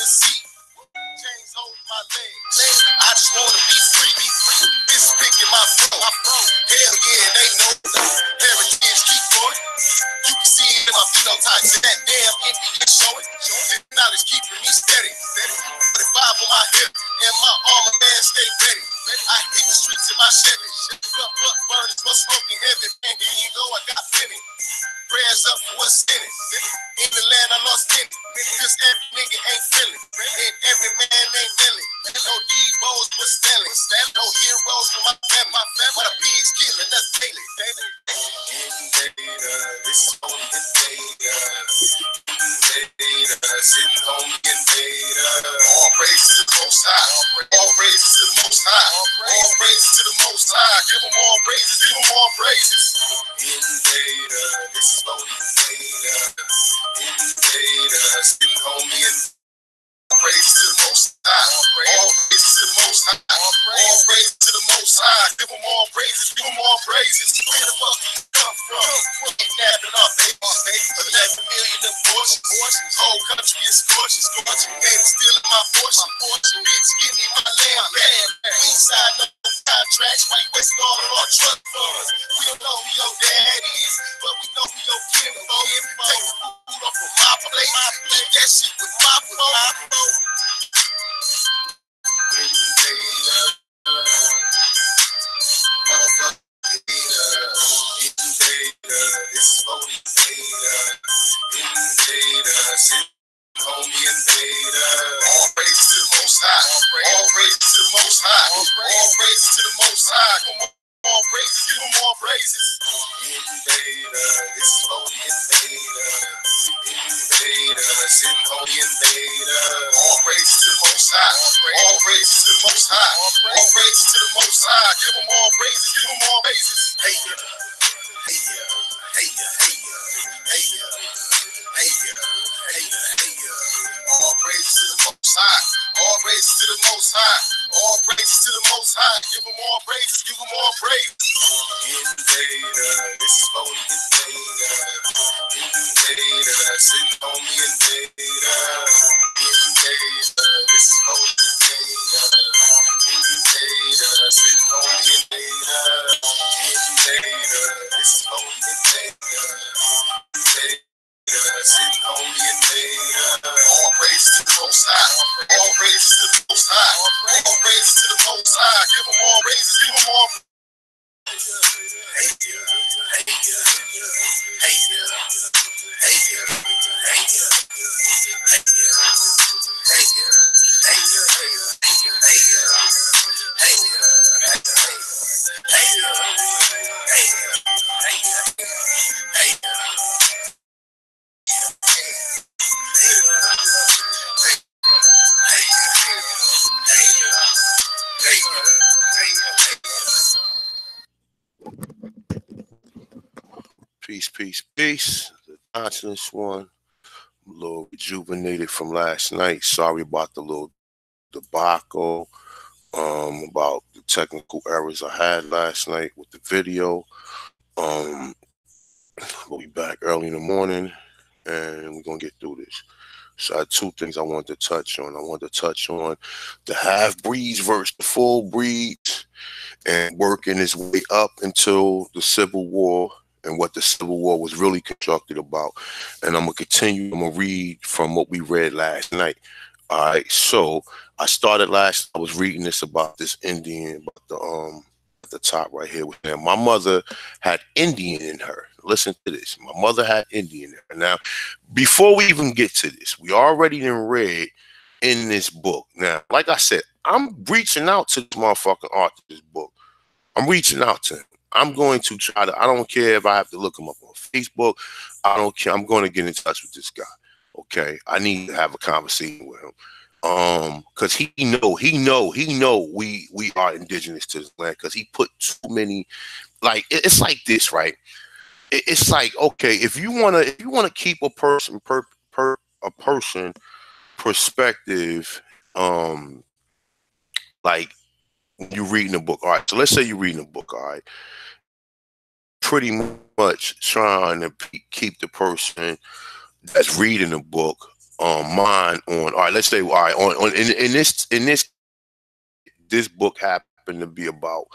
the seat. Chains holding my legs. I just wanna be free. This picking my flow. Hell yeah, they know. Heritage keep going. You can see it in my phenotypes and that damn Indian showing. The knowledge keeping me steady. 45 on my hip and my armor man stay ready. I hit the streets in my Chevy. Blunt burners, no smoking heaven. And here you go, I got plenty. Prayers up for what's in it. In the land I lost in it. Cause every nigga ain't feeling. And every man ain't feeling. No D-bows but selling. No heroes for my family. What a pig's killing, that's daily. Invader, this is only invader. Invader, sitting home invader. All praise to the most high. All praise to the most high. All praise to the most high. Give them all praises, give them all praises. Invader, this is only invader. Invader, sitting home invader. All praise to the most high. All praise to the most high. All praise to the most high. Give them all praises. Give them all praises. Where the fuck you come from? Kidnapping our baby. 11 million of portions. Whole country is scorching. Ain't stealing my fortune. Bitch, give me my land back. We ain't signed no contracts. Why you wasting all of our truck funds? We don't know who your dad is, but we know who your kid is. Take the food off of my plate. Eat that shit with my flow. All praises, give them all praises. Invader, this is for the invader. Invader, sitting on the invader. All praises to the most high. All praises to the most high. All praises to the most high. Give them all praises, give them all praises. Hey ya, hey ya, hey ya, hey ya, hey ya, hey ya, hey ya, hey ya. All praises to the most high. All praises to the most high. All praises to the most high. Give them all praises, give them all praise. Invader, this is for the invader. Invader, sitting on the invader. Invader, this is for the invader. Invader, sitting on the invader. Invader, this is for the invader. Invader, sitting on the invader. All praises to the most high. All praises to the most high. All praises to the most high. Give them all praises, give them all praises. Hey ya, hey ya, hey ya, hey ya, hey ya, hey ya, hey ya, hey ya, hey ya, hey ya, hey ya, hey ya, hey ya, hey ya, Peace, peace, peace. The Conscious one, a little rejuvenated from last night. Sorry about the little debacle, about the technical errors I had last night with the video. We'll be back early in the morning, and we're gonna get through this. So I had two things I wanted to touch on. I wanted to touch on the half-breeds versus the full breeds, and working its way up until the Civil War, and what the Civil War was really constructed about. And I'm going to continue. I'm going to read from what we read last night. All right. So I was reading this about this Indian, about at the top right here with them. My mother had Indian in her. Listen to this. My mother had Indian in her. Now, before we even get to this, we already done read in this book. Now, like I said, I'm reaching out to this motherfucking author of this book. I'm reaching out to him. I'm going to try to, I don't care if I have to look him up on Facebook. I don't care. I'm going to get in touch with this guy. Okay. I need to have a conversation with him. Cause he know we are indigenous to this land. Cause he put too many, like, it's like this, right? It's like, okay, if you want to keep a person perspective, like, you're reading a book. All right. So let's say you're reading a book. All right. Pretty much trying to keep the person that's reading a book mind on, all right, let's say, all right, on this book happened to be about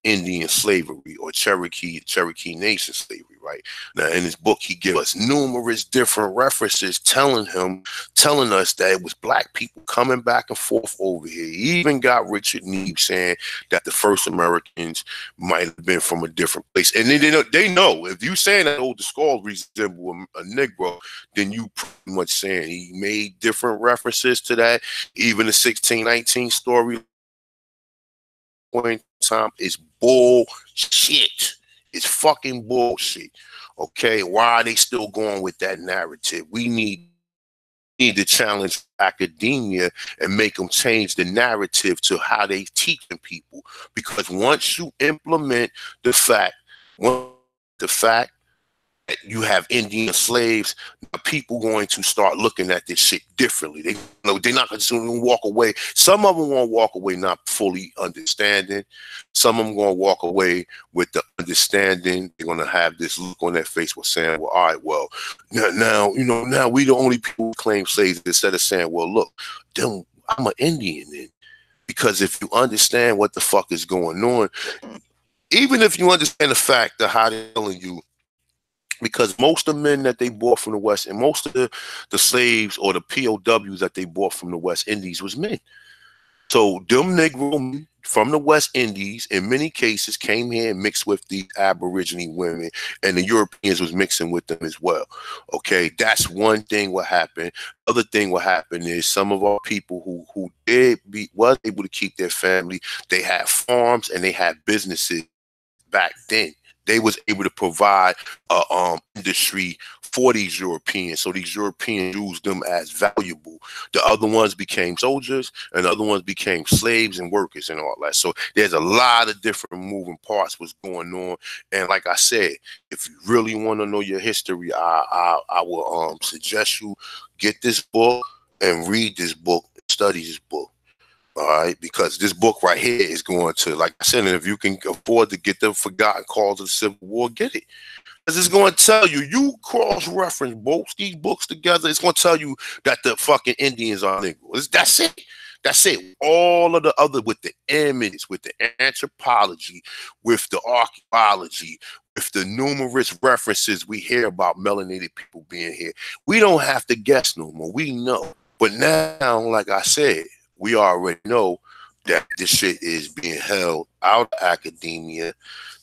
Indian slavery or Cherokee Nation slavery, right? Now, in his book, he gives us numerous different references telling us that it was black people coming back and forth over here. He even got Richard Neebe saying that the first Americans might have been from a different place. And they know if you saying that the skulls resemble a Negro, then you pretty much saying he made different references to that. Even the 1619 story point in time is bullshit. It's fucking bullshit. Okay, why are they still going with that narrative? We need to challenge academia and make them change the narrative to how they teaching people. Because once you implement the fact that you have Indian slaves, people going to start looking at this shit differently. They're not going to walk away. Some of them won't walk away not fully understanding. Some of them going to walk away with the understanding. They're going to have this look on their face with saying, well, all right, well, now we the only people who claim slaves, instead of saying, well, look, then I'm an Indian then. Because if you understand what the fuck is going on, even if you understand the fact that how they're telling you, because most of the men that they bought from the West and most of the slaves or the POWs that they bought from the West Indies was men. So them Negro men from the West Indies in many cases came here and mixed with the Aborigine women, and the Europeans was mixing with them as well. Okay, that's one thing what happened. Other thing what happened is some of our people who was able to keep their family, they had farms and they had businesses back then. They was able to provide industry for these Europeans. So these Europeans used them as valuable. The other ones became soldiers and the other ones became slaves and workers and all that. So there's a lot of different moving parts what's going on. And like I said, if you really want to know your history, I will suggest you get this book and read this book, study this book. All right, because this book right here is going to, like I said, and if you can afford to get the Forgotten Cause of the Civil War, get it. Because it's going to tell you, you cross-reference both these books together, it's going to tell you that the fucking Indians are Negroes. That's it. That's it. All of the other, with the images, with the anthropology, with the archaeology, with the numerous references we hear about melanated people being here, we don't have to guess no more. We know. But now, like I said, we already know that this shit is being held out of academia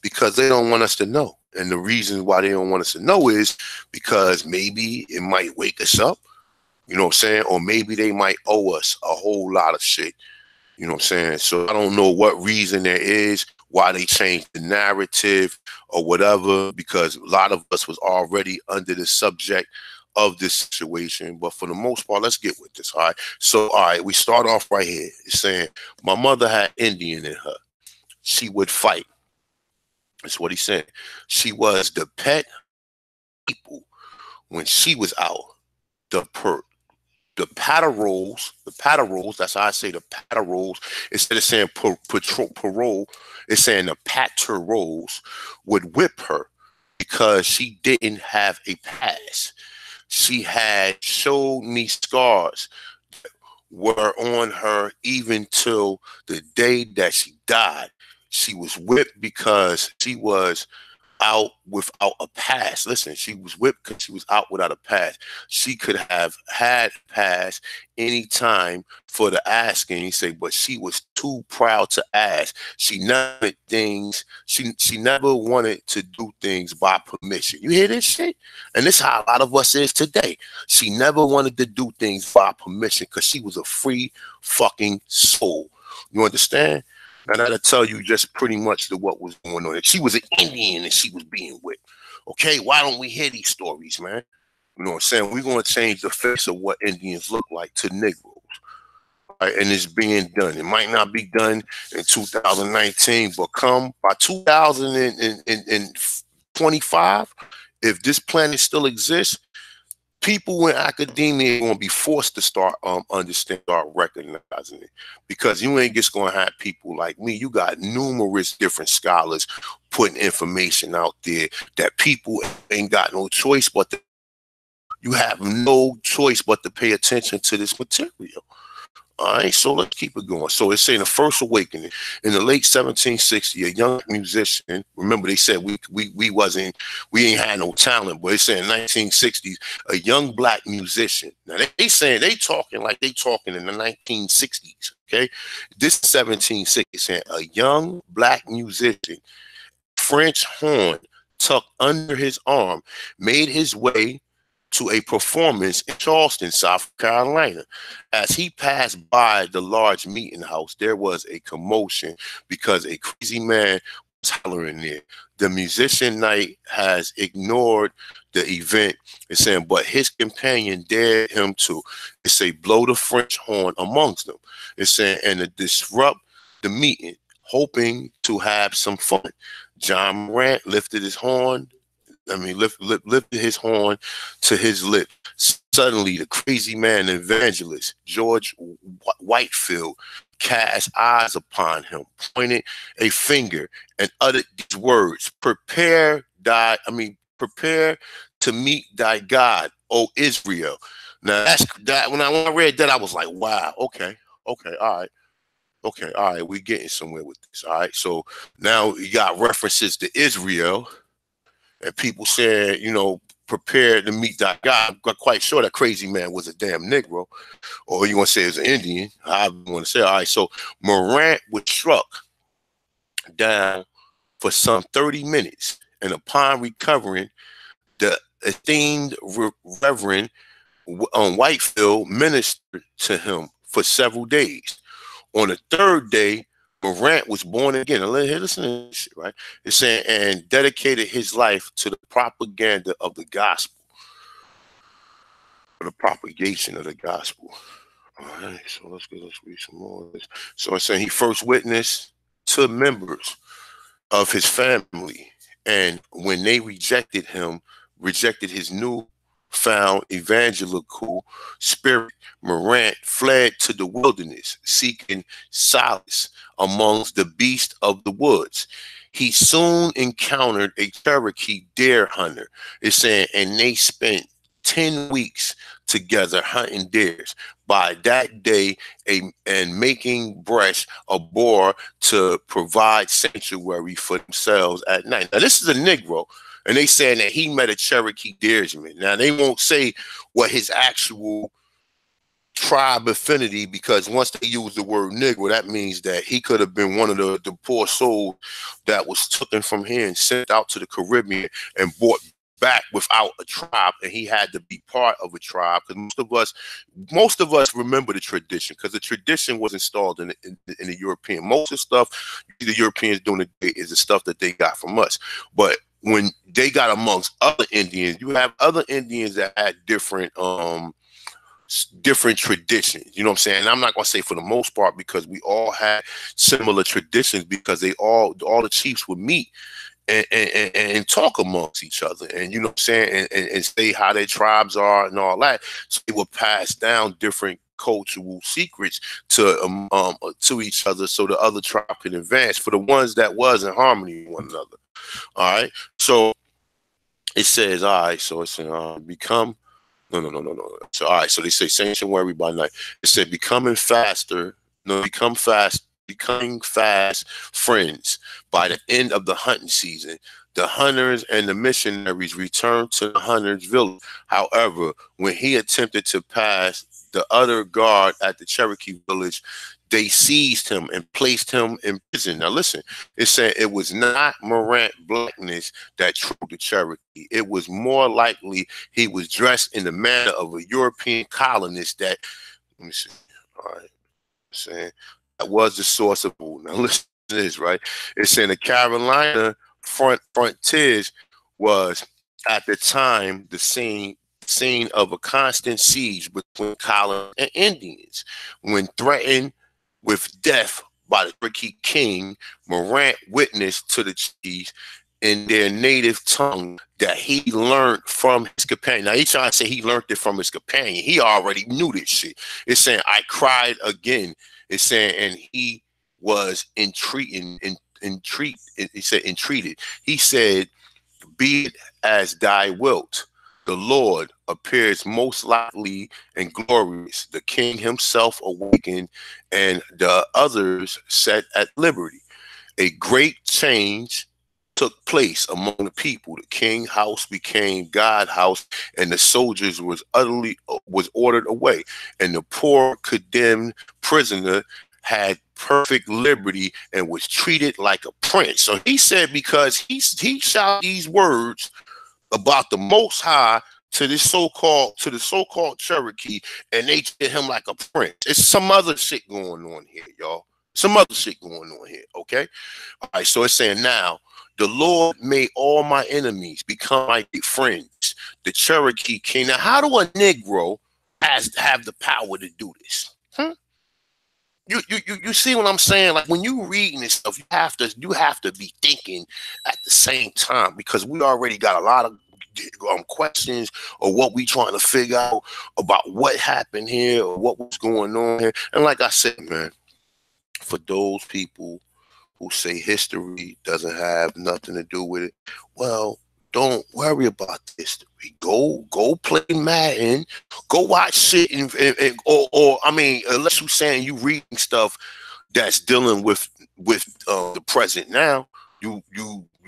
because they don't want us to know. And the reason why they don't want us to know is because maybe it might wake us up, you know what I'm saying? Or maybe they might owe us a whole lot of shit, you know what I'm saying? So I don't know what reason there is why they changed the narrative or whatever, because a lot of us was already under the subject of this situation. But for the most part, let's get with this. All right, so all right, we start off right here. It's saying my mother had Indian in her. She would fight. That's what he's saying. She was the pet people when she was out. The paterols, that's how I say the paterols, instead of saying parole, it's saying the paterols would whip her because she didn't have a pass. She had showed me scars that were on her even till the day that she died. She was whipped because she was out without a pass. Listen, she was whipped because she was out without a pass. She could have had a pass any time for the asking. He said, but she was too proud to ask. She never things. She never wanted to do things by permission. You hear this shit? And this is how a lot of us is today. She never wanted to do things by permission because she was a free fucking soul. You understand? And that'll tell you just pretty much what was going on. She was an Indian and she was being whipped. Okay, why don't we hear these stories, man? You know what I'm saying? We're going to change the face of what Indians look like to Negroes. Right? And it's being done. It might not be done in 2019, but come by 2025, if this planet still exists, people in academia are going to be forced to start understand, start recognizing it, because you ain't just going to have people like me. You got numerous different scholars putting information out there that people ain't got no choice but to You have no choice but to pay attention to this material. All right, so let's keep it going. So it's saying the first awakening in the late 1760s. A young musician. Remember, they said we ain't had no talent, but it's saying 1960s, a young black musician. Now they saying they talking like they talking in the 1960s. Okay, this 1760 saying a young black musician, French horn tucked under his arm, made his way to a performance in Charleston, South Carolina. As he passed by the large meeting house, there was a commotion because a crazy man was hollering there. The musician Knight has ignored the event. It's saying, but his companion dared him to. It's say, blow the French horn amongst them. It's saying, and to disrupt the meeting, hoping to have some fun. John Marrant lifted his horn. Lifted his horn to his lip. Suddenly, the crazy man evangelist, George Whitefield, cast eyes upon him, pointed a finger, and uttered these words: prepare to meet thy God, O Israel. Now that's that. When I read that, I was like, wow, okay, all right. Okay, all right, we're getting somewhere with this. All right, so now you got references to Israel. And people said, prepare to meet that guy. I'm quite sure that crazy man was a damn Negro, or you want to say it's an Indian. I want to say, all right. So Marrant was struck down for some 30 minutes, and upon recovering, the esteemed Reverend Whitefield ministered to him for several days. On the third day, Marrant was born again. And listen to this shit, right? It's saying, and dedicated his life to the propaganda of the gospel, or the propagation of the gospel. All right, so let's read some more of this. So it's saying he first witnessed to members of his family, and when they rejected his new found evangelical spirit, Marrant fled to the wilderness, seeking solace amongst the beasts of the woods. He soon encountered a Cherokee deer hunter. It's saying, and they spent 10 weeks together hunting deers. By that day, and making brush a boar to provide sanctuary for themselves at night. Now, this is a Negro. And they saying that he met a Cherokee deersman. Now, they won't say what his actual tribe affinity, because once they use the word Negro, that means that he could have been one of the poor souls that was taken from here and sent out to the Caribbean and brought back without a tribe, and he had to be part of a tribe. Because most of us remember the tradition, because the tradition was installed in the European. Most of the stuff the Europeans doing today is the stuff that they got from us. But when they got amongst other Indians, you have other Indians that had different traditions. You know what I'm saying? And I'm not gonna say for the most part, because we all had similar traditions, because all the chiefs would meet and talk amongst each other, and you know what I'm saying, and say how their tribes are and all that. So they would pass down different cultural secrets to each other, so the other tribe could advance, for the ones that was in harmony with one another. All right, so it says, all right, so it's become no. So all right, so they say sanctuary by night. It said becoming fast friends. By the end of the hunting season, the hunters and the missionaries returned to the hunters' village. However, when he attempted to pass the other guard at the Cherokee village, they seized him and placed him in prison. Now listen, it said it was not Marrant blackness that drew the Cherokee. It was more likely he was dressed in the manner of a European colonist that, let me see, all right, saying that was the source of food. Now listen to this, right? It's saying the Carolina frontiers was at the time the scene of a constant siege between colonists and Indians. When threatened with death by the Cherokee king, Marrant witnessed to the chiefs in their native tongue that he learned from his companion. Now, he's trying to say he learned it from his companion. He already knew this shit. It's saying, I cried again. It's saying, and he was entreated. He said, be it as thy wilt. The Lord appears most likely and glorious, the king himself awakened and the others set at liberty. A great change took place among the people. The king house became God house, and the soldiers was ordered away, and the poor condemned prisoner had perfect liberty and was treated like a prince. So he said, because he shouted these words about the Most High to the so-called Cherokee, and they treated him like a prince. It's some other shit going on here, y'all. Some other shit going on here, okay? All right, so it's saying now, the Lord made all my enemies become my friends. The Cherokee king. Now, how do a Negro have the power to do this? You see what I'm saying? Like, when you reading this stuff, you have to be thinking at the same time, because we already got a lot of questions or what we trying to figure out about what happened here or what was going on here. And like I said, man, for those people who say history doesn't have nothing to do with it, well, don't worry about the history. Go play Madden, go watch shit, or I mean, unless you're saying you reading stuff that's dealing with the present now, you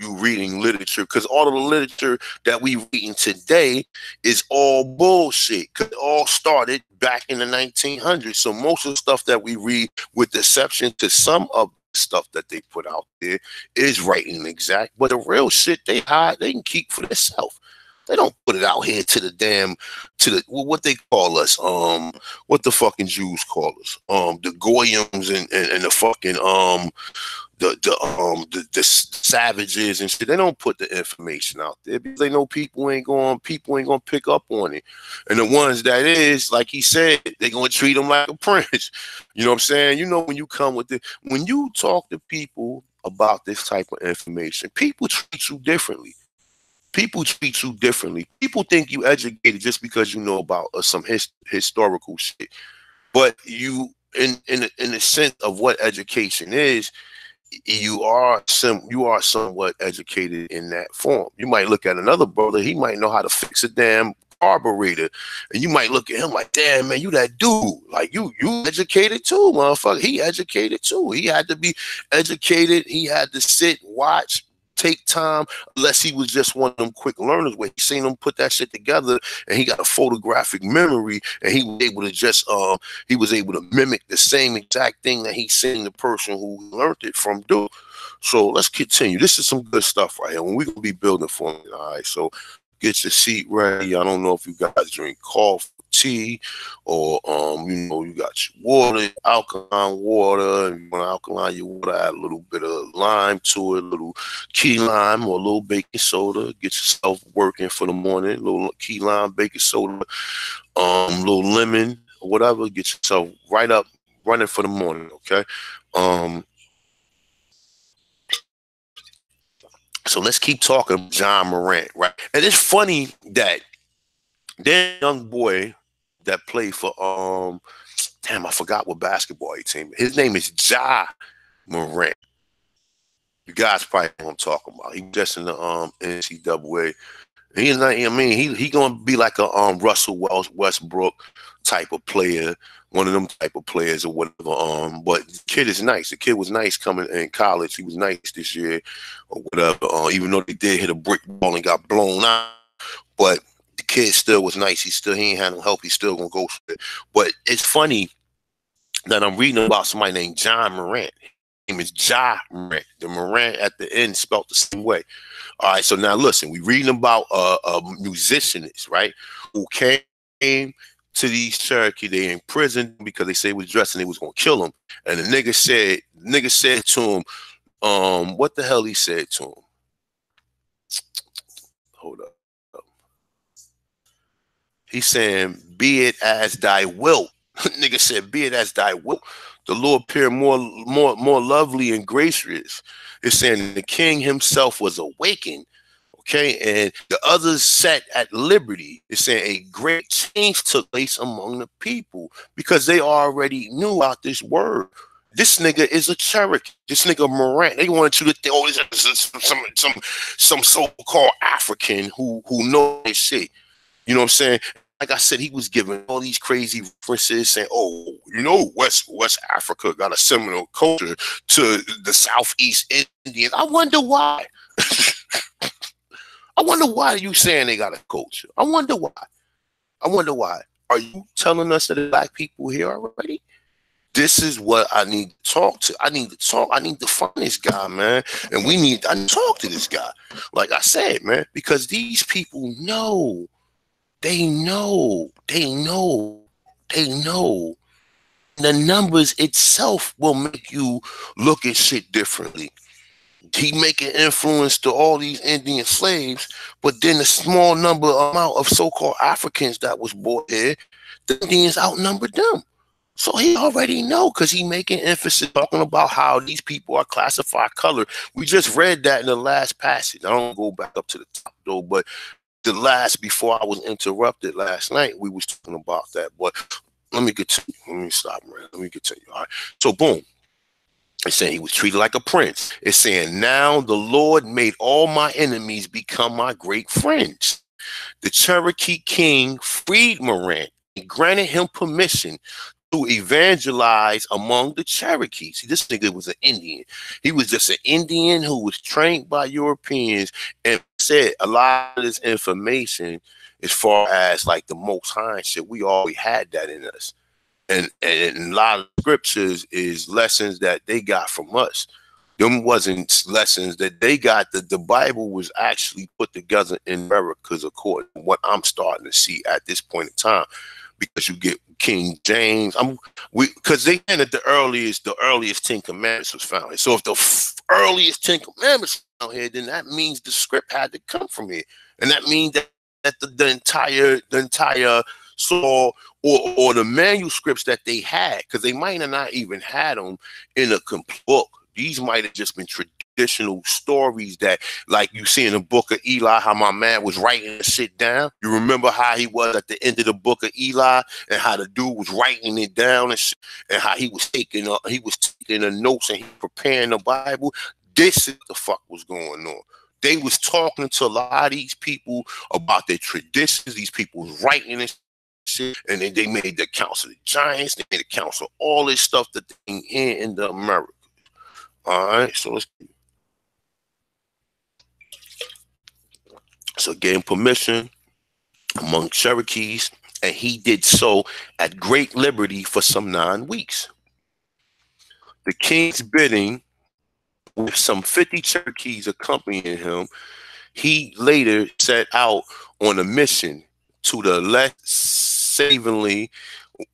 reading literature, because all of the literature that we reading today is all bullshit, because it all started back in the 1900s. So most of the stuff that we read, with exception to some of stuff that they put out there, is right and exact, but the real shit they hide, they can keep for themselves. They don't put it out here to the what they call us, what the fucking Jews call us, the goyams and the fucking the savages and shit. They don't put the information out there because they know people ain't gonna pick up on it. And the ones that is, like he said, they gonna treat them like a prince. You know what I'm saying? You know, when you come with it, when you talk to people about this type of information, people treat you differently. People treat you differently. People think you educated just because you know about some historical shit. But you, in the sense of what education is, you are somewhat educated in that form. You might look at another brother, he might know how to fix a damn carburetor, and you might look at him like, damn, man, you that dude. Like, you educated too, motherfucker. He educated too. He had to be educated. He had to sit, watch, take time, unless he was just one of them quick learners where he seen them put that shit together and he got a photographic memory, and he was able to mimic the same exact thing that he seen the person who learned it from do. So let's continue. This is some good stuff right here. When we're gonna be building for me, all right. So get your seat ready. I don't know if you guys drink coffee, tea, or you know, you got your water, alkaline water, and you want to alkaline your water, add a little bit of lime to it, a little key lime or a little baking soda. Get yourself working for the morning. A little key lime, baking soda, little lemon or whatever. Get yourself right up, running for the morning. Okay. So let's keep talking John Marrant, right? And it's funny that that young boy that played for damn, I forgot what basketball team. His name is Ja Morant. You guys probably know what I'm talking about. He just in the NCAA. He's not, I mean, he gonna be like a Russell Westbrook type of player, one of them type of players or whatever. But the kid is nice. The kid was nice coming in college. He was nice this year or whatever. Even though they did hit a brick wall and got blown out, but the kid still was nice. He ain't had no help. He's still gonna go for it. But it's funny that I'm reading about somebody named John Morant. His name is Ja Morant. The Morant at the end spelled the same way. All right, so now listen, we reading about musicians, right, who came to these Cherokee. They in prison because they say he was dressed and they was gonna kill him. And the nigga said to him, what the hell he said to him? Hold up. He's saying, be it as thy will. Nigga said, be it as thy will. The Lord appeared more lovely and gracious. It's saying the king himself was awakened. Okay, and the others set at liberty. It's saying a great change took place among the people because they already knew about this word. This nigga is a Cherokee. This nigga Marrant. They wanted you to think, oh, this is some so-called African who know this shit. You know what I'm saying? Like I said, he was giving all these crazy references saying, oh, West Africa got a similar culture to the Southeast Indians. I wonder why. I wonder why you saying they got a culture. I wonder why. I wonder why. Are you telling us that the black people here already? This is what I need to talk to. I need to find this guy, man. And I need to talk to this guy. Like I said, man, because these people know. They know. The numbers itself will make you look at shit differently. He making influence to all these Indian slaves, but then the small amount of so-called Africans that was brought here, the Indians outnumbered them. So he already know, because he making emphasis talking about how these people are classified color. We just read that in the last passage. I don't go back up to the top though, but before I was interrupted last night, we was talking about that. But let me continue. Let me stop, man. Let me continue. All right. So boom. It's saying he was treated like a prince. It's saying, now the Lord made all my enemies become my great friends. The Cherokee king freed Marrant and granted him permission to evangelize among the Cherokees. See, this nigga was an Indian. He was just an Indian who was trained by Europeans and said a lot of this information as far as like the Most High shit. We already had that in us. And a lot of scriptures is lessons that they got from us. Them wasn't lessons that they got. That the Bible was actually put together in America's according to what I'm starting to see at this point in time. Because you get King James, because they had the earliest 10 commandments was found here. So if the earliest 10 commandments found here, then that means the script had to come from here, and that means that the entire Saw or the manuscripts that they had, because they might have not even had them in a complete book. These might have just been traditional stories that, like you see in the book of Eli, how my man was writing the shit down. You remember how he was at the end of the book of Eli, and how the dude was writing it down, and how he was taking the notes and he preparing the Bible. This is what the fuck was going on. They was talking to a lot of these people about their traditions. These people was writing this shit, and then they made the Council of the Giants. They made the Council, all this stuff that they in the America. All right, so let's. So gave him permission among Cherokees, and he did so at great liberty for some 9 weeks. The king's bidding, with some 50 Cherokees accompanying him, he later set out on a mission to the less savingly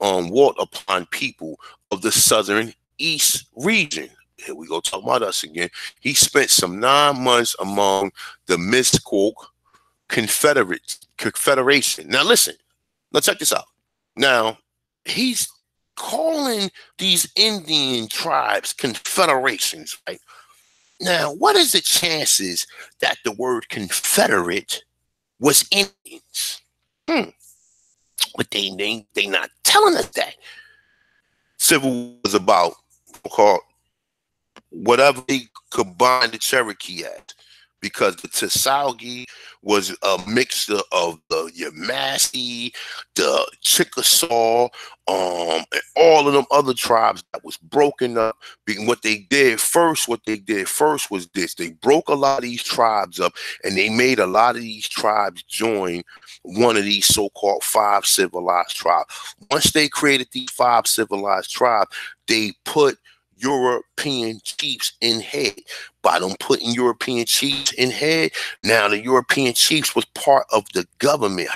wrought upon people of the southern east region. Here we go, talking about us again. He spent some 9 months among the Misquote Confederation. Now listen, let's check this out. Now, he's calling these Indian tribes confederations, right? Now, what is the chances that the word Confederate was Indians? But they not telling us that. Civil War was about whatever they could bind the Cherokee at, because the Tsauge was a mixture of the Yamasee, the Chickasaw, and all of them other tribes that was broken up. What they did first was this: they broke a lot of these tribes up, and they made a lot of these tribes join one of these so-called 5 civilized tribes. Once they created these 5 civilized tribes, they put European chiefs in head. By them putting European chiefs in head, now the European chiefs was part of the government.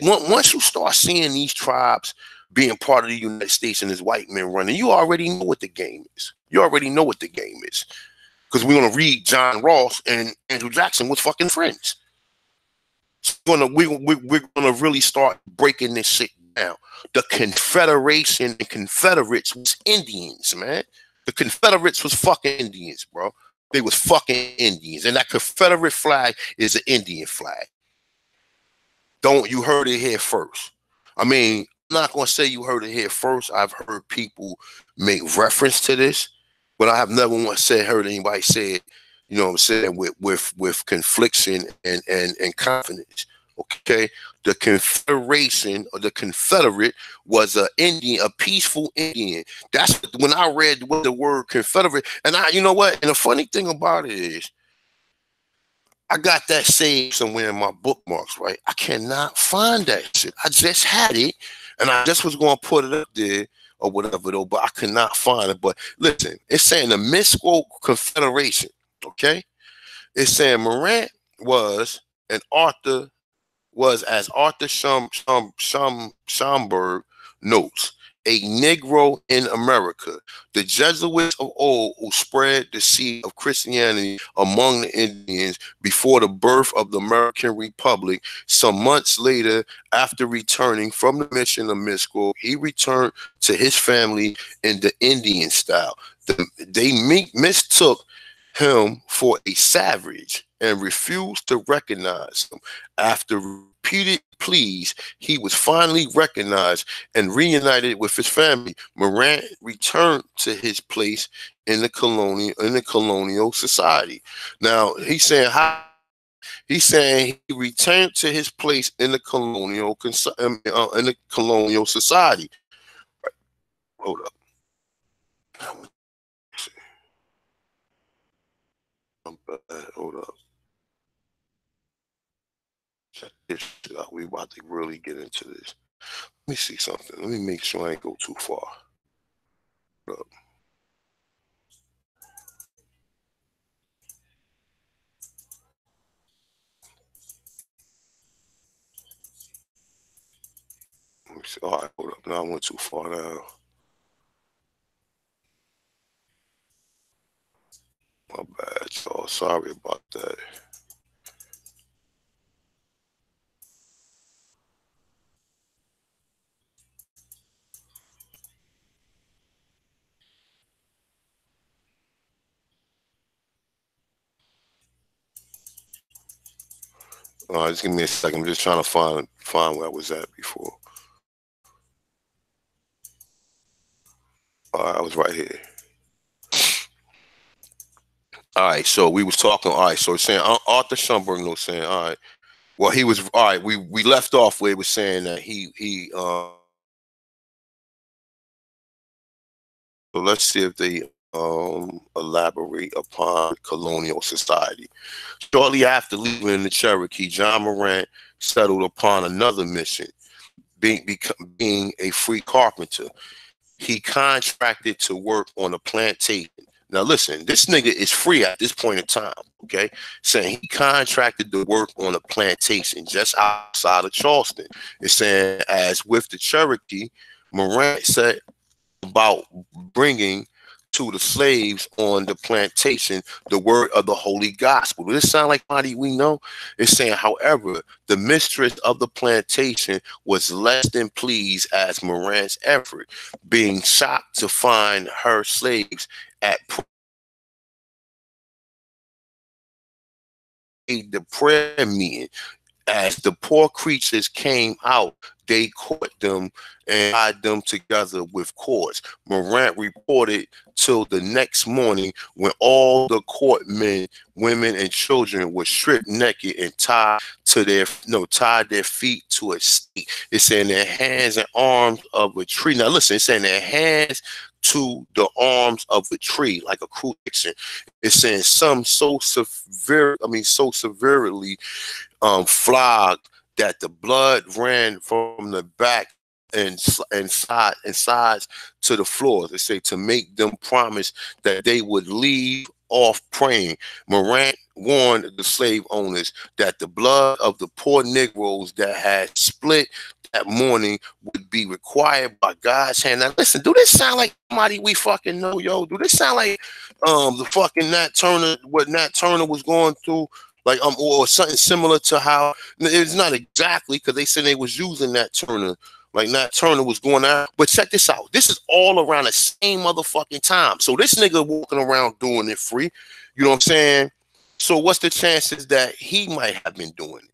Once you start seeing these tribes being part of the United States and as white men running, you already know what the game is. You already know what the game is. Because we're going to read John Ross and Andrew Jackson was fucking friends. We're gonna really start breaking this shit down. The Confederation and Confederates was Indians, man. The Confederates was fucking Indians, bro. They was fucking Indians. And that Confederate flag is an Indian flag. You heard it here first. I mean, I'm not going to say you heard it here first. I've heard people make reference to this, but I have never once heard anybody say it, you know what I'm saying, with confliction and confidence. Okay, the Confederation or the Confederate was a Indian, a peaceful Indian. That's when I read what the word Confederate, and you know what? And the funny thing about it is, I got that saved somewhere in my bookmarks, right? I cannot find that shit. I just had it, and I just was going to put it up there or whatever, though, but I could not find it. But listen, it's saying the Misquote Confederation, okay? It's saying Marrant was an author, was, as Arthur Schomburg notes, a Negro in America. The Jesuits of old who spread the seed of Christianity among the Indians before the birth of the American Republic. Some months later, after returning from the mission of Misquote, he returned to his family in the Indian style. They mistook him for a savage and refused to recognize him. After repeated pleas, he was finally recognized and reunited with his family. Marrant returned to his place in the colonial society. Now he's saying he returned to his place in the colonial society. Hold up. Hold up. Check this shit out. We about to really get into this. Let me see something. Let me make sure I ain't go too far. Hold up. Let me see. All right, hold up. Now I went too far now. My bad, y'all. Sorry about that. Just give me a second. I'm just trying to find where I was at before. All right, I was right here. All right, so we was talking. All right, so it's saying Arthur Schomburg was saying, all right. Well, he was all right. We left off where it was saying that he. So let's see if they elaborate upon colonial society. Shortly after leaving the Cherokee, John Marrant settled upon another mission, being a free carpenter. He contracted to work on a plantation. Now listen, this nigga is free at this point in time, okay? Saying he contracted to work on a plantation just outside of Charleston. It's saying, as with the Cherokee, Marrant said about bringing to the slaves on the plantation the word of the holy gospel. Does this sound like somebody we know? It's saying, however, the mistress of the plantation was less than pleased as Marrant's effort, being shocked to find her slaves at the prayer meeting. As the poor creatures came out, they caught them and tied them together with cords. Marrant reported till the next morning, when all the court men, women, and children were stripped naked and tied their feet to a stake. It's saying their hands and arms of a tree. Now listen, it's saying their hands to the arms of a tree, like a crucifixion. It's saying some so severely flogged that the blood ran from the back and sides to the floor. They say to make them promise that they would leave off praying. Marrant warned the slave owners that the blood of the poor Negroes that had split that morning would be required by God's hand. Now listen, do this sound like somebody we fucking know, yo? Do this sound like the fucking Nat Turner, what Nat Turner was going through? Like or something similar to how it's not exactly, because they said they was using Nat Turner, like Nat Turner was going out. But check this out. This is all around the same motherfucking time. So this nigga walking around doing it free. You know what I'm saying? So what's the chances that he might have been doing it?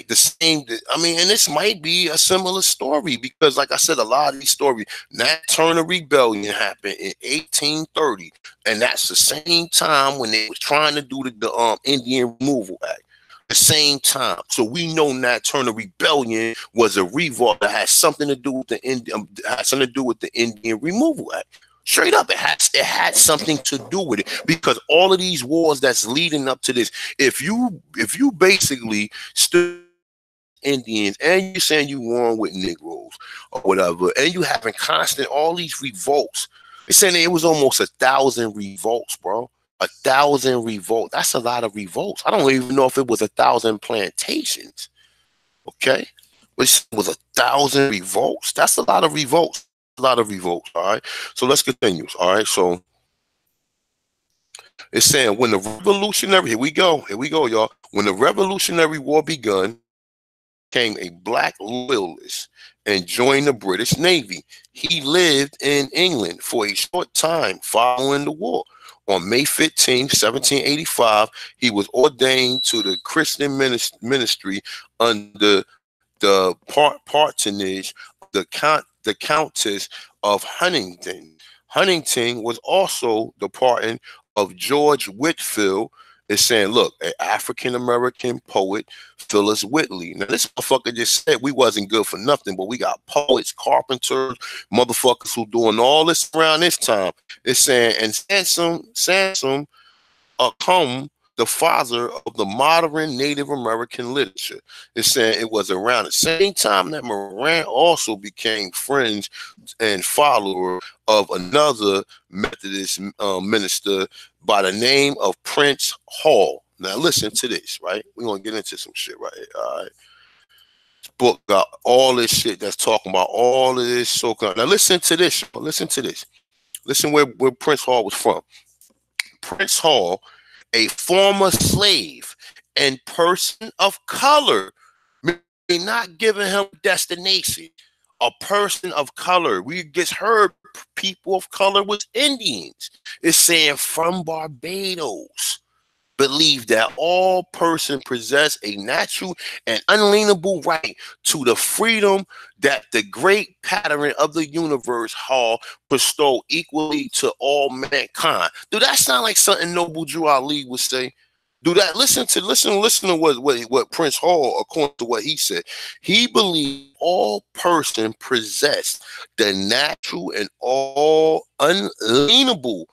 The same, I mean, and this might be a similar story because, like I said, a lot of these stories, Nat Turner Rebellion happened in 1830, and that's the same time when they was trying to do the Indian Removal Act. the same time. So we know Nat Turner Rebellion was a revolt that had something to do with the Indian Removal Act. Straight up, it had something to do with it, because all of these wars that's leading up to this, if you basically stood Indians and you saying you warring with Negroes or whatever, and you having constant all these revolts, they're saying it was almost 1,000 revolts, bro. 1,000 revolts. That's a lot of revolts. I don't even know if it was 1,000 plantations. Okay, which was 1,000 revolts. That's a lot of revolts. A lot of revolts. All right. So let's continue. All right. So it's saying when the revolutionary, here we go, y'all. When the Revolutionary War begun, became a black loyalist and joined the British Navy. He lived in England for a short time following the war. On May 15, 1785, he was ordained to the Christian ministry under the patronage of the Countess of Huntingdon. Huntingdon was also the partner of George Whitefield. Is saying, look, an African-American poet, Phyllis Whitley. Now, this motherfucker just said we wasn't good for nothing, but we got poets, carpenters, motherfuckers who doing all this around this time. It's saying, and Sansom Acom, the father of the modern Native American literature. It's saying it was around the same time that Marrant also became friends and follower of another Methodist minister by the name of Prince Hall. Now listen to this, right? We're going to get into some shit right here, all right? This book got all this shit that's talking about all of this so-called. Now listen to this. Listen to this. Listen where Prince Hall was from. Prince Hall, a former slave and person of color, not giving him destination. A person of color. We just heard people of color was Indians. It's saying from Barbados. Believe that all persons possess a natural and unalienable right to the freedom that the great pattern of the universe hall bestow equally to all mankind. Do that sound like something Noble Drew Ali would say? Do that? Listen to what Prince Hall, according to what he said. He believed all persons possess the natural and all unalienable,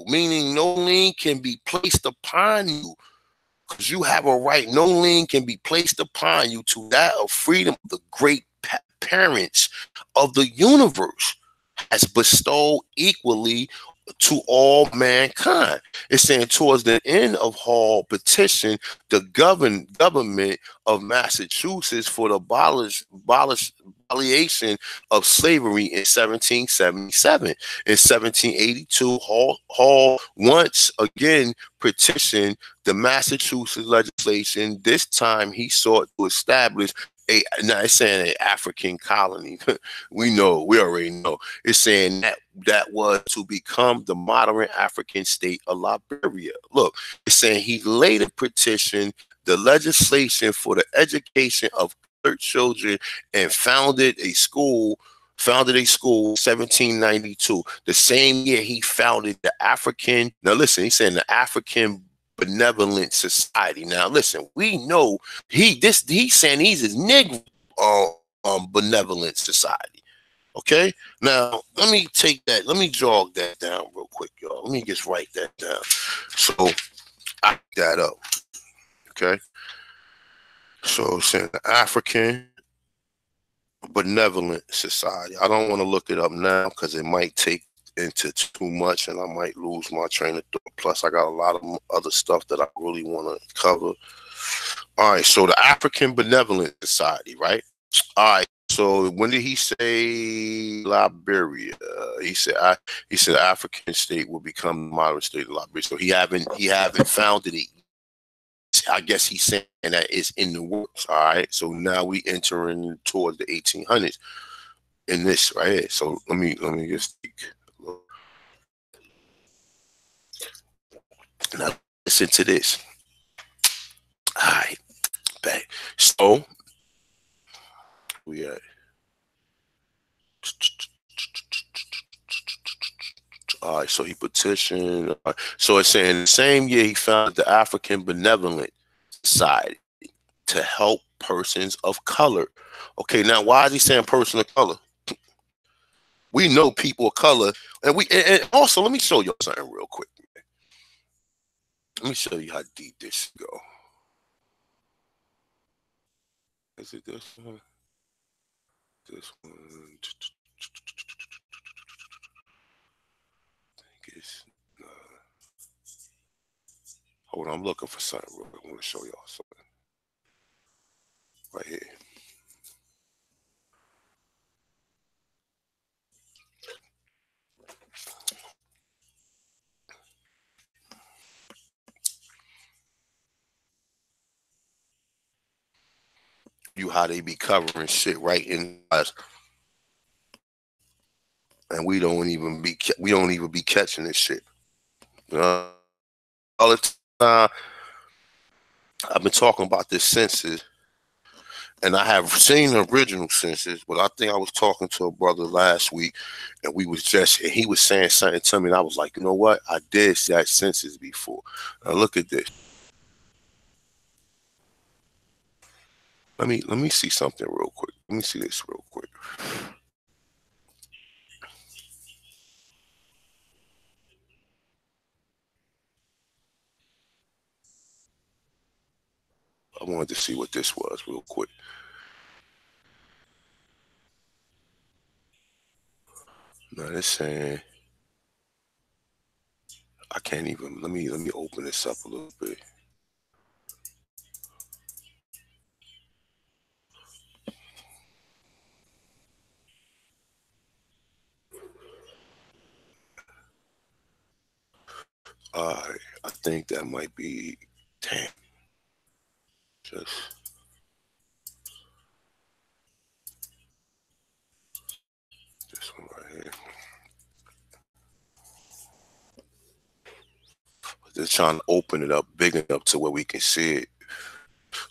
meaning no lien can be placed upon you, because you have a right. No lien can be placed upon you to that of freedom of the great parents of the universe has bestowed equally to all mankind. It's saying towards the end of Hall petition, the government of Massachusetts for the abolition of slavery in 1777. In 1782, Hall once again petitioned the Massachusetts legislation. This time he sought to establish now it's saying an African colony. We already know. It's saying that was to become the modern African state of Liberia. Look, it's saying he later petitioned the legislation for the education of colored children and founded a school 1792. The same year he founded the African, now listen, he's saying the African Benevolent Society. Now listen, we know he's saying he's his Negro Benevolent Society. Okay, now let me jog that down real quick, y'all. Let me just write that down so I pick that up. Okay, so saying the African Benevolent Society. I don't want to look it up now because it might take into too much and I might lose my train of thought. Plus I got a lot of other stuff that I really want to cover. All right, so the African Benevolent Society, right? All right, so when did he say Liberia? He said the African state will become the modern state of Liberia. So he haven't founded it. I guess he's saying that it's in the works. All right, so now we entering towards the 1800s in this right here. So let me just think. Now listen to this. All right, back. So we at All right, so he petitioned. So it's saying the same year he founded the African Benevolent Society to help persons of color. Okay, now why is he saying person of color? We know people of color, and also let me show you something real quick. Let me show you how deep this go. Is it this one? This one. I think it's. Hold on, I'm looking for something real quick. I want to show y'all something right here. You how they be covering shit right in us, and we don't even be catching this shit. All the time I've been talking about this census, and I have seen the original census, but I think I was talking to a brother last week, and he was saying something to me, and I was like, you know what? I did see that census before. Now look at this. Let me see something real quick. Let me see this real quick. I wanted to see what this was real quick. Now it's saying I can't even. Let me open this up a little bit. I think that might be. Damn. Just this one right here. Just trying to open it up big enough to where we can see it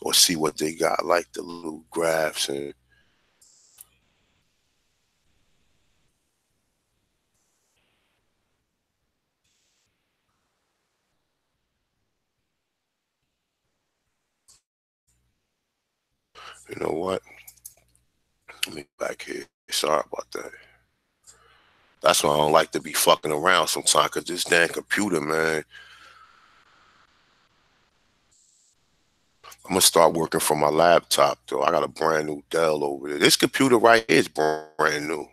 or see what they got, like the little graphs and. You know what? Let me back here. Sorry about that. That's why I don't like to be fucking around sometimes, cause this damn computer, man. I'm gonna start working from my laptop though. I got a brand new Dell over there. This computer right here is brand new.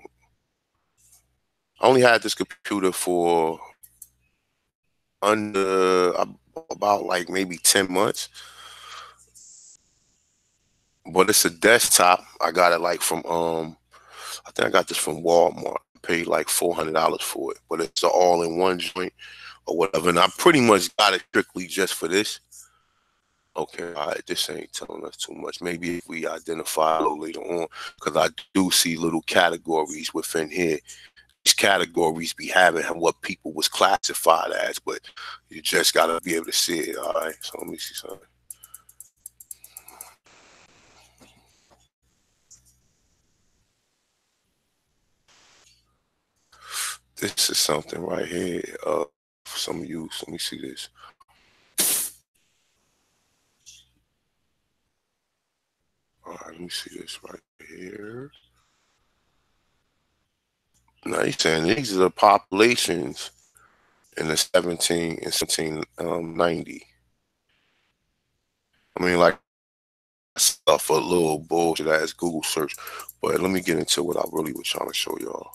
I only had this computer for under about like maybe 10 months. But it's a desktop. I got it like from I think I got this from Walmart. I paid like $400 for it. But it's an all-in-one joint or whatever. And I pretty much got it strictly just for this. Okay, all right, this ain't telling us too much. Maybe if we identify a little later on, because I do see little categories within here. These categories be having what people was classified as, but you just gotta be able to see it. All right, so let me see something. This is something right here. For some use. Let me see this. All right, let me see this right here. Now he's saying these are the populations in the 1790. I mean, like stuff a little bullshit ass Google search, but let me get into what I really was trying to show y'all.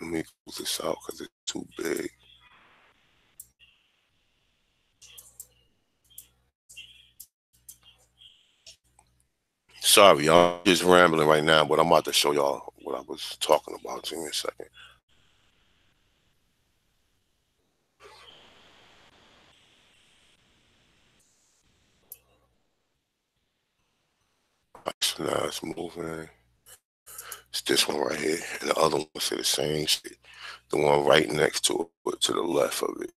Let me close this out because it's too big. Sorry, y'all. I'm just rambling right now, but I'm about to show y'all what I was talking about. Give me a second. So now it's moving. It's this one right here, and the other one say the same shit. The one right next to it, to the left of it.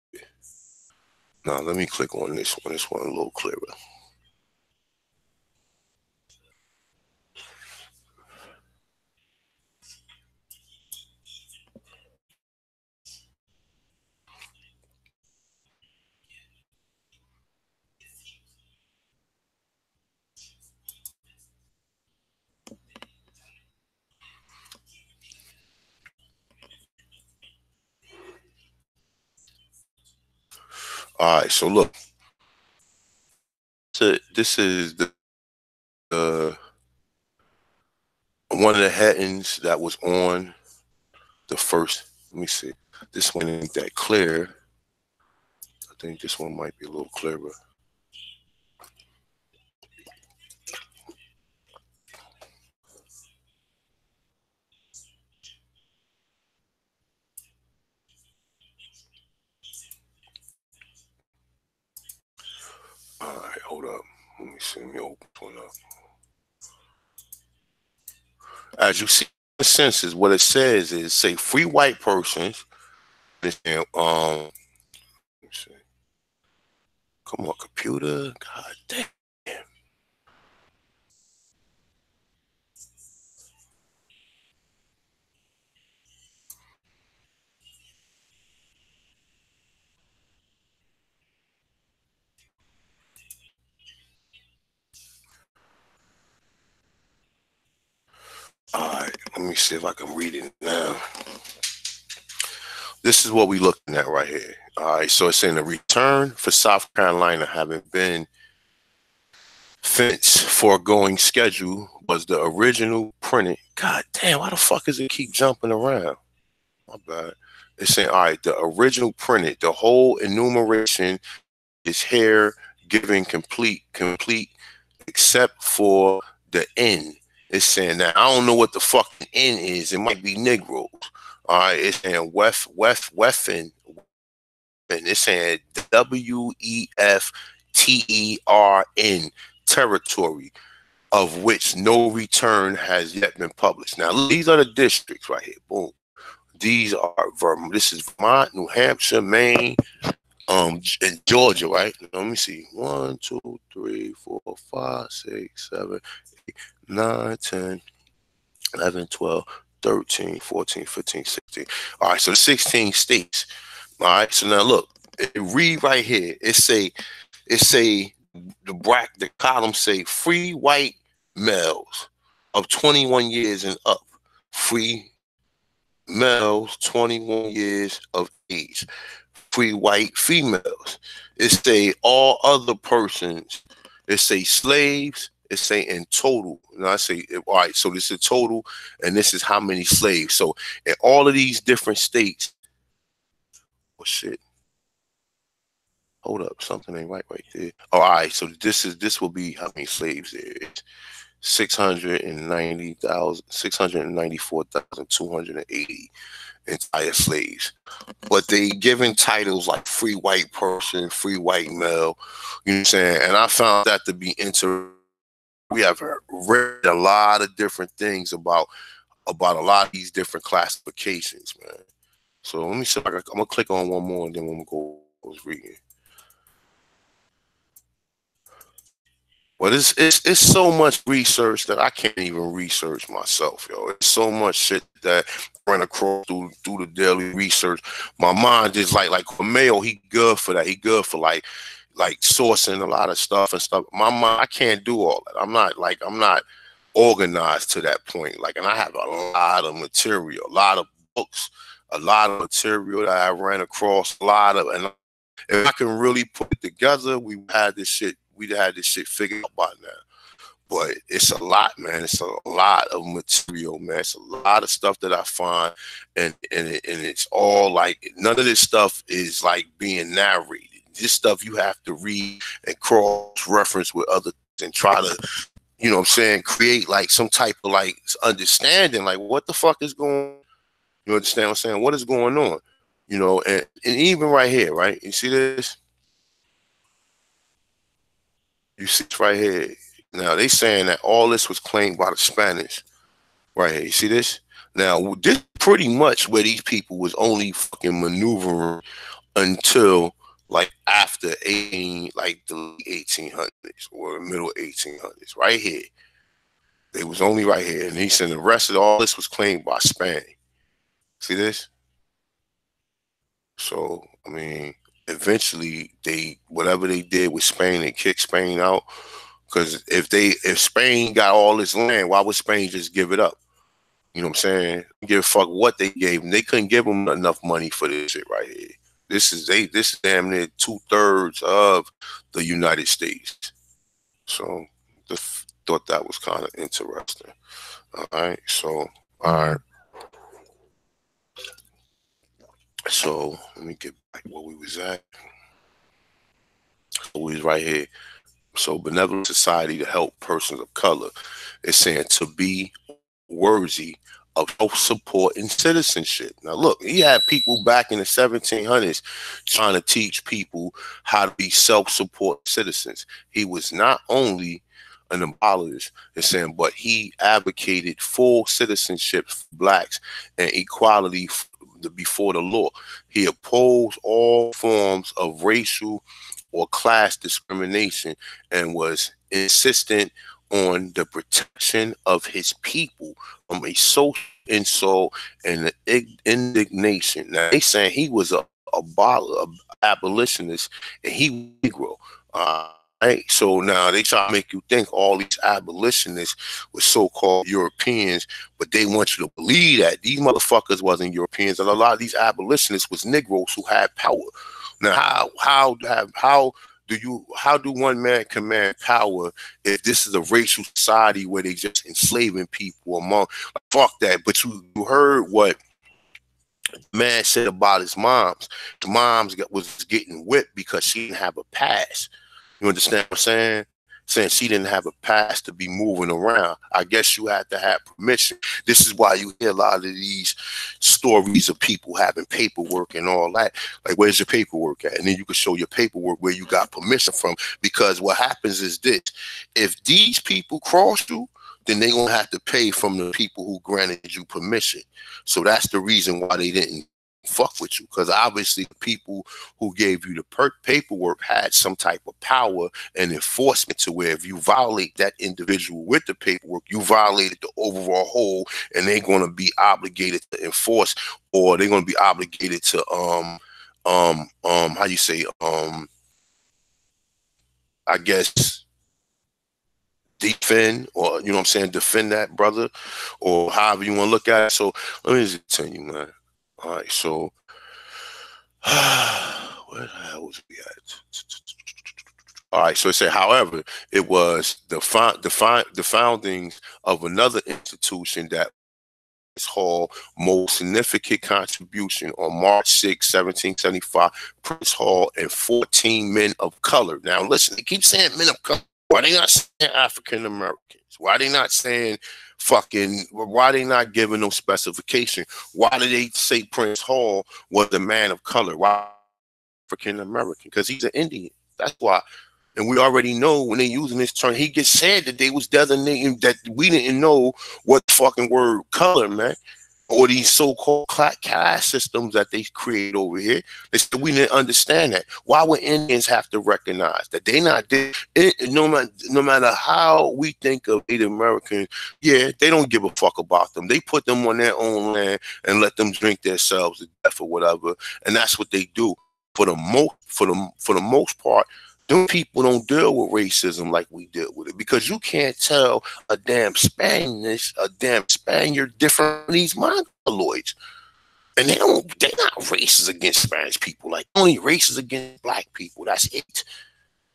Now let me click on this one. This one a little clearer. All right, so look. So this is the one of the headings that was on the first. Let me see. This one ain't that clear. I think this one might be a little clearer. All right, hold up. Let me see. Let me open this one up. As you see, the census, what it says is say free white persons. Let me see. Come on, computer. God damn. All right, let me see if I can read it now. This is what we're looking at right here. All right, so it's saying the return for South Carolina having been fence foregoing schedule was the original printed. God damn, why the fuck does it keep jumping around? My bad. It's saying, all right, the original printed, the whole enumeration is here, giving complete, except for the N. It's saying that I don't know what the fucking N is. It might be Negroes. All right, it's saying Weffen. And it's saying WEFTERN, territory, of which no return has yet been published. Now, these are the districts right here. Boom. These are Vermont. This is Vermont, New Hampshire, Maine, and Georgia, right? Let me see. 1, 2, 3, 4, 5, 6, 7, 8, 9, 10, 11, 12, 13, 14, 15, 16. All right, so 16 states. All right, so now look, read right here. It say the column say free white males of 21 years and up. Free males 21 years of age. Free white females. It say all other persons. It say slaves. It say in total. And I say, all right, so this is total, and this is how many slaves. So in all of these different states, oh shit. Hold up, something ain't right there. Oh, all right, so this will be how many slaves there is. 694,280 entire slaves. But they given titles like free white person, free white male, you know what I'm saying? And I found that to be interesting. We have read a lot of different things about a lot of these different classifications, man. So let me see if I'm gonna click on one more and then we'll go reading. Well, it's so much research that I can't even research myself, yo. It's so much shit that I run across through the daily research. My mind is like a male, he good for that. He good for like sourcing a lot of stuff and stuff. My mind, I can't do all that. I'm not organized to that point. Like, and I have a lot of material, a lot of books, a lot of material that I ran across, a lot of, and if I can really put it together, we'd had this shit figured out by now. But it's a lot, man. It's a lot of material, man. It's a lot of stuff that I find, and it's all like, none of this stuff is like being narrated. This stuff you have to read and cross-reference with other things and try to, you know what I'm saying, create like some type of like understanding, like what the fuck is going on? You understand what I'm saying? What is going on? You know, and even right here, right? You see this? You see this right here. Now they saying that all this was claimed by the Spanish. Right here, you see this? Now this pretty much where these people was only fucking maneuvering until like after 18, like the 1800s or middle 1800s. Right here, they was only right here, and he said the rest of all this was claimed by Spain. See this? So I mean, eventually they whatever they did with Spain, they kicked Spain out. Because if Spain got all this land, why would Spain just give it up? You know what I'm saying? Give a fuck what they gave them. They couldn't give them enough money for this shit right here. This is damn near 2/3 of the United States. So just thought that was kind of interesting. All right. So all right. So let me get back where we was at. So we was right here. So benevolent society to help persons of color is saying to be worthy of self-support and citizenship. Now look, he had people back in the 1700s trying to teach people how to be self-support citizens. He was not only an abolitionist, is saying, but he advocated full citizenship for blacks and equality before the law. He opposed all forms of racial or class discrimination and was insistent on the protection of his people from a social insult and indignation. Now they saying he was a abolitionist and he was Negro. Right? So now they try to make you think all these abolitionists were so-called Europeans, but they want you to believe that these motherfuckers wasn't Europeans, and a lot of these abolitionists was Negroes who had power. Now how do one man command power if this is a racial society where they just enslaving people among fuck that? But you heard what the man said about his moms. The moms was getting whipped because she didn't have a pass. You understand what I'm saying? Saying she didn't have a pass to be moving around. I guess you had to have permission. This is why you hear a lot of these stories of people having paperwork and all that. Like, where's your paperwork at? And then you can show your paperwork where you got permission from. Because what happens is this: if these people cross you, then they're gonna have to pay from the people who granted you permission. So that's the reason why they didn't fuck with you, because obviously the people who gave you the paperwork had some type of power and enforcement to where if you violate that individual with the paperwork, you violated the overall whole, and they're going to be obligated to enforce, or they're going to be obligated to how you say I guess defend, or you know what I'm saying, defend that brother, or however you want to look at it. So let me just tell you, man. All right, so where the hell was we at? All right, so it said, however, it was the foundings of another institution that is Hall most significant contribution on March 6, 1775. Prince Hall and 14 men of color. Now listen, they keep saying men of color. Why they not saying African Americans? Why they not saying why they not giving no specification? Why do they say Prince Hall was a man of color? Why African American? Because he's an Indian. That's why. And we already know when they using this term, he gets said that they was designating that we didn't know what fucking word color meant, or these so-called class systems that they create over here. They said we didn't understand that. Why would Indians have to recognize that they not did it? No matter how we think of Native Americans, yeah, they don't give a fuck about them. They put them on their own land and let them drink themselves to death or whatever, and that's what they do. For the most part, them people don't deal with racism like we deal with it, because you can't tell a damn Spaniard different from these mongoloids. And they're not racist against Spanish people. Like, only racist against black people. That's it.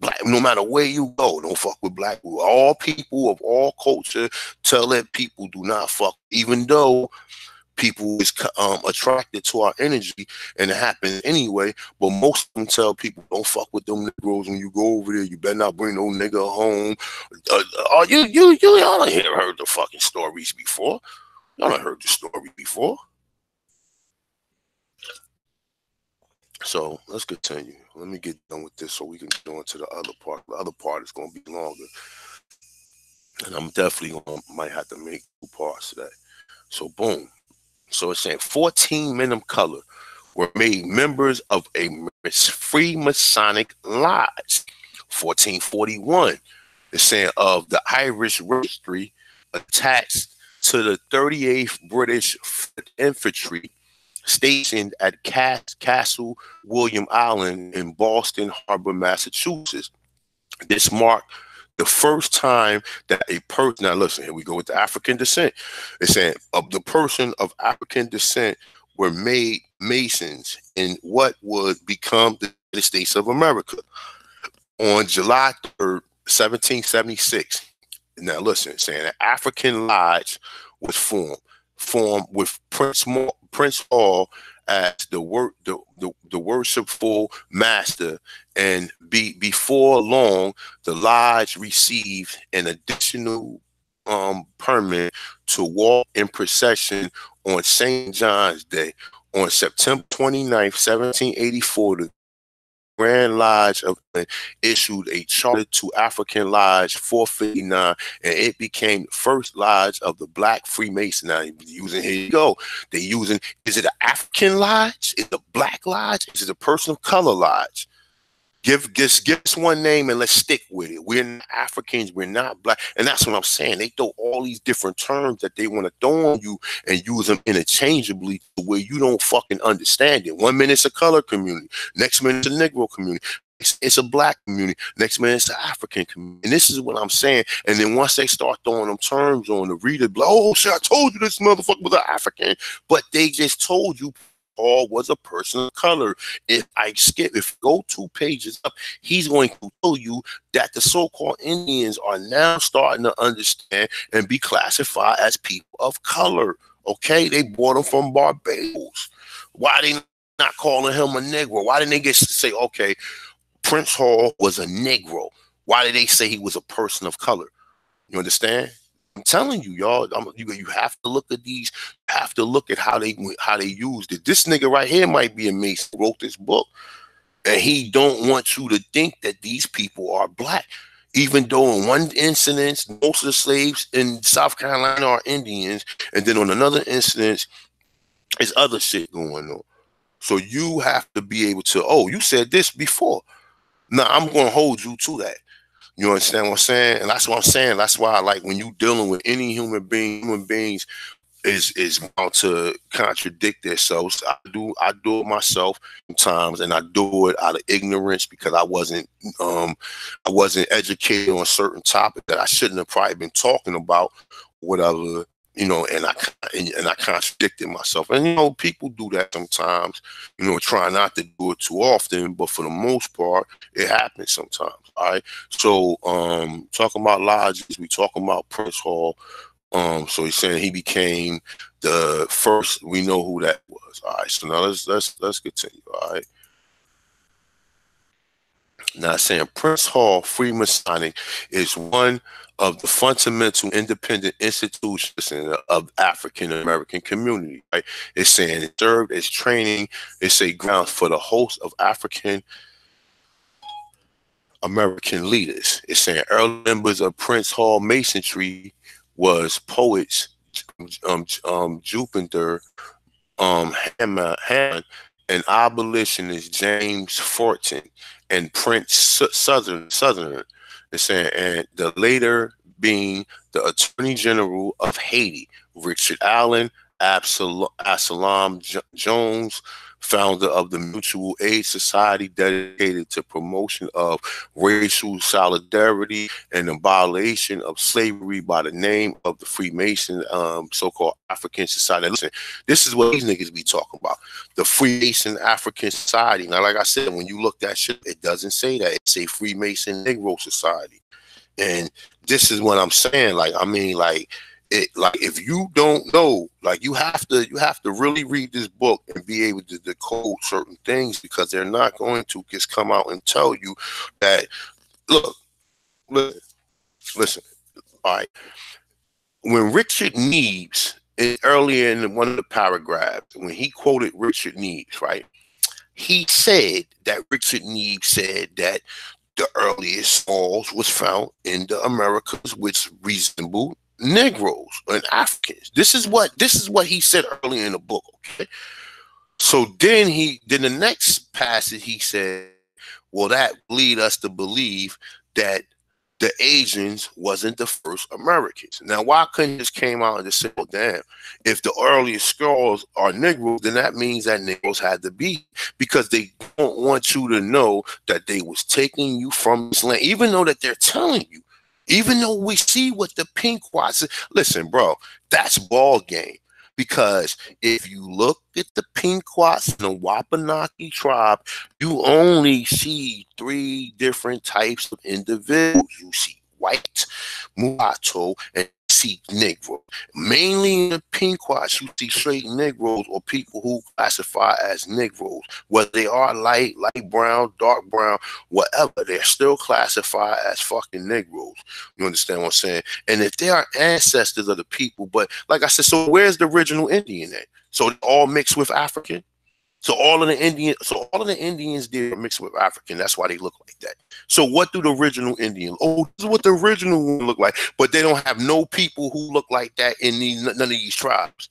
Black, no matter where you go, don't fuck with black people. All people of all culture tell that people do not fuck, even though people is attracted to our energy, and it happens anyway. But most of them tell people, don't fuck with them Negroes. When you go over there, you better not bring no nigga home. Y'all ain't heard the fucking stories before. Y'all done heard the story before. So let's continue. Let me get done with this so we can go into the other part. The other part is going to be longer. And I'm definitely might have to make 2 parts of that. So boom. So it's saying 14 men of color were made members of a Freemasonic lodge. 1441. It's saying of the Irish registry attached to the 38th British Infantry stationed at Castle William Island in Boston Harbor, Massachusetts. This marked the first time that a person, now listen, here we go with the African descent. It's saying of the person of African descent were made Masons in what would become the United States of America on July 3rd, 1776. Now listen, it's saying an African lodge was formed with Prince Hall as the worshipful master, and before long the lodge received an additional permit to walk in procession on St. John's Day. On September 29th, 1784, the Grand Lodge of issued a charter to African Lodge 459, and it became the first lodge of the Black Freemason. Now, using, here you go. They're using, is it an African lodge? Is it a Black lodge? Is it a person of color lodge? Give us one name and let's stick with it. We're not Africans, we're not Black. And that's what I'm saying. They throw all these different terms that they want to throw on you and use them interchangeably to where you don't fucking understand it. 1 minute it's a color community, next minute it's a Negro community, it's a Black community, next minute it's an African community. And this is what I'm saying. And then once they start throwing them terms on the reader, like, oh shit, I told you this motherfucker was an African, but they just told you Paul was a person of color. If you go 2 pages up, he's going to tell you that the so-called Indians are now starting to understand and be classified as people of color. Okay, they brought them from Barbados. Why they not calling him a Negro? Why didn't they get to say, okay, Prince Hall was a Negro? Why did they say he was a person of color? You understand? I'm telling you, y'all, you have to look at these, you have to look at how they used it. This nigga right here might be a Mason, wrote this book, and he don't want you to think that these people are Black. Even though in one instance, most of the slaves in South Carolina are Indians, and then on another instance, there's other shit going on. So you have to be able to, oh, you said this before. Now I'm going to hold you to that. You understand what I'm saying? And that's what I'm saying. That's why, like, when you dealing with any human beings is bound to contradict themselves. I do it myself sometimes, and I do it out of ignorance because I wasn't educated on certain topic that I shouldn't have probably been talking about, whatever. And I contradicted myself. And people do that sometimes. Try not to do it too often, but for the most part, it happens sometimes. All right. So talking about lodges, we talking about Prince Hall. So he's saying he became the first. We know who that was. All right. So now let's continue. All right. Now saying Prince Hall Freemasonic is one of the fundamental independent institutions of African American community. Right? It's saying it served as training. It's a ground for the host of African American leaders. It's saying early members of Prince Hall Masonry was poets Jupiter Hammond, and abolitionist James Fortin, and Prince Southerner. It's saying, and the later being the Attorney General of Haiti, Richard Allen Absalom Jones, founder of the Mutual Aid Society dedicated to promotion of racial solidarity and abolition of slavery by the name of the Freemason, so-called African Society. Listen, this is what these niggas be talking about. The Freemason African Society. Now, like I said, when you look that shit, it doesn't say that. It's a Freemason Negro Society. And this is what I'm saying. Like, I mean, like, if you don't know, like, you have to really read this book and be able to decode certain things, because they're not going to just come out and tell you that, look, listen, all right. When Richard Neves, earlier in one of the paragraphs, when he quoted Richard Neves, right, he said that Richard Neves said that the earliest skulls was found in the Americas, which resembled Negroes and Africans. This is what he said earlier in the book. Okay, so then the next passage he said, well, that lead us to believe that the Asians wasn't the first Americans. Now, why couldn't he just came out and just say, well, damn, if the earliest scrolls are Negroes, then that means that Negroes had to be, because they don't want you to know that they was taking you from this land, even though that they're telling you, even though we see what the Pequots, listen, bro, that's ball game. Because if you look at the Pequots and the Wabanaki tribe, you only see 3 different types of individuals. You see white, mulatto, and see Negro. Mainly in the Pequots, you see straight Negroes, or people who classify as Negroes. Whether they are light brown, dark brown, whatever, they're still classified as fucking Negroes. You understand what I'm saying? And if they are ancestors of the people, but like I said, so where's the original Indian at? So all mixed with African? So all of the Indians there are mixed with African. That's why they look like that. So what do the original Indians? Oh, this is what the original one look like. But they don't have no people who look like that in none of these tribes.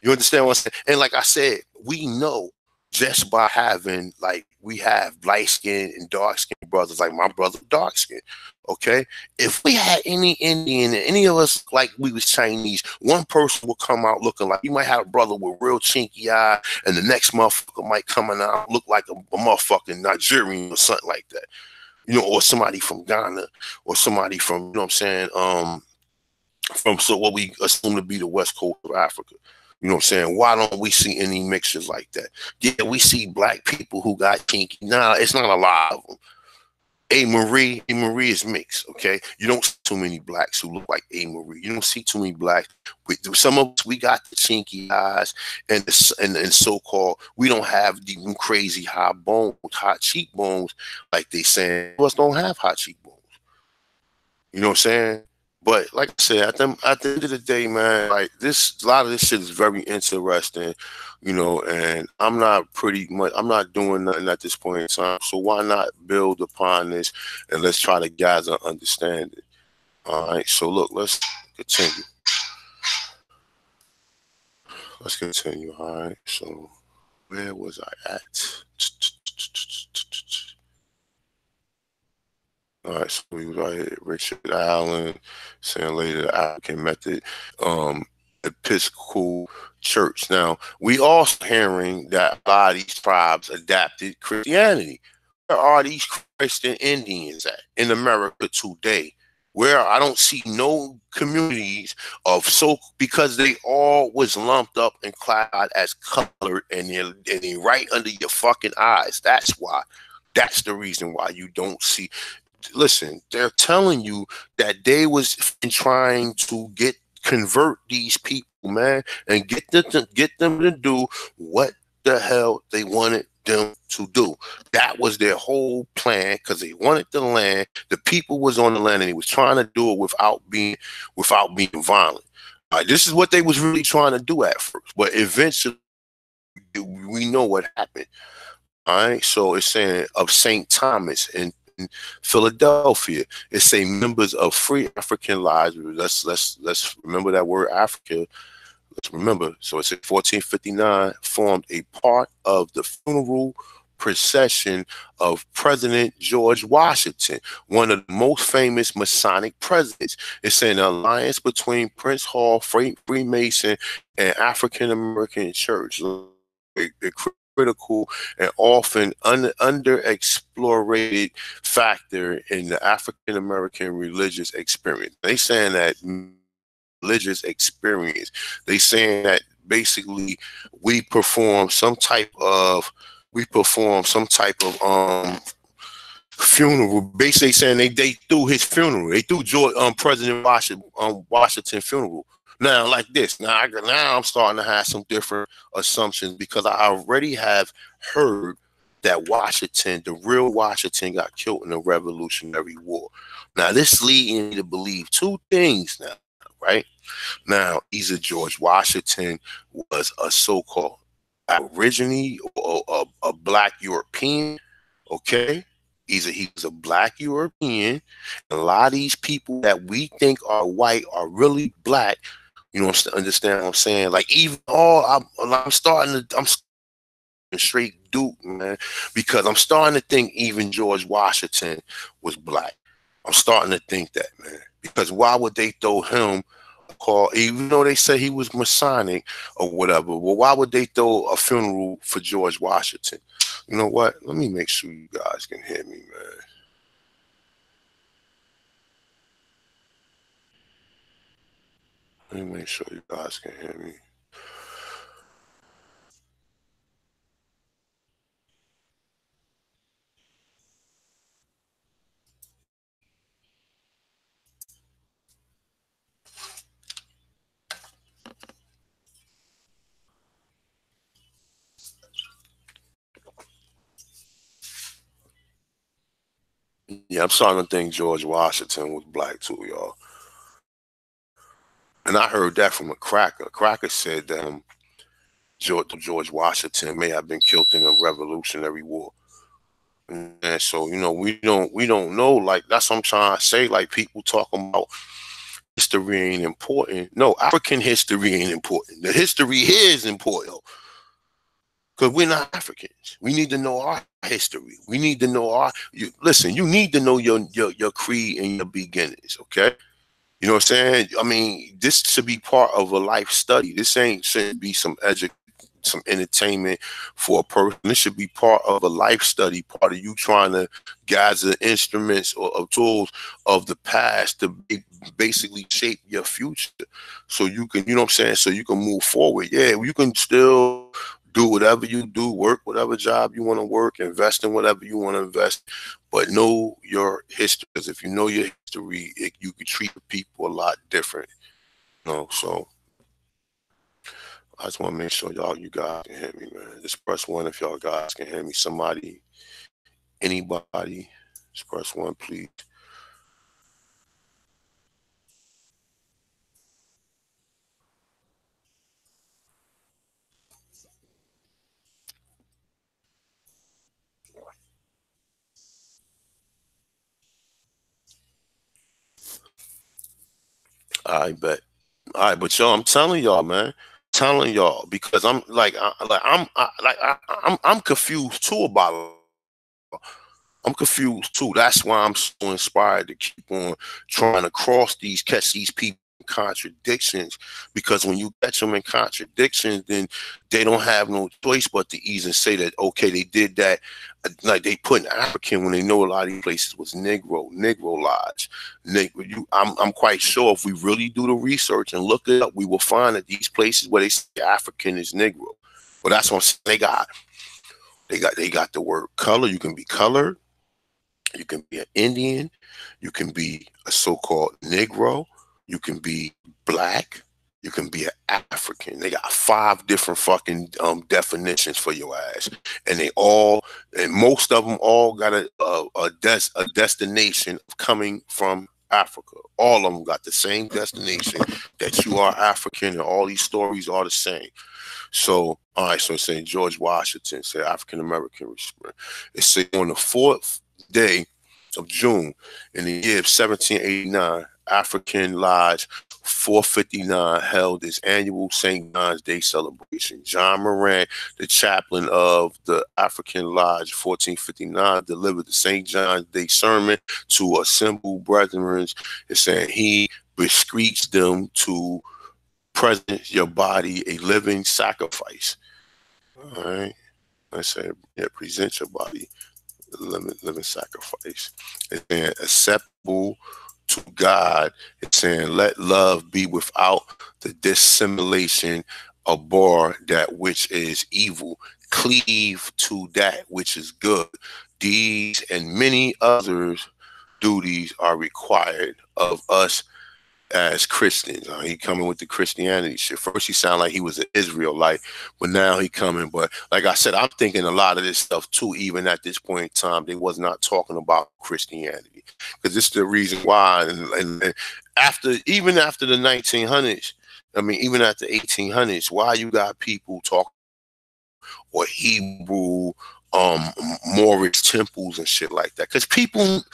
You understand what I'm saying? And like I said, we know just by having, like, we have light skin and dark skin brothers, like my brother dark skin. Okay, if we had any Indian, any of us like we was Chinese, one person would come out looking like, you might have a brother with real chinky eye, and the next motherfucker might come out look like a motherfucking Nigerian or something like that, you know, or somebody from Ghana, or somebody from, you know what I'm saying, from so what we assume to be the west coast of Africa. You know what I'm saying? Why don't we see any mixtures like that? Yeah, we see black people who got kinky. Nah, it's not a lot of them. A Marie is mixed, okay? You don't see too many blacks who look like A Marie. You don't see too many blacks. Some of us, we got the chinky eyes and so-called, we don't have the crazy high bones, hot cheekbones like they saying. Most of us don't have hot cheekbones. You know what I'm saying? But like I said, at the end of the day, man, like a lot of this shit is very interesting, you know, and I'm not doing nothing at this point in time. So why not build upon this and let's try to gather understanding. All right. So look, let's continue. All right. So where was I at? All right, so we was right here, Richard Allen, saying later the African method, Episcopal Church. Now, we also hearing that a lot of these tribes adapted Christianity. Where are these Christian Indians at in America today? Where I don't see no communities because they all was lumped up and clad as colored, and they're right under your fucking eyes. That's why. That's the reason why you don't see. Listen, they're telling you that they was trying to convert these people, man, and get them to do what the hell they wanted them to do. That was their whole plan, because they wanted the land. The people was on the land, and they was trying to do it without being violent. This is what they was really trying to do at first, but eventually we know what happened. All right, so it's saying of St. Thomas in Philadelphia. It's saying members of Free African Lives. Let's remember that word Africa. Let's remember. So it's in 1459 formed a part of the funeral procession of President George Washington, one of the most famous Masonic presidents. It's an alliance between Prince Hall, Freemason, and African American Church. Critical and often underexplored factor in the African American religious experience. They saying that religious experience. They saying that basically we perform some type of funeral. Basically saying they threw his funeral. They threw President Washington funeral. Now, like this, now I'm starting to have some different assumptions, because I already have heard that the real Washington, got killed in the Revolutionary War. Now, this leads me to believe 2 things now, right? Now, either George Washington was a so-called Aborigine or a Black European, okay? He's a black European. A lot of these people that we think are white are really black. You know, understand what I'm saying? Like even I'm starting to straight Duke, man, because I'm starting to think even George Washington was black. I'm starting to think that, man, because why would they throw him a call, even though they say he was Masonic or whatever? Well, why would they throw a funeral for George Washington? You know what? Let me make sure you guys can hear me, man. Let me make sure you guys can hear me. Yeah, I'm starting to think George Washington was black too, y'all. And I heard that from a cracker. A cracker said that George Washington may have been killed in a Revolutionary War. And so, you know, we don't know. Like that's what I'm trying to say. Like people talking about history ain't important. No, African history ain't important. The history here is important because we're not Africans. We need to know our history. We need to know listen. You need to know your creed and your beginnings. Okay. You know what I'm saying? I mean, this should be part of a life study. This shouldn't be some entertainment for a person. This should be part of a life study, part of you trying to gather instruments or tools of the past to basically shape your future. So you can, you know what I'm saying? So you can move forward. Yeah, you can still do whatever you do, work whatever job you want to work, invest in whatever you want to invest, but know your history. Because if you know your history, you can treat people a lot different. You know, so I just want to make sure you guys can hear me, man. Just press one if y'all guys can hear me. Somebody, anybody, just press one, please. I bet. All right, but y'all, I'm telling y'all, man. Telling y'all because I'm like, I'm confused too about I'm confused too. That's why I'm so inspired to keep on trying to catch these people in contradictions. Because when you catch them in contradictions, then they don't have no choice but to ease say that, okay, they did that. Like they put in African when they know a lot of these places was Negro lodge. I'm quite sure if we really do the research and look it up, we will find that these places where they say African is Negro. Well, that's what I'm saying. They got the word color. You can be colored. You can be an Indian. You can be a so-called Negro. You can be black. You can be an African. They got 5 different fucking definitions for your ass, and most of them all got a destination of coming from Africa. All of them got the same destination that you are African, and all these stories are the same. So, all right, so it's saying George Washington said African American. It said on the 4th day of June in the year of 1789, African Lodge 459 held its annual St. John's Day celebration. John Marrant, the chaplain of the African Lodge 1459, delivered the St. John's Day sermon to assembled brethren. It's saying he beseeched them to present your body a living sacrifice. All right. I say, yeah, present your body a living sacrifice. It's saying acceptable to God. It's saying let love be without the dissimulation, abhor that which is evil, cleave to that which is good. These and many others duties are required of us as Christians. He coming with the Christianity shit. First he sounded like he was an Israelite, but now he coming. But like I said, I'm thinking a lot of this stuff too, even at this point in time, they was not talking about Christianity. Because this is the reason why. And even after the 1900s, I mean, even after 1800s, why you got people talking or Hebrew Moorish temples and shit like that. Because people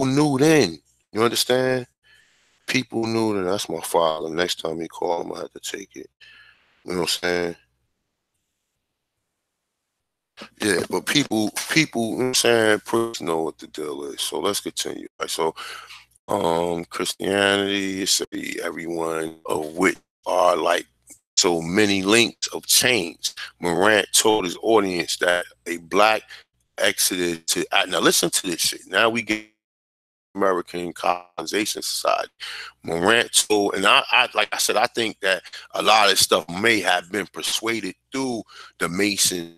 knew then. You understand? People knew that. That's my father. Next time he call him, I have to take it. You know what I'm saying? Yeah, but people, you know what I'm saying, priests know what the deal is. So let's continue. Right, so Christianity, say everyone of which are like so many links of chains. Marrant told his audience that a black exited to now listen to this shit. Now we get American Colonization Society. Marrant told, and I like I said, I think that a lot of this stuff may have been persuaded through the Mason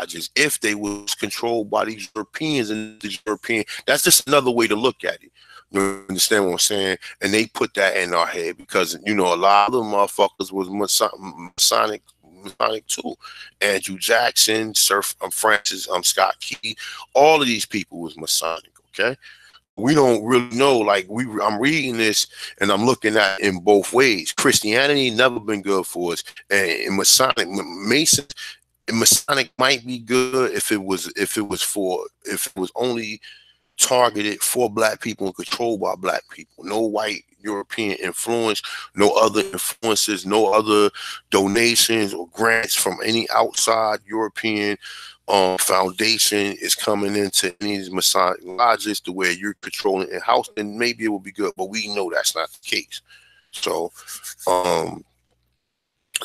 just if they was controlled by these Europeans and these European, that's just another way to look at it. You understand what I'm saying? And they put that in our head because, you know, a lot of the motherfuckers was Masonic too. Andrew Jackson, Sir Francis Scott Key, all of these people was Masonic, okay? We don't really know, like I'm reading this and I'm looking at it in both ways. Christianity never been good for us. And Masonic, Masonic might be good if it was only targeted for black people and controlled by black people. No white European influence, no other influences, no other donations or grants from any outside European foundation is coming into any of these Masonic lodges to where you're controlling in house, and maybe it will be good, but we know that's not the case. So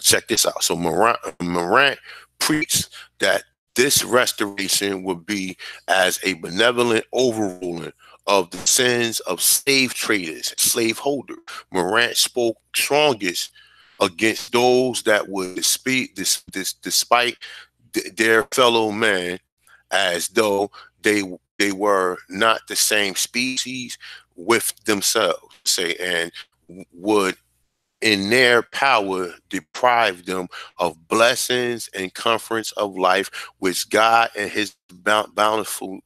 check this out. So Marrant preached that this restoration would be as a benevolent overruling of the sins of slave traders, slaveholders. Marrant spoke strongest against those that would despite their fellow man as though they were not the same species with themselves, say, and would in their power deprive them of blessings and comforts of life which God and his bountiful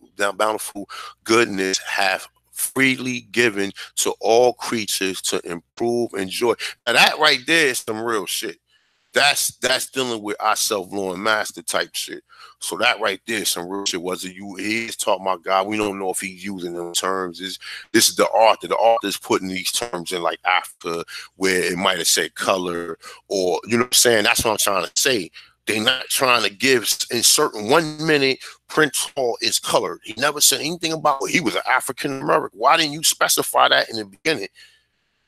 goodness have freely given to all creatures to improve and enjoy. Now that right there is some real shit. That's dealing with our self-lord master type shit. So that right there is some real shit. Whether he is talking about God, we don't know if he's using them terms. This is the author. The author's putting these terms in like Africa, where it might have said color, or you know what I'm saying. That's what I'm trying to say. They're not trying to give in certain 1 minute Prince Hall is colored. He never said anything about he was an African American. Why didn't you specify that in the beginning?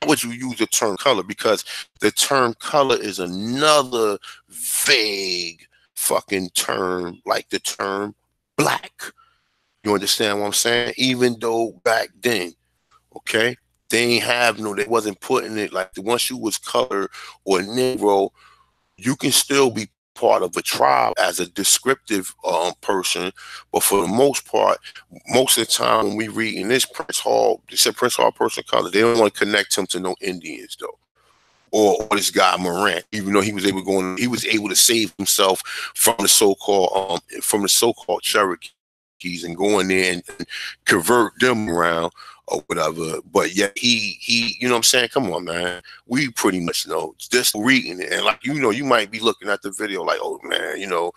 Would you use the term color? Because the term color is another vague fucking term, like the term black. You understand what I'm saying? Even though back then, okay, they ain't have they wasn't putting it like once you was colored or Negro, you can still be part of a tribe as a descriptive person, but for the most part, most of the time when we read in this Prince Hall, they said Prince Hall person of color, they don't want to connect him to no Indians though, or this guy Marrant, even though he was able to save himself from the so-called Cherokees and go in there and convert them around or whatever. But yet he you know what I'm saying, come on man, we pretty much know just reading it. And like, you know, you might be looking at the video like, oh man, you know,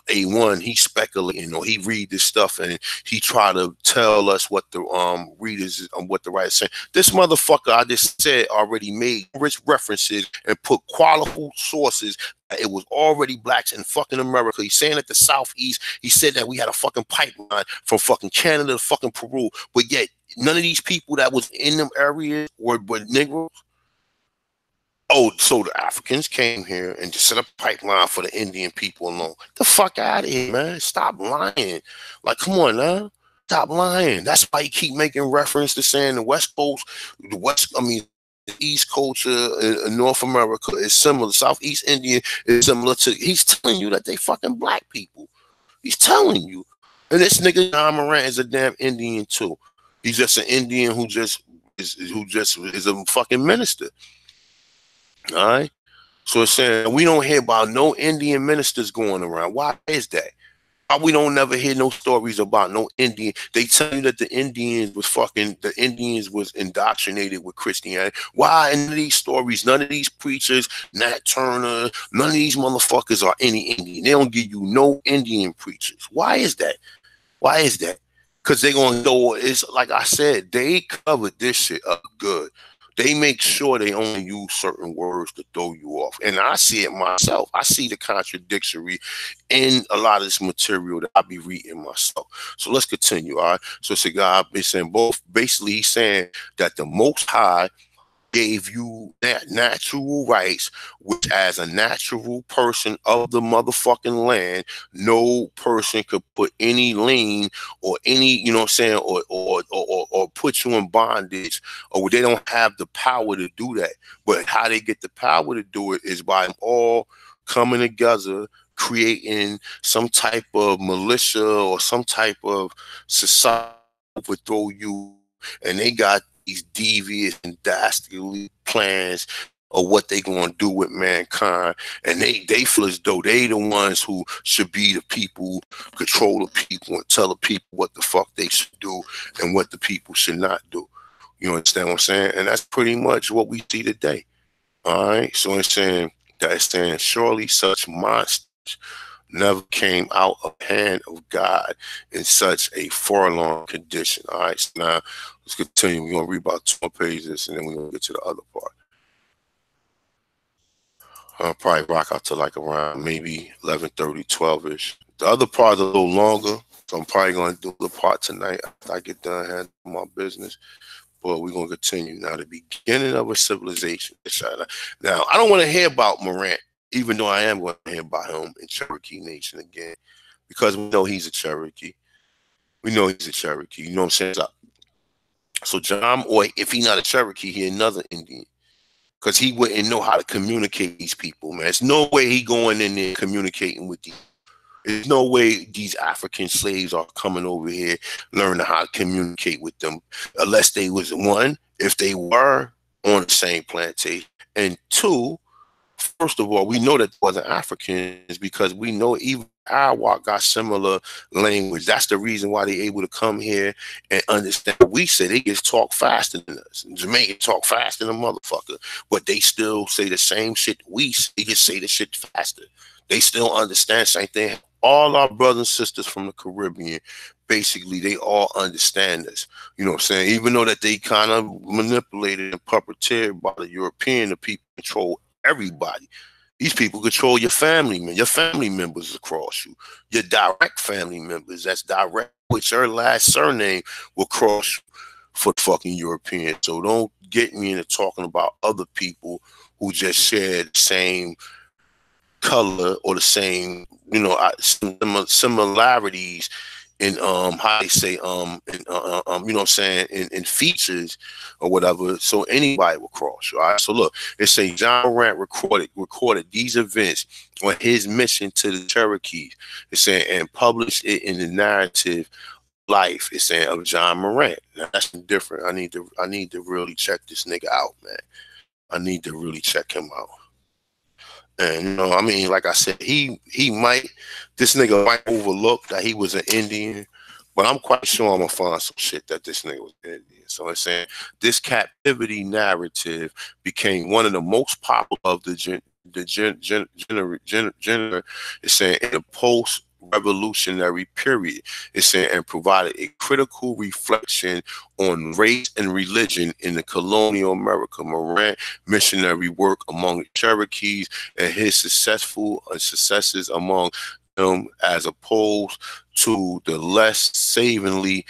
A1, he speculating, or he read this stuff and he try to tell us what the readers what the writer's saying. This motherfucker I just said already made rich references and put qualified sources. It was already blacks in fucking America. He's saying at the Southeast, he said that we had a fucking pipeline from fucking Canada to fucking Peru, but yet none of these people that was in them areas were Negroes. Oh, so the Africans came here and just set up a pipeline for the Indian people alone. The fuck out of here, man. Stop lying. Like, come on now. Stop lying. That's why you keep making reference to saying the West Coast, the East culture in North America is similar. Southeast Indian is similar to, he's telling you that they fucking black people. He's telling you. And this nigga John Marrant is a damn Indian too. He's just an Indian who just is a fucking minister. All right. So it's saying we don't hear about no Indian ministers going around. Why is that? Why we don't never hear no stories about no Indian? They tell you that the Indians was indoctrinated with Christianity. Why in these stories, none of these preachers, Nat Turner, none of these motherfuckers are any Indian. They don't give you no Indian preachers. Why is that? Why is that? Because they're going to go, it's like I said, they covered this shit up good. They make sure they only use certain words to throw you off. And I see it myself. I see the contradictory in a lot of this material that I be reading myself. So let's continue, all right? So it's a guy is saying both, basically he's saying that the Most High gave you that natural rights, which as a natural person of the motherfucking land, no person could put any lien or any, you know what I'm saying, or put you in bondage, or they don't have the power to do that. But how they get the power to do it is by them all coming together, creating some type of militia or some type of society to overthrow you, and they got these devious and dastardly plans of what they gonna do with mankind, and they feel as though they the ones who should be the people, control the people, and tell the people what the fuck they should do and what the people should not do. You understand what I'm saying? And that's pretty much what we see today. All right. So it's saying that it's saying surely such monsters never came out of the hand of God in such a forlorn condition. All right, so now let's continue. We're going to read about 2 more pages, and then we're going to get to the other part. I'll probably rock out to like around maybe 11:30, 12-ish. The other part is a little longer, so I'm probably going to do the part tonight after I get done handling my business. But we're going to continue. Now, the beginning of a civilization. Now, I don't want to hear about Marrant, even though I am going to hear about him in Cherokee Nation again, because we know he's a Cherokee. We know he's a Cherokee. You know what I'm saying? So John, or if he's not a Cherokee, he another Indian, because he wouldn't know how to communicate with these people, man. There's no way he going in there communicating with these. There's no way these African slaves are coming over here learning how to communicate with them, unless they was, one, if they were on the same plantation, and two, first of all, we know that it wasn't Africans because we know even Arawak got similar language. That's the reason why they're able to come here and understand what we say. They just talk faster than us. Jamaican talk faster than a motherfucker, but they still say the same shit we say. They just say the shit faster. They still understand the same thing. All our brothers and sisters from the Caribbean, basically, they all understand this. You know what I'm saying? Even though that they kind of manipulated and puppeteered by the European, the people control everybody. These people control your family, man. Your family members across you. Your direct family members, that's direct with your last surname, will cross you for the fucking European. So don't get me into talking about other people who just share the same color or the same, you know, similarities in how they say you know what I'm saying, in features or whatever. So anybody will cross. All right. So look, it say John Marrant recorded these events on his mission to the Cherokees. It's saying and published it in the narrative life. It's saying of John Marrant. Now that's different. I need to really check this nigga out, man. I need to really check him out. And you know, I mean, like I said, this nigga might overlook that he was an Indian, but I'm quite sure I'm gonna find some shit that this nigga was Indian. So it's saying this captivity narrative became one of the most popular of the genre. It's saying in the post-revolutionary period. It's saying and provided a critical reflection on race and religion in the colonial America. Marrant missionary work among the Cherokees and his successes among them, as opposed to the less savingly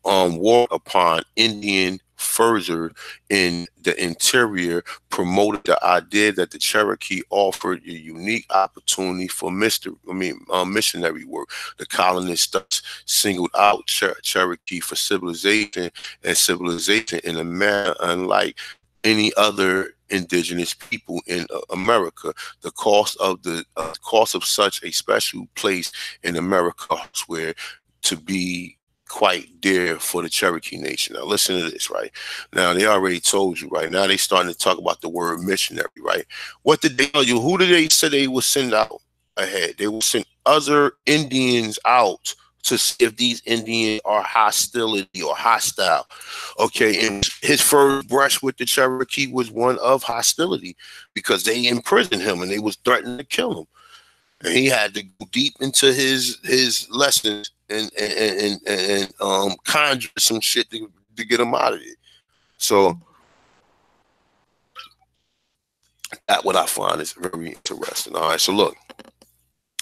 war upon Indian further in the interior, promoted the idea that the Cherokee offered a unique opportunity for missionary work. The colonists thus singled out Cherokee for civilization in a manner unlike any other indigenous people in America. The cost of such a special place in America where to be quite dear for the Cherokee Nation. Now listen to this, right? Now they already told you, right? Now they starting to talk about the word missionary, right? What did they tell you? Who did they say they would send out? ahead. They will send other Indians out to see if these Indians are hostility or hostile. Okay, and his first brush with the Cherokee was one of hostility because they imprisoned him and they was threatening to kill him. And he had to go deep into his lessons and conjure some shit to get him out of it. So that what I find is very interesting. All right, so look.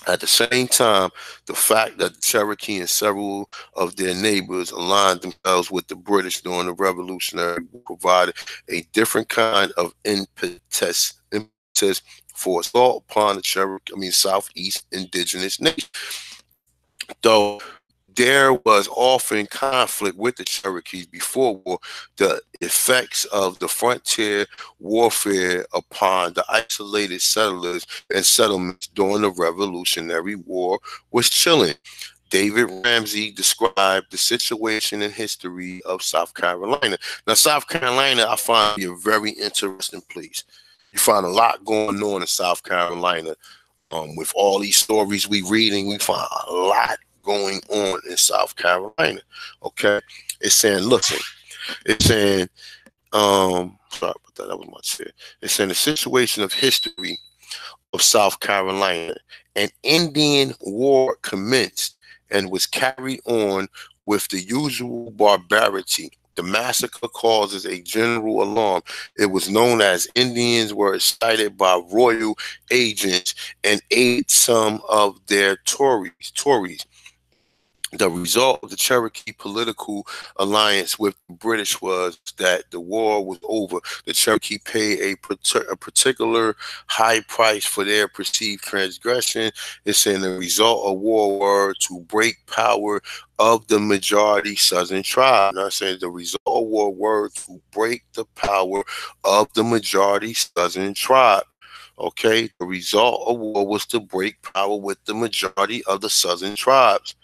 At the same time, the fact that the Cherokee and several of their neighbors aligned themselves with the British during the Revolutionary War provided a different kind of impetus for assault upon the Cherokee, Southeast indigenous nation. Though there was often conflict with the Cherokees before war, the effects of the frontier warfare upon the isolated settlers and settlements during the Revolutionary War was chilling. David Ramsey described the situation and history of South Carolina. Now, South Carolina, I find, to be a very interesting place. You find a lot going on in South Carolina. With all these stories we reading, we find a lot going on in South Carolina. Okay, it's saying, listen, it's saying, sorry about that, that was my chair. It's saying the situation of history of South Carolina. An Indian war commenced and was carried on with the usual barbarity. The massacre causes a general alarm. It was known as Indians were excited by royal agents and aided some of their Tories. The result of the Cherokee political alliance with the British was that the war was over. The Cherokee paid a particular high price for their perceived transgression. It's saying the result of war were to break power of the majority Southern tribe. Now, saying the result of war were to break the power of the majority Southern tribe. Okay, the result of war was to break power with the majority of the Southern tribes.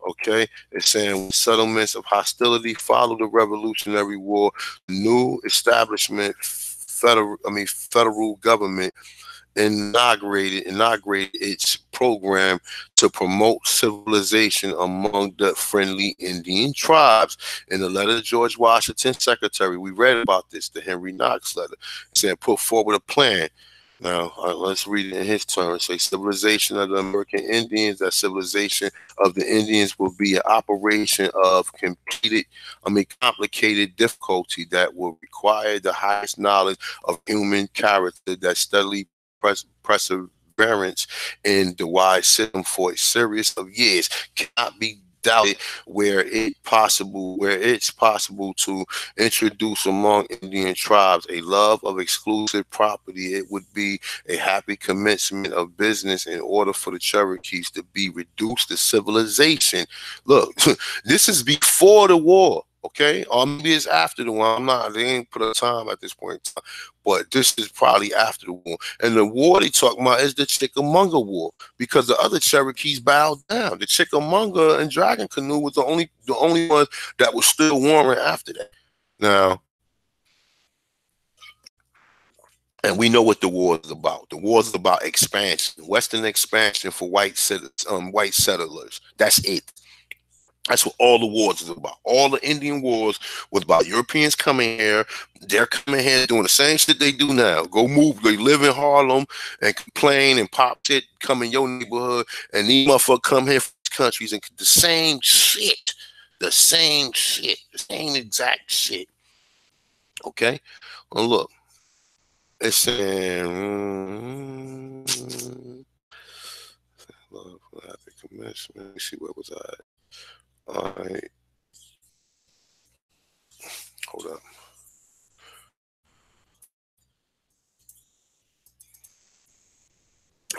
Okay, it's saying settlements of hostility followed the Revolutionary War. New establishment, federal government inaugurated its program to promote civilization among the friendly Indian tribes. In the letter to George Washington's secretary, we read about this, the Henry Knox letter. It said, put forward a plan. Now, let's read it in his terms. Say, civilization of the American Indians, that civilization of the Indians will be an operation of complicated difficulty that will require the highest knowledge of human character, that steadily perseverance in the wide system for a series of years cannot be doubted where it's possible to introduce among Indian tribes a love of exclusive property. It would be a happy commencement of business in order for the Cherokees to be reduced to civilization. Look, this is before the war. Okay, or maybe it's after the war. They ain't put a time at this point in time, but this is probably after the war. And the war they talk about is the Chickamauga War, because the other Cherokees bowed down. The Chickamauga and Dragon Canoe was the only ones that was still warring after that. Now, and we know what the war is about. The war is about expansion, Western expansion for white settlers. That's it. That's what all the wars is about. All the Indian wars was about Europeans coming here. They're coming here doing the same shit they do now. Go move. They live in Harlem and complain and pop shit, come in your neighborhood, and these motherfuckers come here from countries and the same shit. The same exact shit. Okay? Well, look. It's saying, love, happy commencement. Let me see, where was I? All right. Hold up.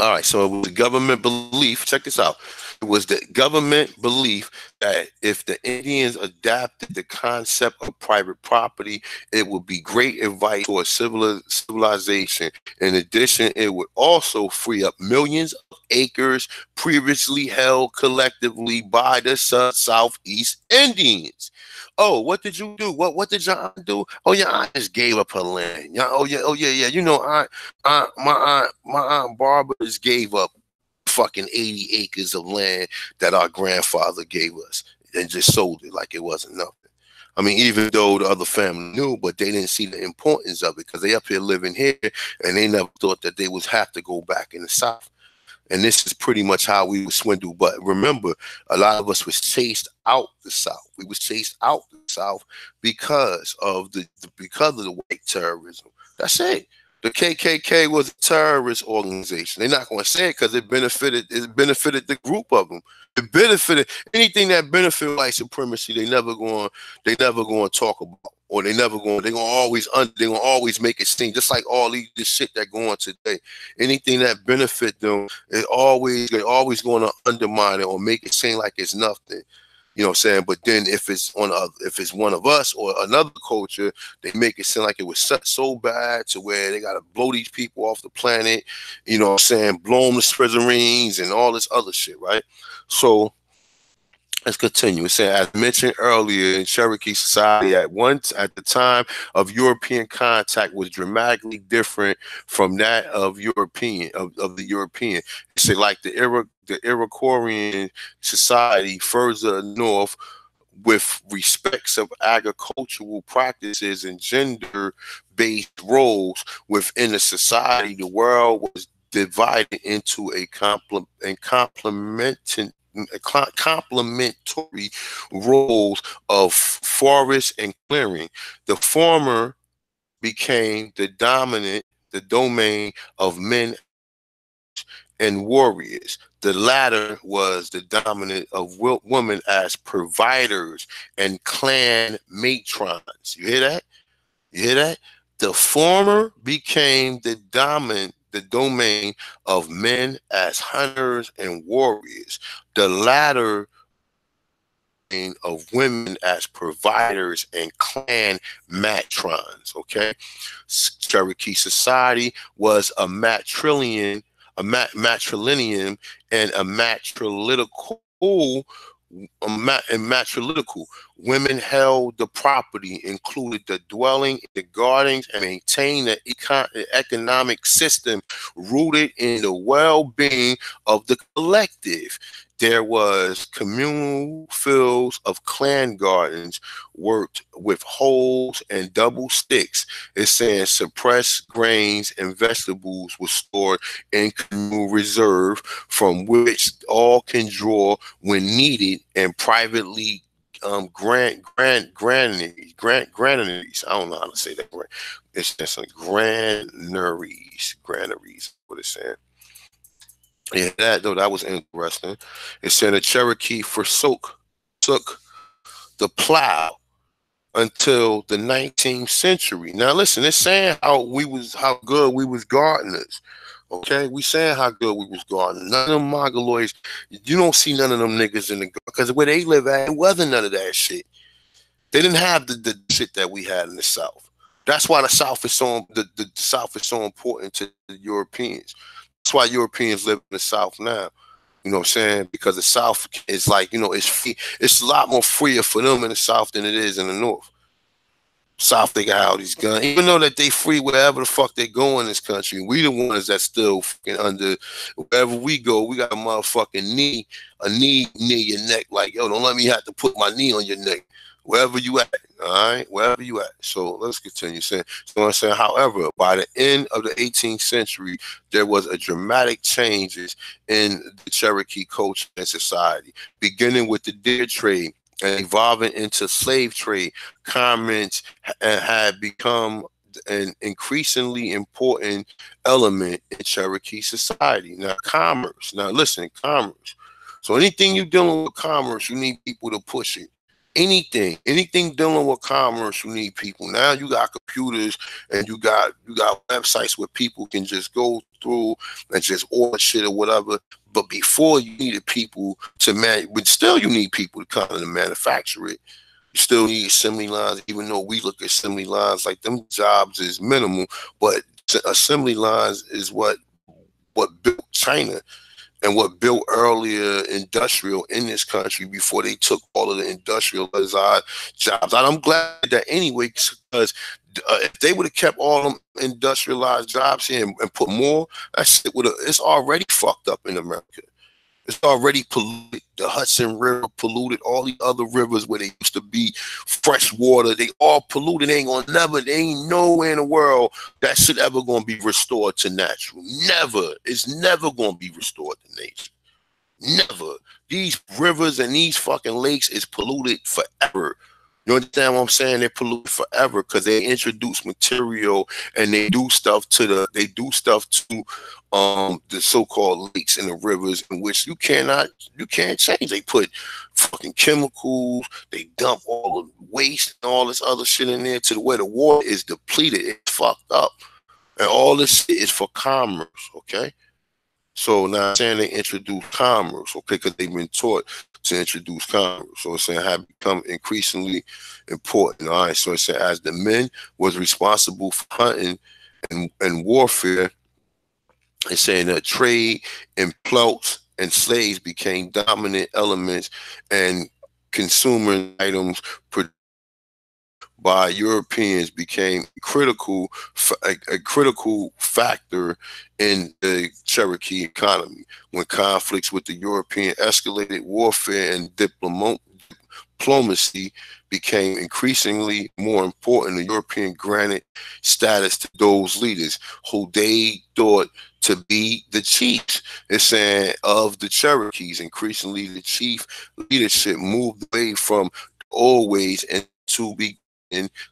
All right, so it was the government belief. Check this out. It was the government belief that if the Indians adapted the concept of private property, it would be great advice for civilization. In addition, it would also free up millions of acres previously held collectively by the Southeast Indians. Oh, what did you do? What did your aunt do? Oh, your aunt just gave up her land. Yeah, oh yeah. You know, my aunt Barbara just gave up fucking 80 acres of land that our grandfather gave us and just sold it like it wasn't nothing. I mean, even though the other family knew, but they didn't see the importance of it because they up here living here and they never thought that they would have to go back in the South. And this is pretty much how we were swindled. But remember, a lot of us was chased out the South. We was chased out the South because of the white terrorism. That's it. The KKK was a terrorist organization. They're not going to say it because it benefited the group of them. It benefited anything that benefited white supremacy. They never going to talk about, or they're going to always make it seem just like all this shit that go on today. Anything that benefit them, they're always going to undermine it or make it seem like it's nothing. You know what I'm saying? But then if it's one of us or another culture, they make it seem like it was so bad to where they got to blow these people off the planet, you know what I'm saying? Blow them to smithereens and all this other shit, right? So let's continue. It said, as mentioned earlier, in Cherokee society at the time of European contact was dramatically different from that of the European. It said, like the Iroquoian society further north, with respects of agricultural practices and gender-based roles within the society, the world was divided into complementary roles of forest and clearing. The former became the domain of men and warriors. The latter was the dominant of women as providers and clan matrons. You hear that? You hear that? The former became the domain of men as hunters and warriors. The latter of women as providers and clan matrons. Okay, Cherokee society was a matrilineal and a matrilineal. Women held the property, included the dwelling, the gardens, and maintained the economic system rooted in the well-being of the collective. There was communal fields of clan gardens worked with holes and double sticks. It's saying suppressed grains and vegetables were stored in communal reserve from which all can draw when needed, and privately granaries. I don't know how to say that. It's just granaries, what it's saying. Yeah, that was interesting. It said the Cherokee took the plow until the 19th century. Now listen, it's saying how good we was gardeners. Okay, we saying how good we was gardeners. None of them mongoloids, you don't see none of them niggas in the garden, because where they live at, it wasn't none of that shit. They didn't have the shit that we had in the South. That's why the South is so important to the Europeans. That's why Europeans live in the South now. You know what I'm saying? Because the South is like, you know, it's free. It's a lot more freer for them in the South than it is in the North. South, they got all these guns. Even though that they free wherever the fuck they go in this country, we the ones that still fucking under, wherever we go, we got a motherfucking knee near your neck. Like, yo, don't let me have to put my knee on your neck. Wherever you at, all right? Wherever you at. So let's continue saying. So I'm saying, however, by the end of the 18th century, there was a dramatic changes in the Cherokee culture and society, beginning with the deer trade and evolving into slave trade. Commerce had become an increasingly important element in Cherokee society. Now, commerce. Now, listen, commerce. So anything you're dealing with commerce, you need people to push it. Anything dealing with commerce, you need people. Now you got computers and you got websites where people can just go through and just order shit or whatever. But before, you needed people to you need people to come in and manufacture it. You still need assembly lines, even though we look at assembly lines like them jobs is minimal, but assembly lines is what built China and what built earlier industrial in this country before they took all of the industrial jobs. And I'm glad that anyway, because If they would have kept all them industrialized jobs here and put more, that shit would have. It's already fucked up in America. It's already polluted. The Hudson River polluted. All the other rivers where they used to be fresh water, they all polluted. They ain't gonna never. They ain't nowhere in the world that shit ever gonna be restored to natural. Never. It's never gonna be restored to nature. Never. These rivers and these fucking lakes is polluted forever. You understand what I'm saying? They're polluted forever because they introduce material and they do stuff to the so-called lakes and the rivers in which you can't change. They put fucking chemicals, they dump all the waste and all this other shit in there to the way the water is depleted. It's fucked up. And all this shit is for commerce, okay? So now I'm saying they introduce commerce, okay, because they've been taught to introduce commerce. So it's saying have become increasingly important. All right. So it's saying as the men was responsible for hunting and warfare, it's saying that trade in pelts and slaves became dominant elements and consumer items produced by Europeans became a critical factor in the Cherokee economy. When conflicts with the European escalated, warfare and diplomacy became increasingly more important. The European granted status to those leaders who they thought to be the chiefs. It's saying of the Cherokees. Increasingly, the chief leadership moved away from old ways and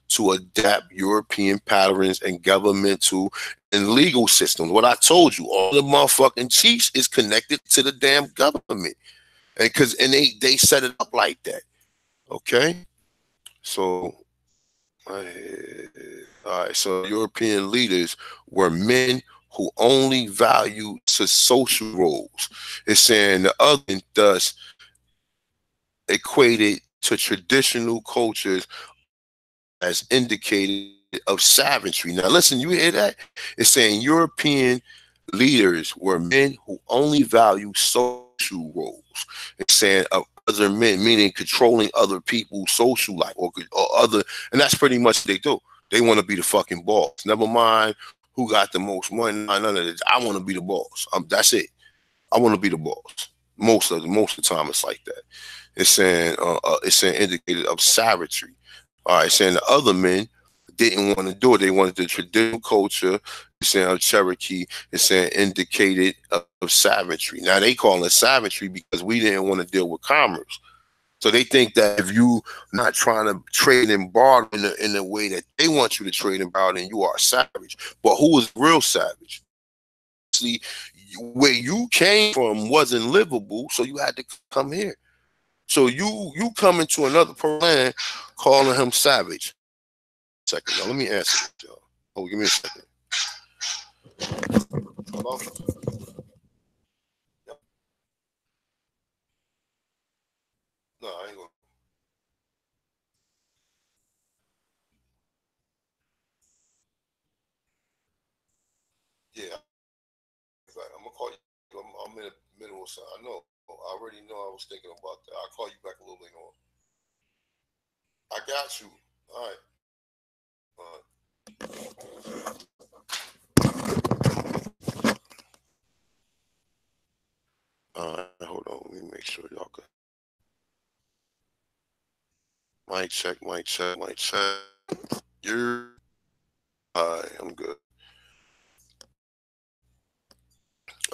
to adapt European patterns and governmental and legal systems. What I told you, all the motherfucking chiefs is connected to the damn government, and they set it up like that. Okay, so all right. So European leaders were men who only valued social roles. It's saying the other thus equated to traditional cultures as indicated of savagery. Now listen, you hear that? It's saying European leaders were men who only value social roles. It's saying of other men, meaning controlling other people's social life or other, and that's pretty much what they do. They want to be the fucking boss. Never mind who got the most money, none of this. I want to be the boss. That's it. I want to be the boss. Most of the time it's like that. It's saying indicated of savagery. All right, saying the other men didn't want to do it. They wanted the traditional culture. It's saying of Cherokee. It's saying indicated of savagery. Now they call it savagery because we didn't want to deal with commerce. So they think that if you not trying to trade and barter in the way that they want you to trade and barter, then you are a savage. But who is real savage? See, where you came from wasn't livable, so you had to come here. So you come into another land calling him savage. Second, now let me answer it, y'all. Oh, give me a second. Hello? Yep. No, I ain't gonna. Yeah, I'm gonna call you. I'm in the middle of something. I know. I already know. I was thinking about that. I'll call you back a little later on. I got you. All right. All right. Hold on. Let me make sure y'all good. Mic check. Mic check. Mic check. You're. All right. I'm good.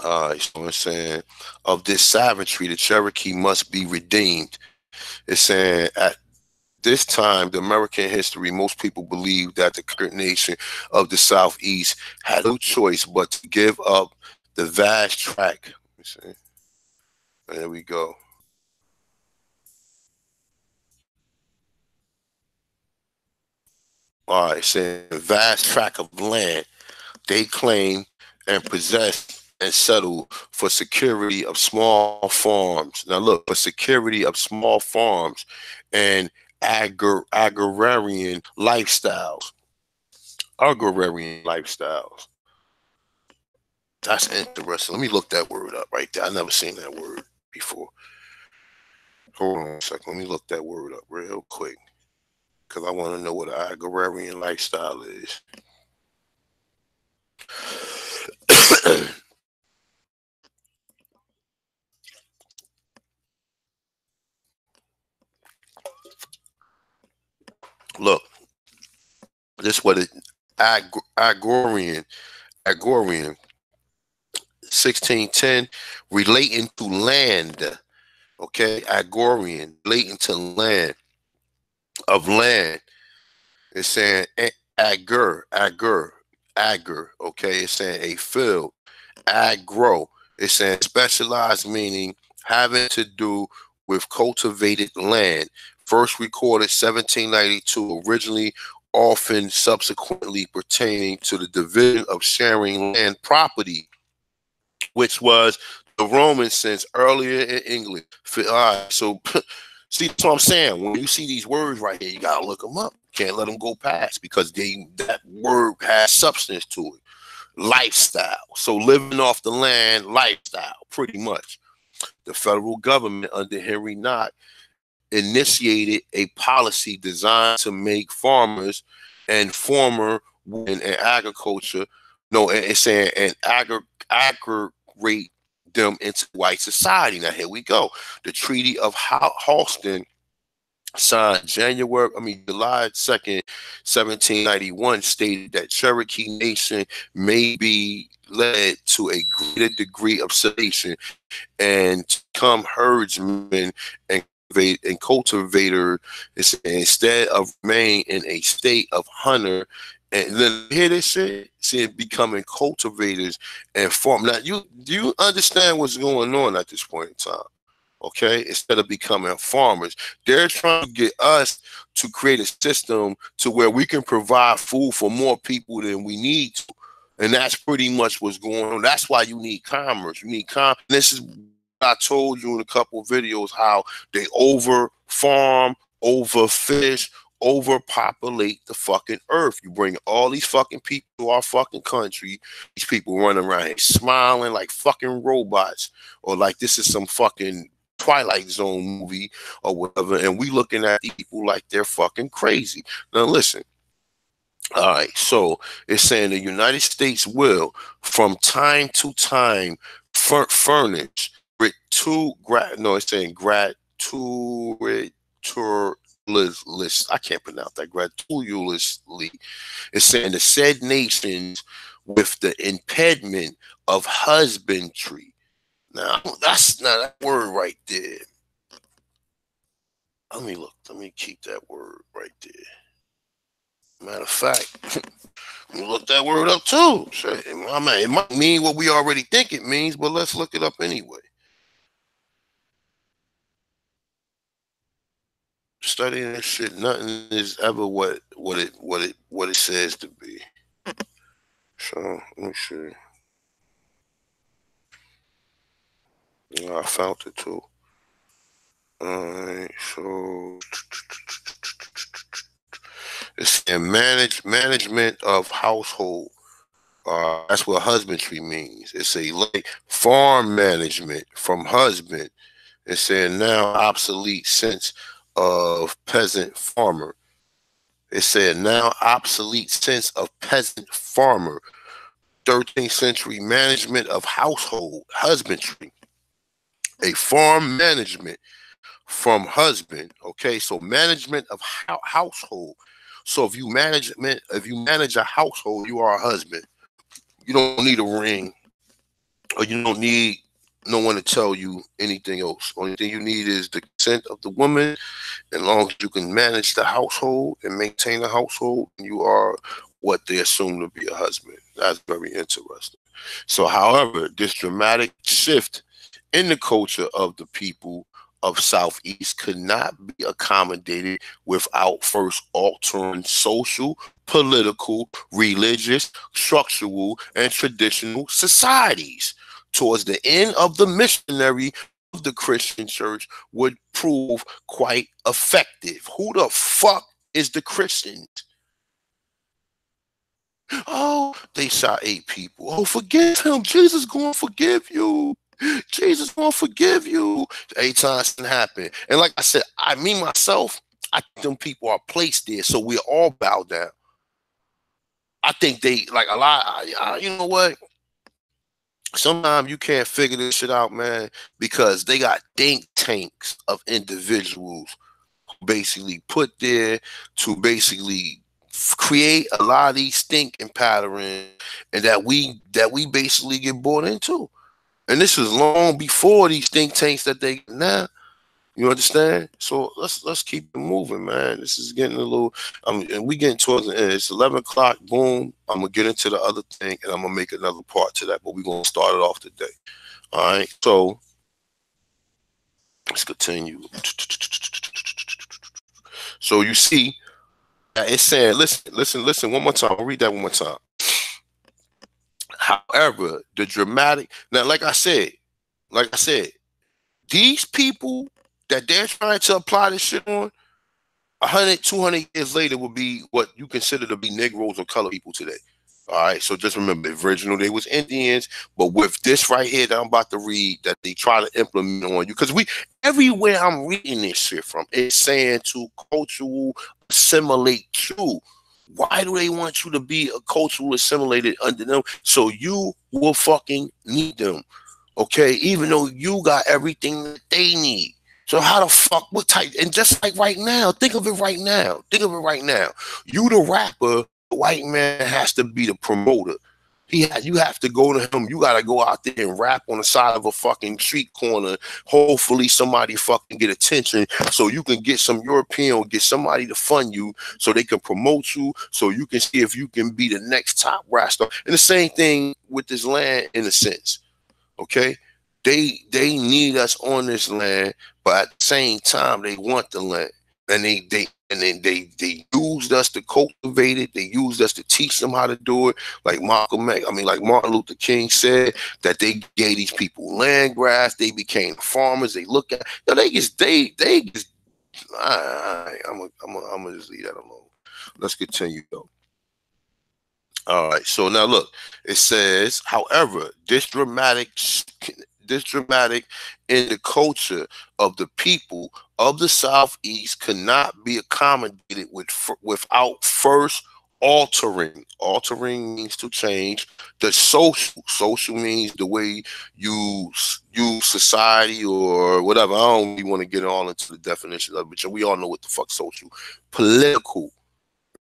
All right. So it's saying of this savagery, the Cherokee must be redeemed. It's saying at this time, the American history, most people believe that the current nation of the Southeast had no choice but to give up the vast tract. Let me see. There we go. All right, saying vast tract of land they claim and possess and settle for security of small farms. Now look, for security of small farms and agrarian lifestyles. Agrarian lifestyles. That's interesting. Let me look that word up right there. I never seen that word before. Hold on a second. Let me look that word up real quick. because I want to know what an agrarian lifestyle is. Look, this is what it agrarian 1610, relating to land. Okay, agrarian, relating to land, of land. It's saying agur. Okay, it's saying a field. Agro. It's saying specialized, meaning having to do with cultivated land. First recorded 1792, originally, often subsequently pertaining to the division of sharing land property, which was the Romans since earlier in England. So see, that's what I'm saying. When you see these words right here, you gotta look them up. Can't let them go past, because that word has substance to it. Lifestyle. So living off the land, lifestyle, pretty much. The federal government under Henry Knott initiated a policy designed to make farmers and former women in agriculture, no, it's saying, and aggregate them into white society. Now here we go. The Treaty of Halston, signed July 2nd, 1791, stated that Cherokee Nation may be led to a greater degree of sedation and become herdsmen and cultivator, instead of remain in a state of hunter. And then hear this shit, saying becoming cultivators and farm. Now, do you understand what's going on at this point in time? Okay, instead of becoming farmers, they're trying to get us to create a system to where we can provide food for more people than we need to. And that's pretty much what's going on. That's why you need commerce. You need commerce. This is, I told you in a couple of videos, how they over farm, overfish, overpopulate the fucking earth. You bring all these fucking people to our fucking country. These people running around here smiling like fucking robots, or like this is some fucking Twilight Zone movie or whatever, and we looking at people like they're fucking crazy. Now listen. All right, so it's saying the United States will, from time to time, furnish it's saying I can't pronounce that. Gratuitously, it's saying the said nations with the impediment of husbandry. Now, that's not that word right there. Let me look. Let me keep that word right there. Matter of fact, you look that word up too. Shit, it might mean what we already think it means, but let's look it up anyway. Studying this shit, nothing is ever what it says to be. So let me see. Yeah, I found it too. Alright, so it's in management of household. That's what husbandry means. It's a like farm management from husband. It's saying now obsolete sense of peasant farmer. It said now obsolete sense of peasant farmer. 13th century management of household, husbandry. A farm management from husband. Okay, so management of household. So if you manage a household, you are a husband. You don't need a ring, or you don't need no one to tell you anything else. Only thing you need is the consent of the woman. As long as you can manage the household and maintain the household, you are what they assume to be a husband. That's very interesting. So, however, this dramatic shift in the culture of the people of Southeast could not be accommodated without first altering social, political, religious, structural, and traditional societies. Towards the end of the missionary of the Christian church would prove quite effective. Who the fuck is the Christians? Oh, they shot 8 people. Oh, forgive him. Jesus gonna forgive you. Jesus gonna forgive you. 8 times didn't happen. And like I said, me myself, I think them people are placed there, so we're all bowed down. I think they like a lot. You know what? Sometimes you can't figure this shit out, man, because they got think tanks of individuals basically put there to basically create a lot of these thinking patterns, and that we basically get bought into. And this is long before these think tanks that they now. You understand? So let's keep it moving, man. This is getting a little. And we getting towards the end. It's 11 o'clock. Boom. I'm gonna get into the other thing, and I'm gonna make another part to that. But we're gonna start it off today. All right. So let's continue. So you see, it's saying, listen. One more time. I'll read that one more time. However, the dramatic. Now, like I said, these people that they're trying to apply this shit on, 100, 200 years later will be what you consider to be Negroes or colored people today. All right, so just remember, original they was Indians, but with this right here that I'm about to read, that they try to implement on you, because everywhere I'm reading this shit from, it's saying to cultural assimilate too. Why do they want you to be a cultural assimilated under them? So you will fucking need them, okay? Even though you got everything that they need. So how the fuck, what type, and just like right now, think of it right now. You the rapper, the white man has to be the promoter. You have to go to him. You got to go out there and rap on the side of a fucking street corner. Hopefully somebody fucking get attention so you can get some European or get somebody to fund you so they can promote you so you can see if you can be the next top rapper. And the same thing with this land in a sense, okay? They need us on this land, but at the same time they want the land, and they used us to cultivate it. They used us to teach them how to do it. Like like Martin Luther King said, that they gave these people land grass. They became farmers. They look at I'm gonna just leave that alone. Let's continue though. All right, so now look, it says, however, this dramatic in the culture of the people of the Southeast cannot be accommodated without first altering. Altering means to change. The social means the way you use society or whatever. I don't really want to get all into the definition of it, but we all know what the fuck social. Political,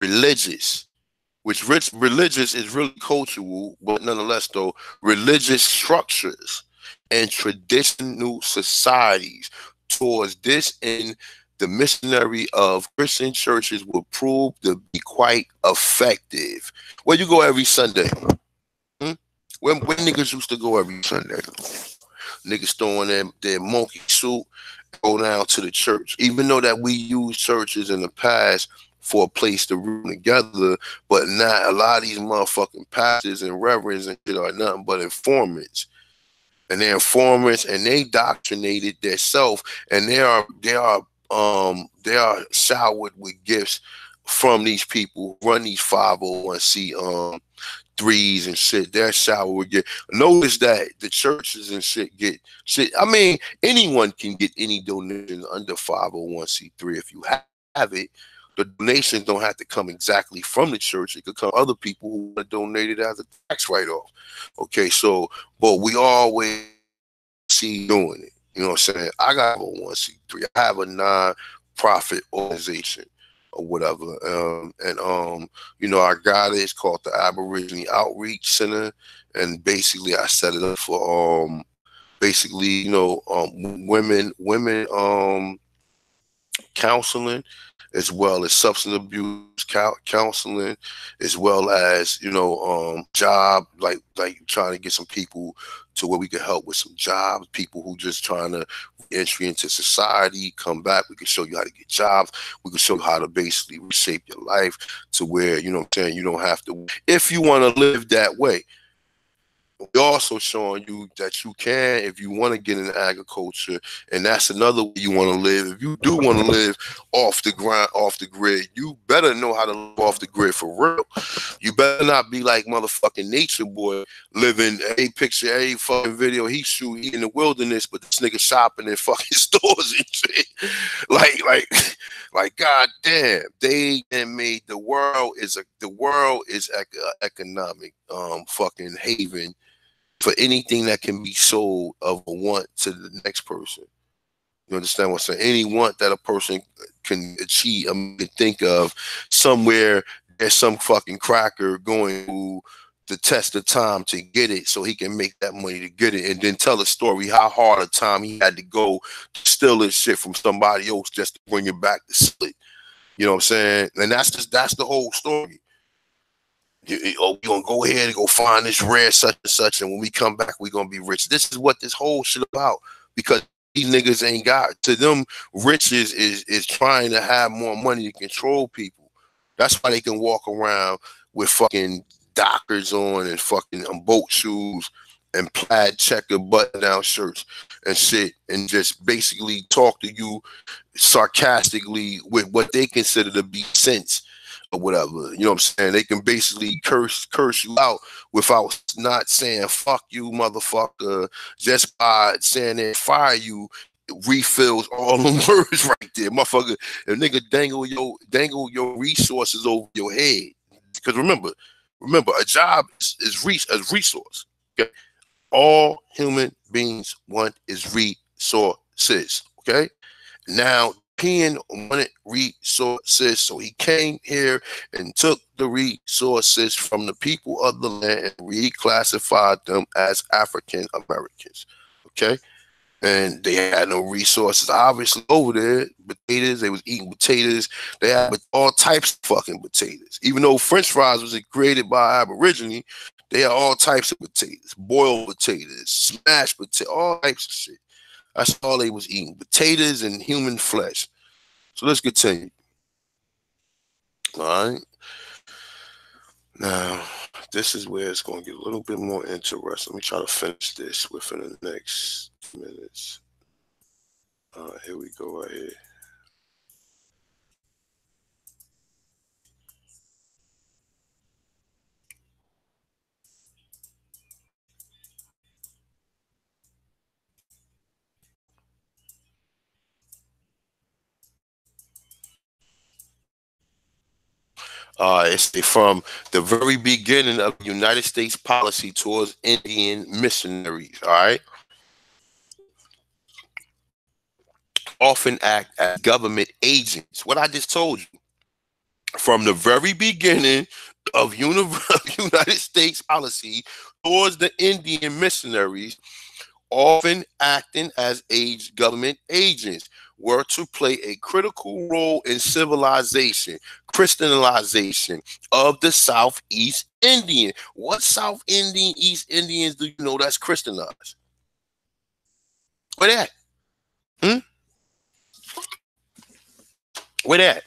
religious. Which religious is really cultural, but nonetheless, though, religious structures and traditional societies towards this in the missionary of Christian churches will prove to be quite effective. Where you go every Sunday? When niggas used to go every Sunday? Niggas throwing their monkey suit, go down to the church. Even though that we used churches in the past for a place to room together, but not a lot of these motherfucking pastors and reverends and shit are nothing but informants. And they're informants, and they doctrinated their self, and they are showered with gifts from these people who run these 501c threes and shit. They're showered with gifts. Notice that the churches and shit get shit. I mean, anyone can get any donation under 501c3 if you have it. The donations don't have to come exactly from the church. It could come other people who want to donate it as a tax write-off. Okay, so, but we always see doing it. You know what I'm saying? I got a 1C3. I have a non-profit organization or whatever. You know, I got it. It's called the Aboriginal Outreach Center. And basically I set it up for basically, you know, women counseling, as well as substance abuse counseling, as well as, you know, job, like trying to get some people to where we can help with some jobs, people who just trying to entry into society, come back. We can show you how to get jobs. We can show you how to basically reshape your life to where, you know what I'm saying, you don't have to, if you want to live that way. we also showing you that you can, if you want to get into agriculture, and that's another way you want to live. If you do want to live off the ground, off the grid, you better know how to live off the grid for real. You better not be like motherfucking Nature Boy, living a picture, a fucking video he shoot, he in the wilderness, but this nigga shopping in fucking stores and shit. Like, god damn, they made the world is economic fucking haven for anything that can be sold of a want to the next person. You understand what I'm saying? Any want that a person can achieve, can think of, somewhere there's some fucking cracker going through the test of time to get it, so he can make that money to get it, and then tell a story how hard a time he had to go to steal this shit from somebody else just to bring it back to sell it. You know what I'm saying? And that's the whole story. We're gonna go ahead and go find this rare such and such, and when we come back, we're gonna be rich. This is what this whole shit about, because these niggas ain't got, to them, riches is trying to have more money to control people. That's why they can walk around with fucking Dockers on and fucking boat shoes and plaid checker button down shirts and shit, and just basically talk to you sarcastically with what they consider to be sense or whatever. You know what I'm saying? They can basically curse you out without not saying fuck you, motherfucker. Just by saying they fire you refills all them words right there. Motherfucker, if nigga dangle your resources over your head. Because remember, a job is resource. Okay? All human beings want is resources. Okay? Now, Pen wanted resources, so he came here and took the resources from the people of the land and reclassified them as African Americans. Okay? And they had no resources, obviously, over there. Potatoes, they was eating potatoes. They had all types of fucking potatoes. Even though French fries was created by Aborigine, they had all types of potatoes, boiled potatoes, smashed potatoes, all types of shit. That's all they was eating, potatoes and human flesh. So let's continue. All right. Now, this is where it's going to get a little bit more interesting. Let me try to finish this within the next minutes. Here we go right here. It's from the very beginning of the United States policy towards Indian missionaries. All right. Often act as government agents. What I just told you. From the very beginning of United States policy towards the Indian missionaries, often acting as government agents, were to play a critical role in civilization, Christianization of the Southeast Indian. What South Indian, East Indians do you know that's Christianized? Where that? Where that?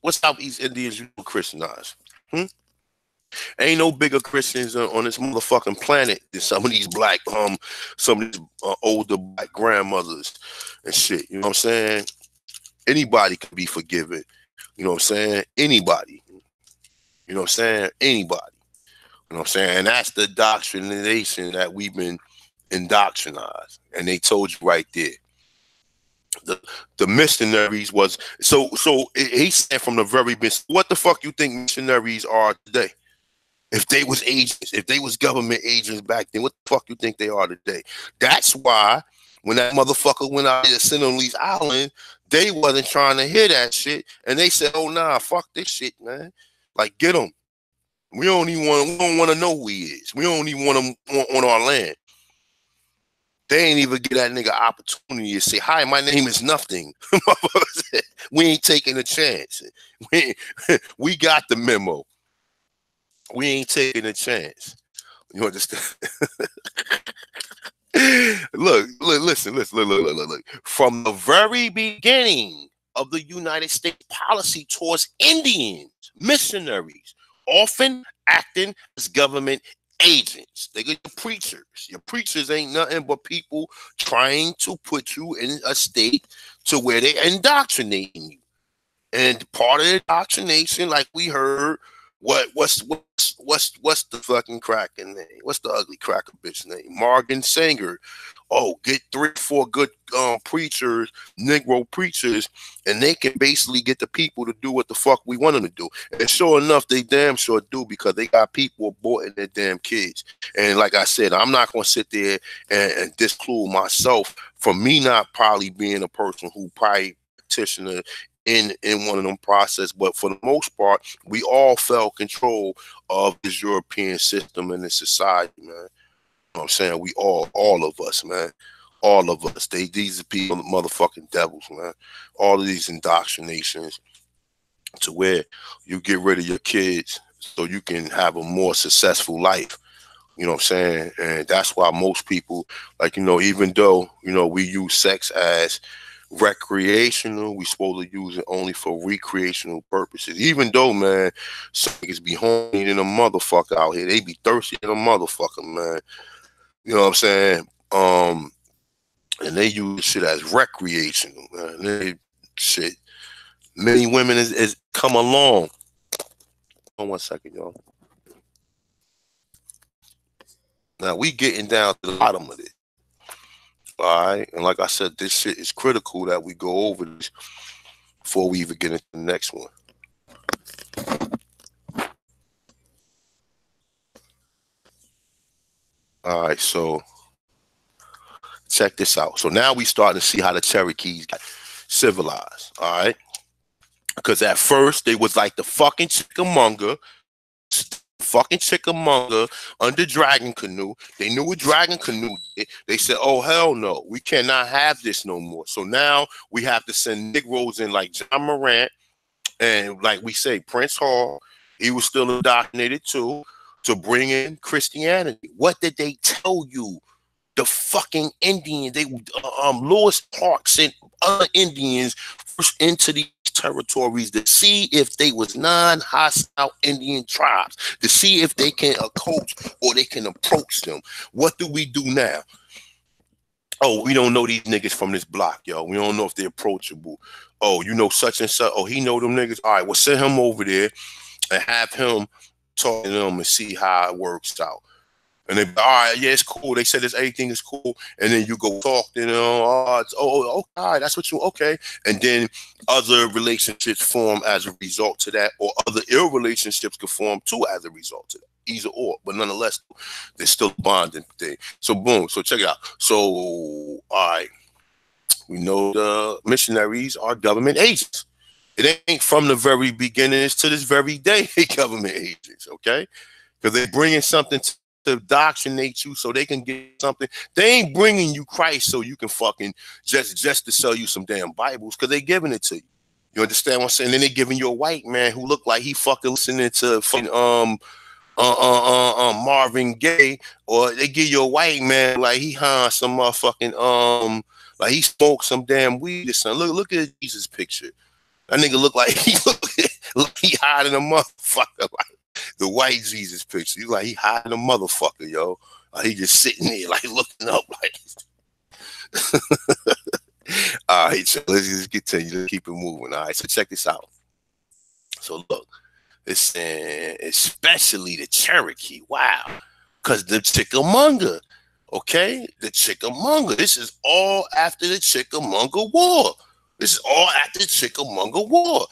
What Southeast Indians you know Christianized? Ain't no bigger Christians on this motherfucking planet than some of these black, some of these older black grandmothers and shit. You know what I'm saying? Anybody can be forgiven. You know what I'm saying? Anybody. You know what I'm saying? Anybody. You know what I'm saying? And that's the indoctrination that we've been indoctrinized. And they told you right there. The missionaries was so he said from the very beginning, what the fuck you think missionaries are today? If they was agents, if they was government agents back then, what the fuck you think they are today? That's why when that motherfucker went out there to send on Lee's Island, they wasn't trying to hear that shit, and they said, "Oh nah, fuck this shit, man. Like get him. We don't want to know who he is. We don't even want him on our land." They ain't even get that nigga opportunity to say, "Hi, my name is nothing." We ain't taking a chance. We got the memo. We ain't taking a chance. You understand? Listen. From the very beginning of the United States policy towards Indians, missionaries, often acting as government agents. They get the preachers. Your preachers ain't nothing but people trying to put you in a state to where they indoctrinating you. And part of the indoctrination, like we heard, what's the fucking cracking name? What's the ugly cracker bitch name? Morgan Sanger. Oh, get 3 or 4 good preachers, Negro preachers, and they can basically get the people to do what the fuck we want them to do. And sure enough, they damn sure do, because they got people aborting their damn kids. And like I said, I'm not going to sit there and disclude myself from me not probably being a person who probably petitioner in one of them process, but for the most part, we all felt control of this European system and this society, man. You know what I'm saying? We all of us, man. All of us. These are people, motherfucking devils, man. All of these indoctrinations to where you get rid of your kids so you can have a more successful life. You know what I'm saying? And that's why most people, like, you know, even though, you know, we use sex as recreational, we supposed to use it only for recreational purposes. Even though, man, some niggas be horny than a motherfucker out here. They be thirsty than a motherfucker, man. You know what I'm saying? And they use shit as recreational, man. They shit. Many women is come along. Hold on 1 second, y'all. Now we getting down to the bottom of it. All right, and like I said, this shit is critical that we go over this before we even get into the next one. All right, so check this out. So now we starting to see how the Cherokees got civilized. All right, because at first they was like the fucking Chickamauga under Dragon Canoe. They knew what Dragon Canoe did. They said, oh, hell no, we cannot have this no more. So now we have to send Negroes in like John Marrant, and like we say, Prince Hall, he was still indoctrinated too, to bring in Christianity. What did they tell you? The fucking Indian, Lewis Clark sent other Indians into these territories to see if they was non-hostile Indian tribes, to see if they can coach or they can approach them. What do we do now? Oh, we don't know these niggas from this block, yo. We don't know if they're approachable. Oh, you know such and such. Oh, he know them niggas. All right, well, send him over there and have him talk to them and see how it works out. And they, all right, yeah, it's cool. They said everything is cool. And then you go talk to them. Oh, all right, that's what you, okay. And then other relationships form as a result to that, or other ill relationships can form too as a result to that. Either or, but nonetheless, there's still a bonding thing. So boom, so check it out. So, all right, we know the missionaries are government agents. It ain't from the very beginnings to this very day, government agents, okay? Because they're bringing something to indoctrinate you so they can get something. They ain't bringing you Christ so you can fucking just to sell you some damn Bibles, because they giving it to you. You understand what I'm saying? And then they giving you a white man who look like he fucking listening to fucking Marvin Gaye, or they give you a white man like he some motherfucking like he smoked some damn weed or something. Look at Jesus' picture. That nigga look like look he hiding a motherfucker. Like the white Jesus picture. He's like he hiding a motherfucker, yo. He just sitting there like looking up like. All right, so let's just continue to keep it moving. All right, so check this out. So look, it's saying especially the Cherokee. Wow, because the Chickamauga, okay, the Chickamauga. This is all after the Chickamauga War. This is all after the Chickamauga War.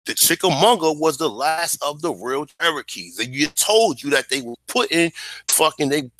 The Chickamauga was the last of the real Cherokees. They told you that they were putting fucking the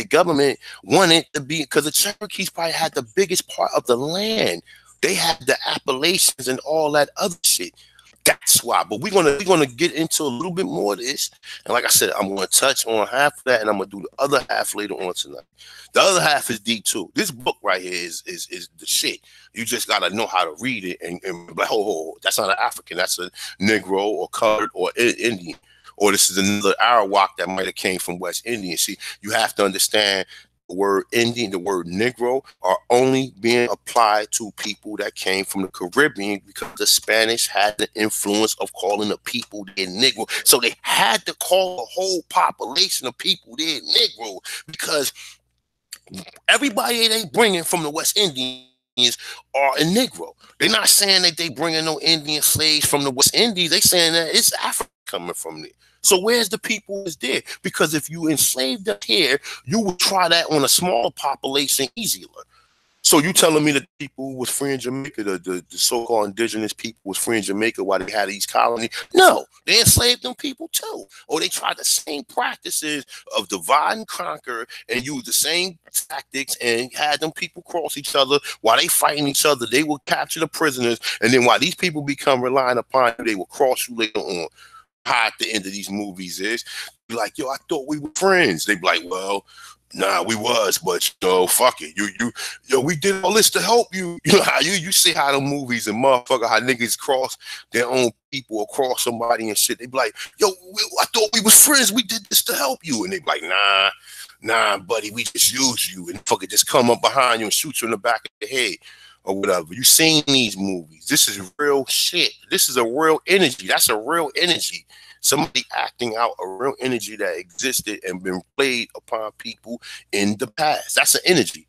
government wanted to be, because the Cherokees probably had the biggest part of the land. They had the Appalachians and all that other shit. That's why. But we're gonna get into a little bit more of this. And like I said, I'm gonna touch on half of that, and I'm gonna do the other half later on tonight. The other half is deep too. This book right here is the shit. You just gotta know how to read it and be like, oh, that's not an African, that's a Negro or colored or Indian. Or this is another Arawak that might have came from West Indian. See, you have to understand the word Indian, the word Negro are only being applied to people that came from the Caribbean because the Spanish had the influence of calling the people their Negro. So they had to call the whole population of people their Negro because everybody they bringing from the West Indies are a Negro. They're not saying that they bringing no Indian slaves from the West Indies. They saying that it's Africa coming from there. So where's the people is there? Because if you enslaved them here, you would try that on a smaller population easier. So you telling me that people who was free in Jamaica, the so-called indigenous people was free in Jamaica while they had these colonies? No, they enslaved them people too. Or they tried the same practices of divide and conquer and use the same tactics and had them people cross each other while they fighting each other. They would capture the prisoners, and then while these people become reliant upon you, they will cross you later on. How at the end of these movies is be like, yo, I thought we were friends. They be like, well, nah, we was, but fuck it. Yo, we did all this to help you. You know how you see how the movies and motherfucker how niggas cross their own people or cross somebody and shit. They be like, yo, I thought we was friends. We did this to help you. And they be like, nah, buddy, we just use you and fucking just come up behind you and shoot you in the back of the head or whatever. You seen these movies. This is real shit. This is a real energy. That's a real energy. Somebody acting out a real energy that existed and been played upon people in the past. That's an energy.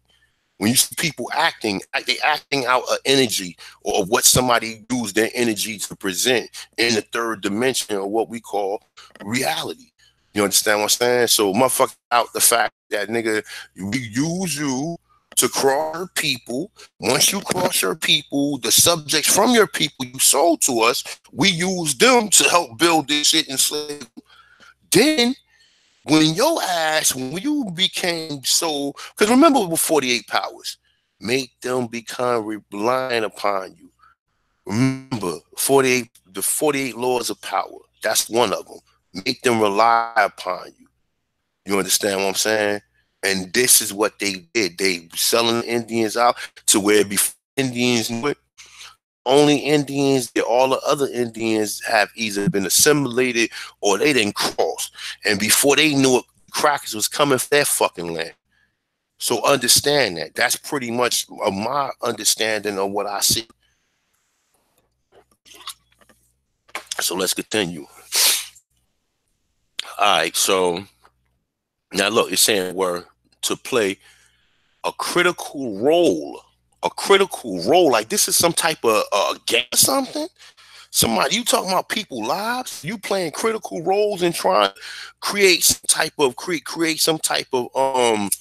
When you see people acting, they acting out an energy or what somebody used their energy to present in the third dimension or what we call reality. You understand what I'm saying? So motherfucker out the fact that nigga, we use you to cross your people. Once you cross your people, the subjects from your people you sold to us, we use them to help build this shit and slave. Then when your ass, when you became so, because remember with 48 powers, make them become reliant upon you. Remember, the 48 laws of power, that's one of them. Make them rely upon you. You understand what I'm saying? And this is what they did. They selling Indians out to where before Indians knew it, only Indians, all the other Indians have either been assimilated or they didn't cross. And before they knew it, crackers was coming for their fucking land. So understand that. That's pretty much my understanding of what I see. So let's continue. All right, so now look, it's saying we're to play a critical role. A critical role, like this is some type of game or something. Somebody, you talking about people's lives? You playing critical roles and trying to create some type of create some type of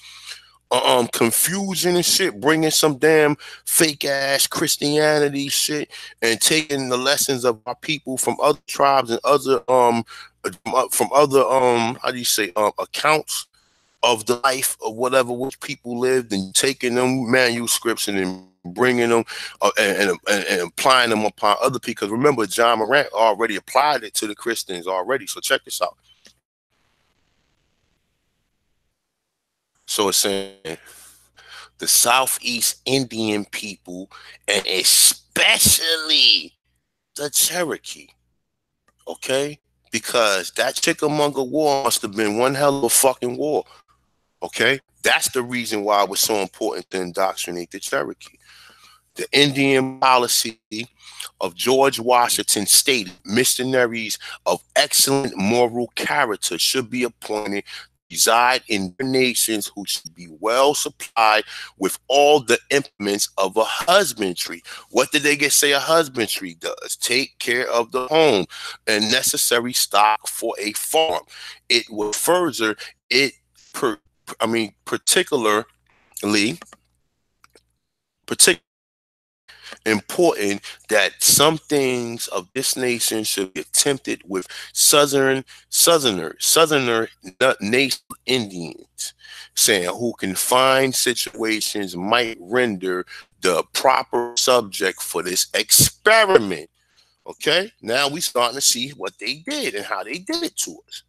confusion and shit, bringing some damn fake ass Christianity shit and taking the lessons of our people from other tribes and other from other how do you say accounts of the life of whatever which people lived, and taking them manuscripts and then bringing them and applying them upon other people. Because remember, John Marrant already applied it to the Christians already. So check this out. So it's saying the Southeast Indian people, and especially the Cherokee, okay? Because that Chickamauga War must have been one hell of a fucking war. Okay, that's the reason why it was so important to indoctrinate the Cherokee. The Indian policy of George Washington stated missionaries of excellent moral character should be appointed to reside in their nations, who should be well supplied with all the implements of a husbandry. What did they say a husbandry does? Take care of the home and necessary stock for a farm. It will further it particularly important that some things of this nation should be attempted with southerner nation Indians, saying who can find situations might render the proper subject for this experiment. Okay, now we starting to see what they did and how they did it to us.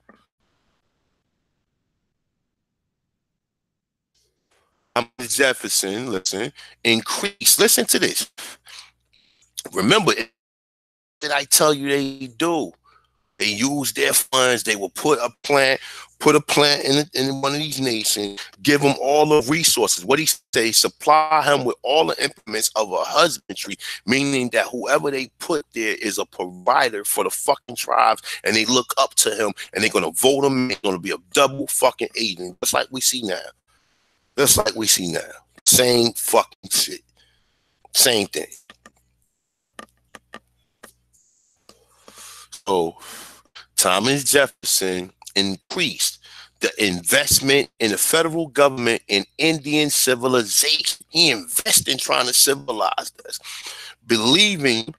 Jefferson, listen, increase. Listen to this. Remember, did I tell you they do? They use their funds. They will put a plant in one of these nations, give them all the resources. What he say, supply him with all the implements of a husbandry, meaning that whoever they put there is a provider for the fucking tribes, and they look up to him, and they're gonna vote him. They're gonna be a double fucking agent, just like we see now. Just like we see now. Same fucking shit. Same thing. So Thomas Jefferson increased the investment in the federal government in Indian civilization. He invested in trying to civilize us, believing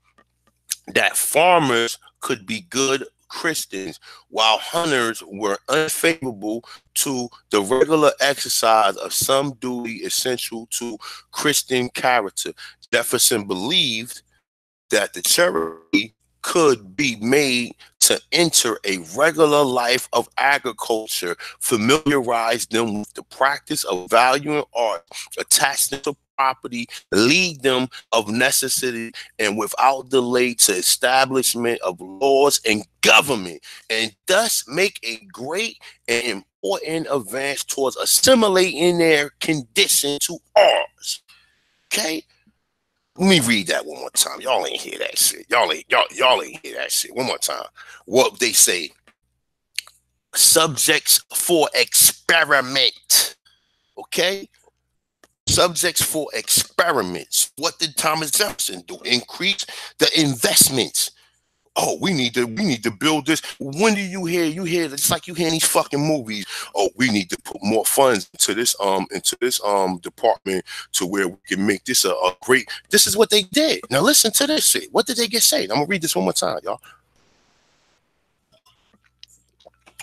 that farmers could be good Christians while hunters were unfavorable to the regular exercise of some duty essential to Christian character. Jefferson believed that the Cherokee could be made to enter a regular life of agriculture, familiarize them with the practice of valuing art, attach them to property, lead them of necessity, and without delay to establishment of laws and government, and thus make a great and important advance towards assimilating their condition to ours. Okay? Let me read that one more time. Y'all ain't hear that shit. Y'all ain't hear that shit. One more time. What they say. Subjects for experiment. Okay? Subjects for experiments. What did Thomas Jefferson do? Increase the investments. Oh, we need to build this. When do you hear it's like you hear in these fucking movies? Oh, we need to put more funds into this department to where we can make this a great. This is what they did. Now listen to this shit. What did they get said? I'm gonna read this one more time, y'all.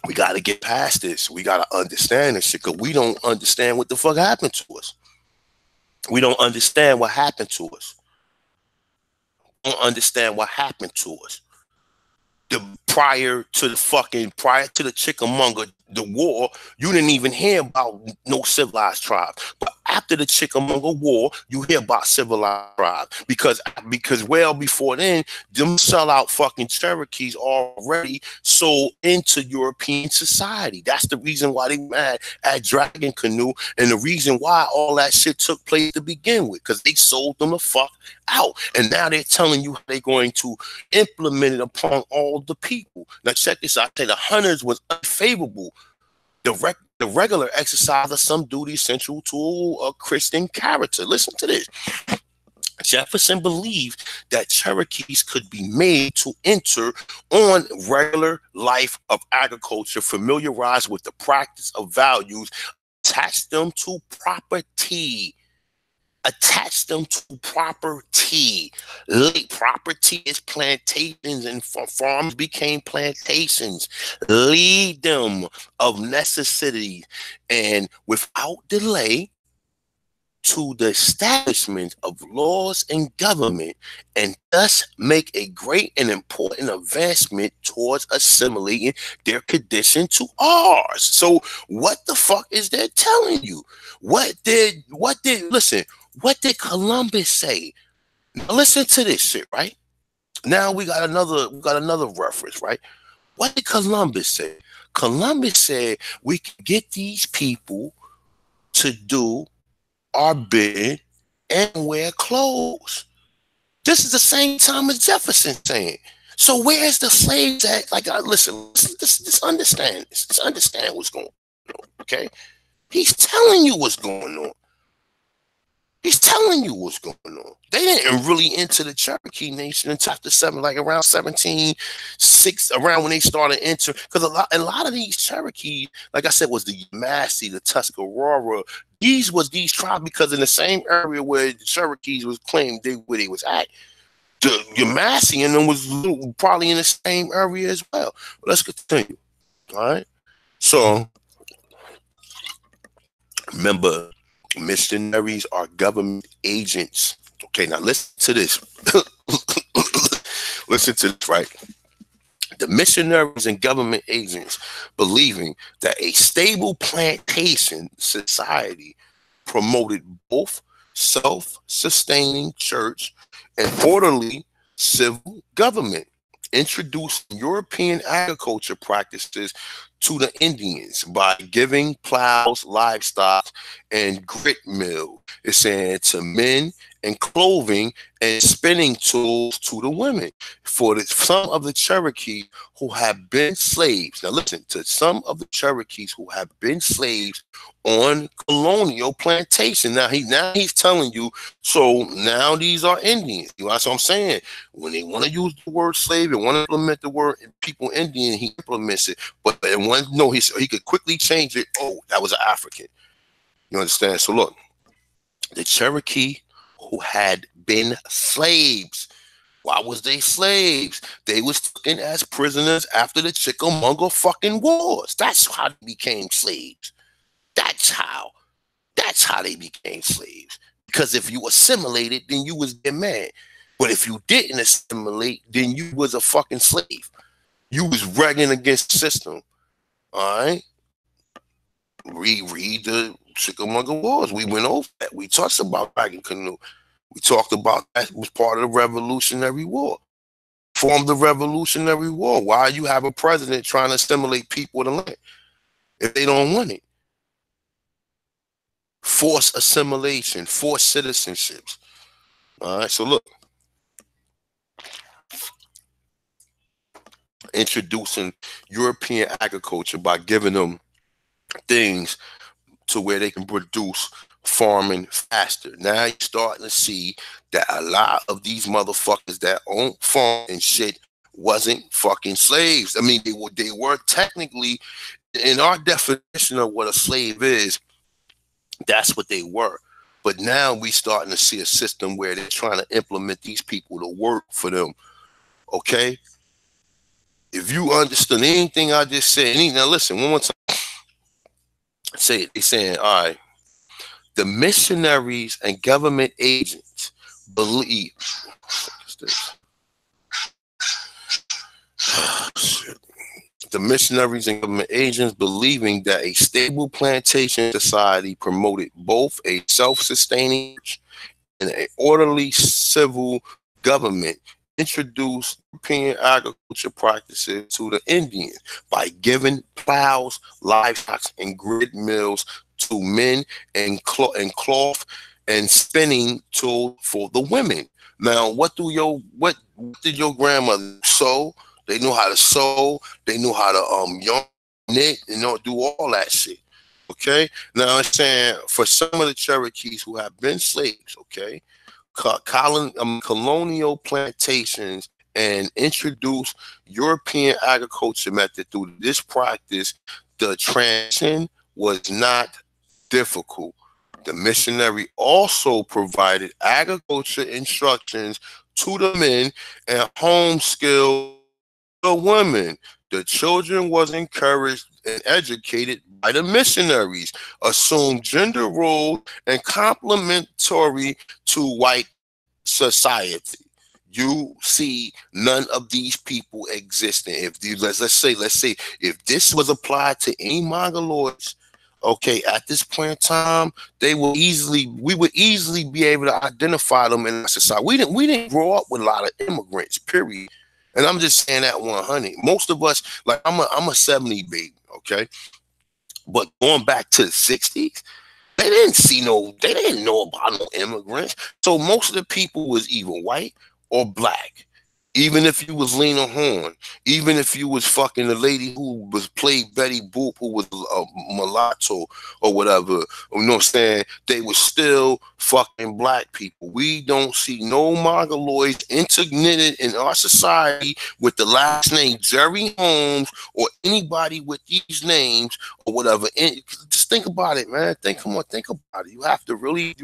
We gotta get past this. We gotta understand this shit, because we don't understand what the fuck happened to us. We don't understand what happened to us. We don't understand what happened to us. Prior to the Chickamauga, the war, you didn't even hear about no civilized tribes. But after the Chickamauga War, you hear about civilized tribes, because well before then, them sellout fucking Cherokees already sold into European society. That's the reason why they mad at Dragon Canoe, and the reason why all that shit took place to begin with, because they sold them the fuck out. And now they're telling you they're going to implement it upon all the people. Now check this out. I say the hunters was unfavorable. The regular exercise of some duty essential to a Christian character. Listen to this. Jefferson believed that Cherokees could be made to enter on regular life of agriculture, familiarize with the practice of values, attach them to property. Attach them to property. Property is plantations, and farms became plantations. Lead them of necessity, and without delay to the establishment of laws and government, and thus make a great and important advancement towards assimilating their condition to ours. So what the fuck is that telling you? What did Columbus say? Now listen to this shit, right? Now we got another reference, right? What did Columbus say? Columbus said we can get these people to do our bidding and wear clothes. This is the same time as Jefferson saying. So where's the Slaves Act? Like, listen, just understand this. Just understand what's going on, okay? He's telling you what's going on. He's telling you what's going on. They didn't really enter the Cherokee Nation until after like around 1706, around when they started entering. Because a lot of these Cherokees, like I said, was the Yamasee, the Tuscarora. These tribes, because in the same area where the Cherokees was claimed where they was at, the Yamasee and them was probably in the same area as well. But let's continue. All right. So remember, missionaries are government agents. Okay, now listen to this. Listen to this, right? The missionaries and government agents believing that a stable plantation society promoted both self-sustaining church and orderly civil government. introduced European agriculture practices to the Indians by giving plows, livestock, and grit mill. It's saying to men and clothing and spinning tools to the women. For some of the Cherokee who have been slaves. Now listen, to some of the Cherokees who have been slaves on colonial plantation. Now he's telling you, so now these are Indians. You know what I'm saying? When they want to use the word slave and want to implement the word people Indian, he implements it. But one, no, he could quickly change it. Oh, that was an African. You understand? So look, the Cherokee who had been slaves. Why was they slaves? They was taken as prisoners after the Chickamauga fucking wars. That's how they became slaves. That's how they became slaves. Because if you assimilated, then you was their man. But if you didn't assimilate, then you was a fucking slave. You was ragging against the system. All right? Read the Chickamauga Wars. We went over that. We talked about wagon canoe. We talked about that was part of the Revolutionary War. Formed the Revolutionary War. Why you have a president trying to assimilate people to land if they don't want it? Forced assimilation, forced citizenships. All right, so look. Introducing European agriculture by giving them things to where they can produce farming faster. Now you're starting to see that a lot of these motherfuckers that own farm and shit wasn't fucking slaves. I mean, they were technically, in our definition of what a slave is, that's what they were. But now we starting to see a system where they're trying to implement these people to work for them. Okay? If you understand anything I just said, now listen, one more time. Say it. They're saying, all right, the missionaries and government agents believe. The missionaries and government agents believing that a stable plantation society promoted both a self-sustaining and an orderly civil government introduced European agriculture practices to the Indians by giving plows, livestock, and grid mills to men and cloth and spinning tools for the women. Now, what did your grandmother sew? They knew how to sew. They knew how to knit, do all that shit. Okay. Now I'm saying for some of the Cherokees who have been slaves, okay, colonial plantations and introduced European agriculture method through this practice, the transition was not difficult. The missionary also provided agriculture instructions to the men and home skills to the women. The children was encouraged and educated by the missionaries, assumed gender roles and complementary to white society. You see none of these people existing. If let's say if this was applied to any Mongoloids, okay, at this point in time, we would easily be able to identify them in our society. We didn't grow up with a lot of immigrants, period. And I'm just saying that 100. Most of us, like I'm a 70 baby, okay? But going back to the 60s, they didn't know about no immigrants. So most of the people was either white or black. Even if you was Lena Horne, even if you was fucking the lady who was played Betty Boop, who was a mulatto or whatever, you know what I'm saying? They were still fucking black people. We don't see no Mongoloids integrated in our society with the last name Jerry Holmes or anybody with these names or whatever. And just think about it, man. Think about it. You have to really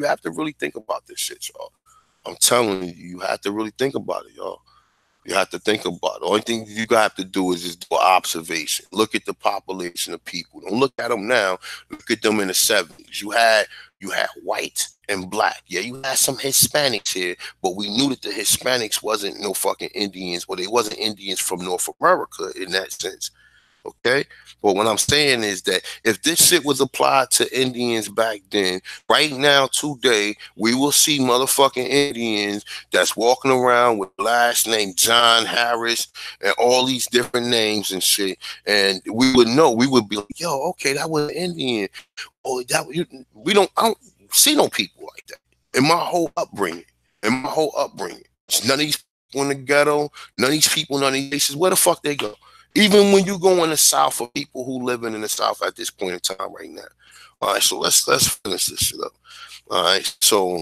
think about this shit, y'all. I'm telling you, you have to really think about it, y'all. You have to think about it. The only thing you have to do is just do observation. Look at the population of people. Don't look at them now. Look at them in the 70s. You had white and black. Yeah, you had some Hispanics here, but we knew that the Hispanics wasn't no fucking Indians, or they wasn't Indians from North America in that sense. Okay, but what I'm saying is that if this shit was applied to Indians back then, right now today, we will see motherfucking Indians that's walking around with last name John Harris and all these different names and shit, and we would know. We would be like, yo, okay, that was an Indian. Oh, I don't see no people like that in my whole upbringing. None of these people in the ghetto, none of these people, none of these places, where the fuck they go? Even when you go in the South, for people who living in the South at this point in time right now. All right, so let's finish this shit up. All right, so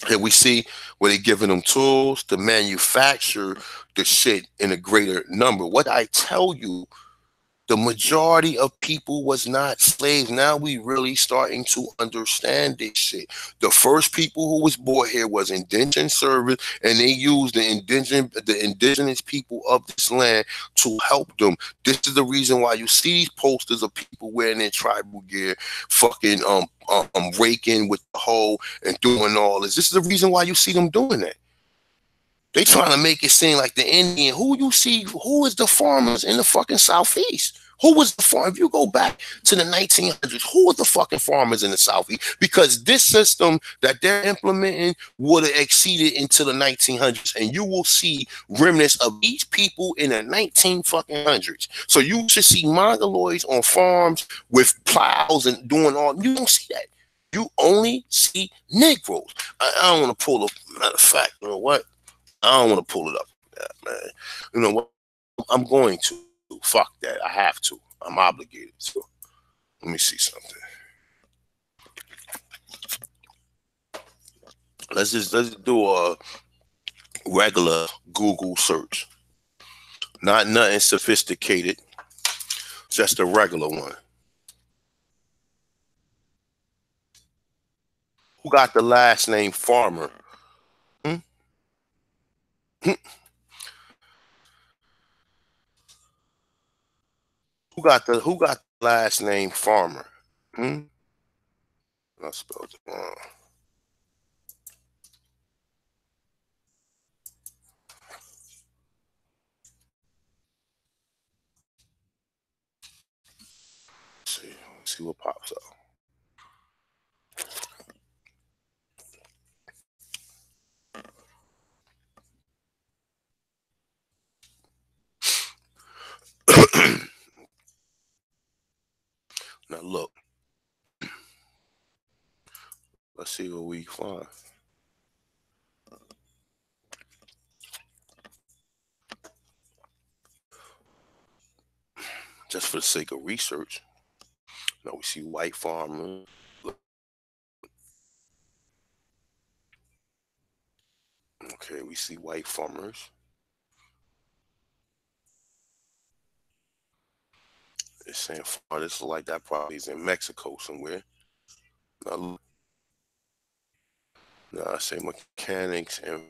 here we see where they giving them tools to manufacture the shit in a greater number. What I tell you, the majority of people was not slaves. Now we really starting to understand this shit. The first people who was brought here was indentured service, and they used the indigenous people of this land to help them. This is the reason why you see these posters of people wearing their tribal gear, fucking raking with the hoe and doing all this. This is the reason why you see them doing that. They trying to make it seem like the Indian. Who you see? Who is the farmers in the fucking Southeast? Who was the farm? If you go back to the 1900s, who was the fucking farmers in the Southeast? Because this system that they're implementing would have exceeded into the 1900s, and you will see remnants of these people in the 1900s. So you should see mongoloids on farms with plows and doing all. You don't see that. You only see Negroes. I don't want to pull up. Matter of fact, you know what? I don't want to pull it up, man. You know what? I'm going to. Fuck that. I have to. I'm obligated to. Let me see something. Let's do a regular Google search. Not nothing sophisticated. Just a regular one. Who got the last name Farmer? Hmm? Who got the last name Farmer? I spelled it wrong. Let's see what pops up. Now look. Let's see what we find. Just for the sake of research. Now we see white farmers. Okay, we see white farmers. It's saying this like that probably is in Mexico somewhere. Now I say mechanics and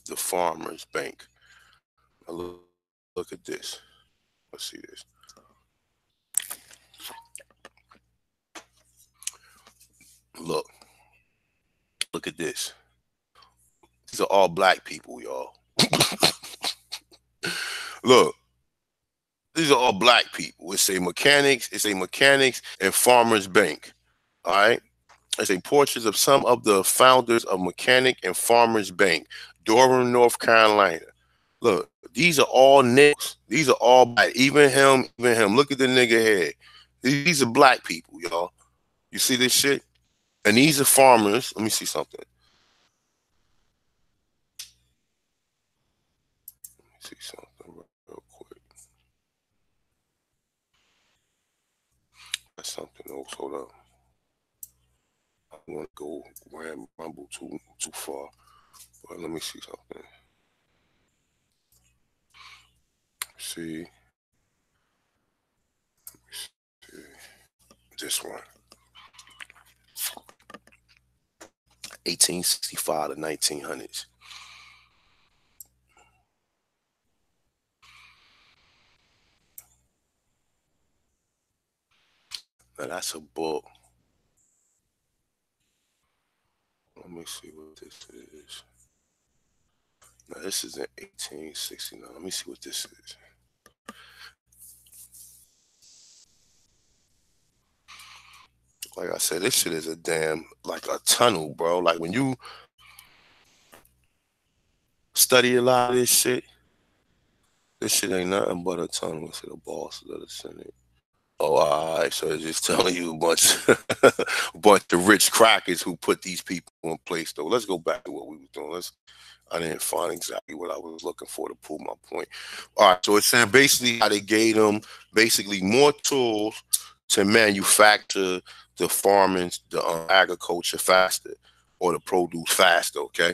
the farmers bank. Now look at this. Let's see this. Look at this. These are all black people, y'all. Look, these are all black people. It's a mechanics and farmers bank. All right. It's a portraits of some of the founders of Mechanic and Farmers Bank, Durham, North Carolina. Look, these are all niggas. These are all black. Even him. Look at the nigga head. These are black people, y'all. You see this shit? And these are farmers. Let me see something. See something real quick. That's something else. Hold up. I don't want to go rumble too far. But let me see something. See. This one. 1865 to 1900s. Now that's a book. Let me see what this is. Now this is in 1869. Let me see what this is. Like I said, this shit is a damn, like a tunnel, bro. Like when you study a lot of this shit ain't nothing but a tunnel to the bosses of the Senate. Oh, all right. So it's just telling you a bunch, bunch of rich crackers who put these people in place. Though, let's go back to what we was doing. I didn't find exactly what I was looking for to prove my point. All right. So it's saying basically how they gave them basically more tools to manufacture the farming, the agriculture faster, or the produce faster. Okay.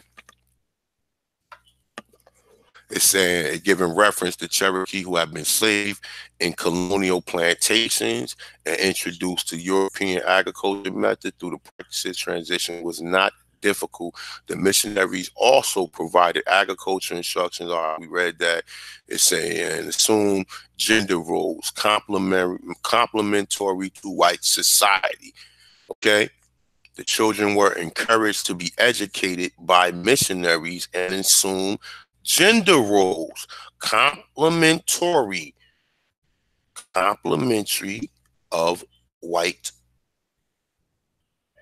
It's saying it giving reference to Cherokee who have been slaves in colonial plantations and introduced to European agriculture method through the practices. Transition was not difficult. The missionaries also provided agriculture instructions. All right, we read that. It's saying assume gender roles complementary to white society. Okay. The children were encouraged to be educated by missionaries and assume gender roles complementary of white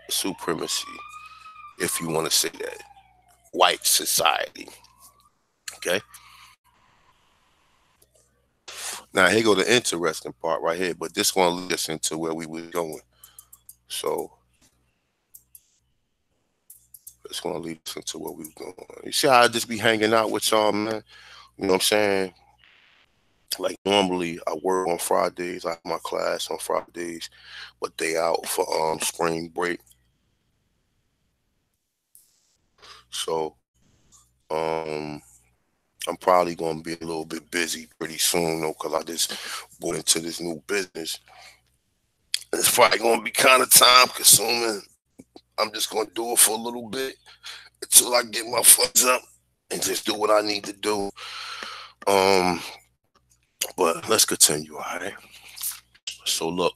supremacy, if you want to say that, white society. Okay. Now here go the interesting part right here, but this one leads us into where we were going. So it's gonna lead us into where we were going. You see how I just be hanging out with y'all, man? You know what I'm saying? Like normally I work on Fridays, I have my class on Fridays, but they out for spring break. So I'm probably gonna be a little bit busy pretty soon though, because I just bought into this new business. It's probably gonna be kind of time consuming. I'm just gonna do it for a little bit until I get my funds up and just do what I need to do. But let's continue, all right? So look,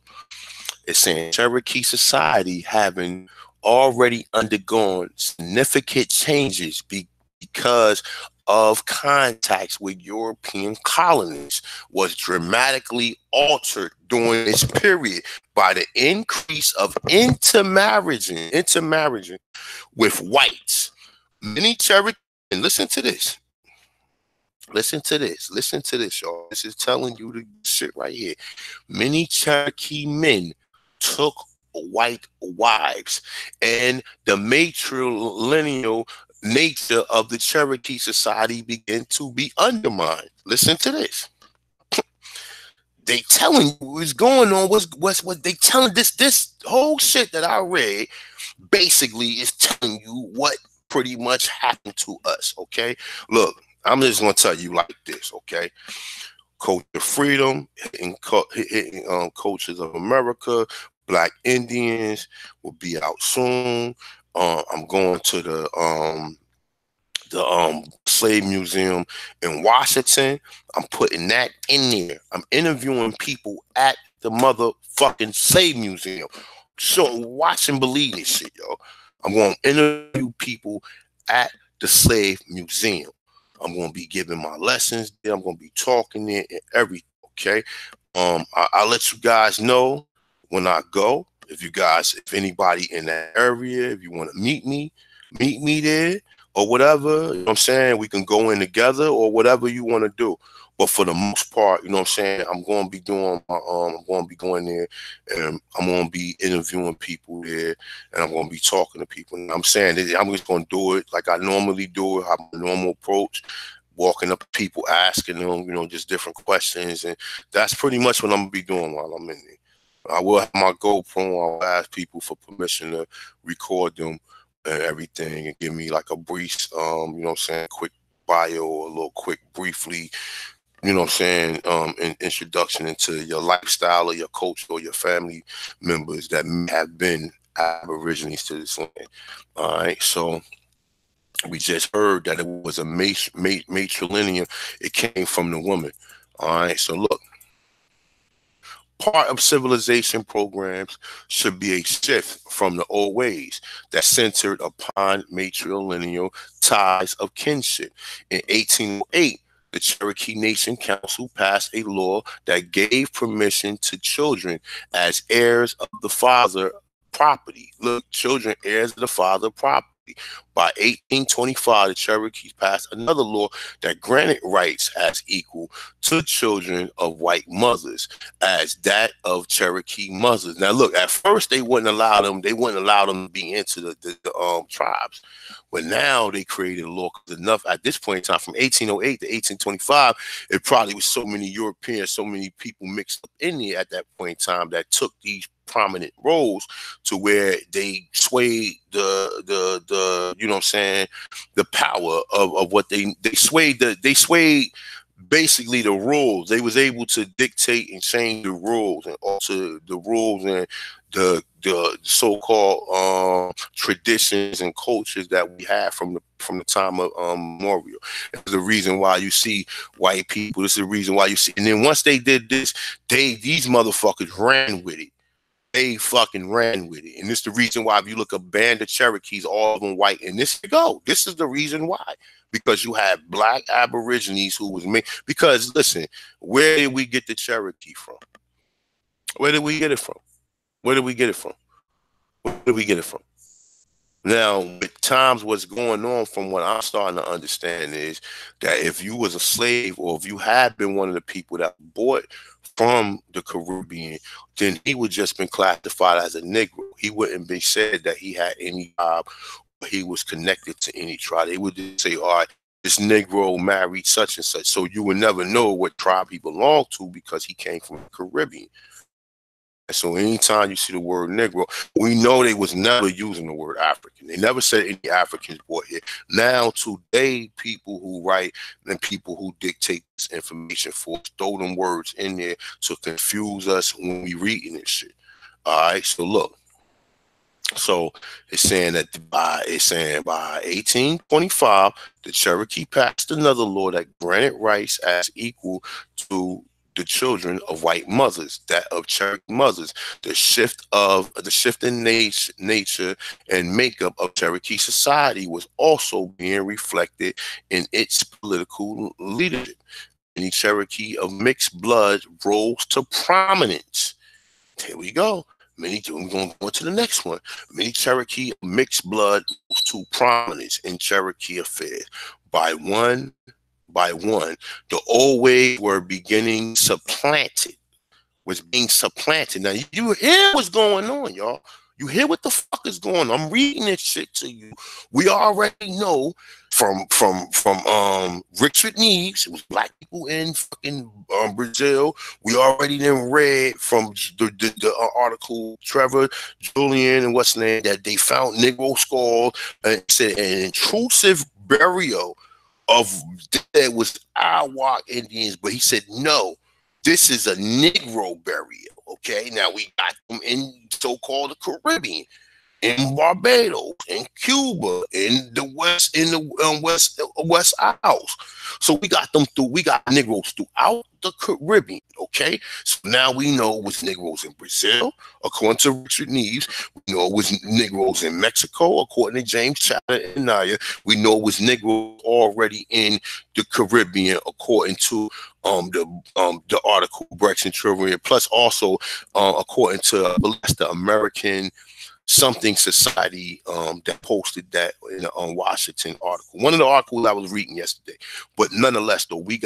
it's saying Cherokee society having already undergone significant changes because of contacts with European colonies was dramatically altered during this period by the increase of intermarrying with whites. Many Cherokee, and listen to this, y'all. This is telling you the shit right here. Many Cherokee men took white wives, and the matrilineal nature of the Cherokee society began to be undermined. Listen to this. They telling you what's going on. What they telling this whole shit that I read basically is telling you what pretty much happened to us. Okay, look, I'm just gonna tell you like this. Okay. Culture Freedom, hitting Cultures of America, Black Indians will be out soon. I'm going to the Slave Museum in Washington. I'm putting that in there. I'm interviewing people at the motherfucking Slave Museum. So watch and believe this shit, yo. I'm going to interview people at the Slave Museum. I'm going to be giving my lessons there. I'm going to be talking there and everything, okay? I'll let you guys know when I go. If anybody in that area, if you want to meet me there or whatever, you know what I'm saying? We can go in together or whatever you want to do. But for the most part, you know what I'm saying, I'm going to be doing my, I'm going to be going there and I'm going to be interviewing people there and I'm going to be talking to people. And I'm saying that I'm just going to do it like I normally do it, have my normal approach, walking up to people, asking them, you know, just different questions. And that's pretty much what I'm going to be doing while I'm in there. I will have my GoPro. I'll ask people for permission to record them and everything and give me like a brief, you know what I'm saying, quick bio or a little quick briefly, you know what I'm saying, an introduction into your lifestyle or your culture or your family members that may have been Aborigines to this land. All right, so we just heard that it was a matrilineal. It came from the woman. All right, so look, part of civilization programs should be a shift from the old ways that centered upon matrilineal ties of kinship. In 1808, the Cherokee Nation Council passed a law that gave permission to children as heirs of the father property. Look, children heirs of the father property. By 1825, the Cherokees passed another law that granted rights as equal to children of white mothers as that of Cherokee mothers. Now, look, at first they wouldn't allow them. They wouldn't allow them to be into the tribes, but now they created a law. Enough at this point in time, from 1808 to 1825, it probably was so many Europeans, so many people mixed up in there at that point in time that took these prominent roles to where they swayed the you know what I'm saying, the power of what they swayed basically the rules. They was able to dictate and change the rules and alter the rules and the so-called traditions and cultures that we have from the time of memorial. It's the reason why you see white people. This is the reason why you see. And then once they did this, these motherfuckers ran with it. They fucking ran with it. And this is the reason why, if you look, a band of Cherokees, all of them white, and this is the reason why. Because you have black aborigines who was made. Because listen, where did we get the Cherokee from? Where did we get it from? Where did we get it from? Where did we get it from? Now, with times what's going on, from what I'm starting to understand, is that if you was a slave, or if you had been one of the people that bought from the Caribbean, then he would just been classified as a Negro. He wouldn't be said that he had any job, or he was connected to any tribe. They would just say, all right, this Negro married such and such. So you would never know what tribe he belonged to because he came from the Caribbean. So anytime you see the word Negro, we know they was never using the word African. They never said any Africans bought here. Now today, people who write and people who dictate this information for us throw them words in there to confuse us when we reading this shit. All right, so look. So it's saying that by 1825, the Cherokee passed another law that granted rights as equal to the children of white mothers, that of Cherokee mothers. The shifting nature and makeup of Cherokee society was also being reflected in its political leadership. Many Cherokee of mixed blood rose to prominence. Here we go. We're going to go to the next one. Many Cherokee of mixed blood rose to prominence in Cherokee affairs. By one, the old ways were being supplanted. Now, you hear what's going on, y'all. You hear what the fuck is going on. I'm reading this shit to you. We already know from Richard Neves, it was black people in fucking Brazil. We already then read from the article, Trevor Julian and what's name, that they found Negro skulls and said an intrusive burial of that was Iowa Indians, but he said no, this is a Negro burial. Okay, now we got them in so-called the Caribbean, in Barbados, in Cuba, in the West, in the West Isles. So we got Negroes throughout the Caribbean. Okay, so now we know it was Negroes in Brazil, according to Richard Neves. We know it was Negroes in Mexico, according to James Chatter and Naya. We know it was Negroes already in the Caribbean, according to the article Brex and Territorial, plus also according to the American something society that posted that in a Washington article. One of the articles I was reading yesterday. But nonetheless, though, we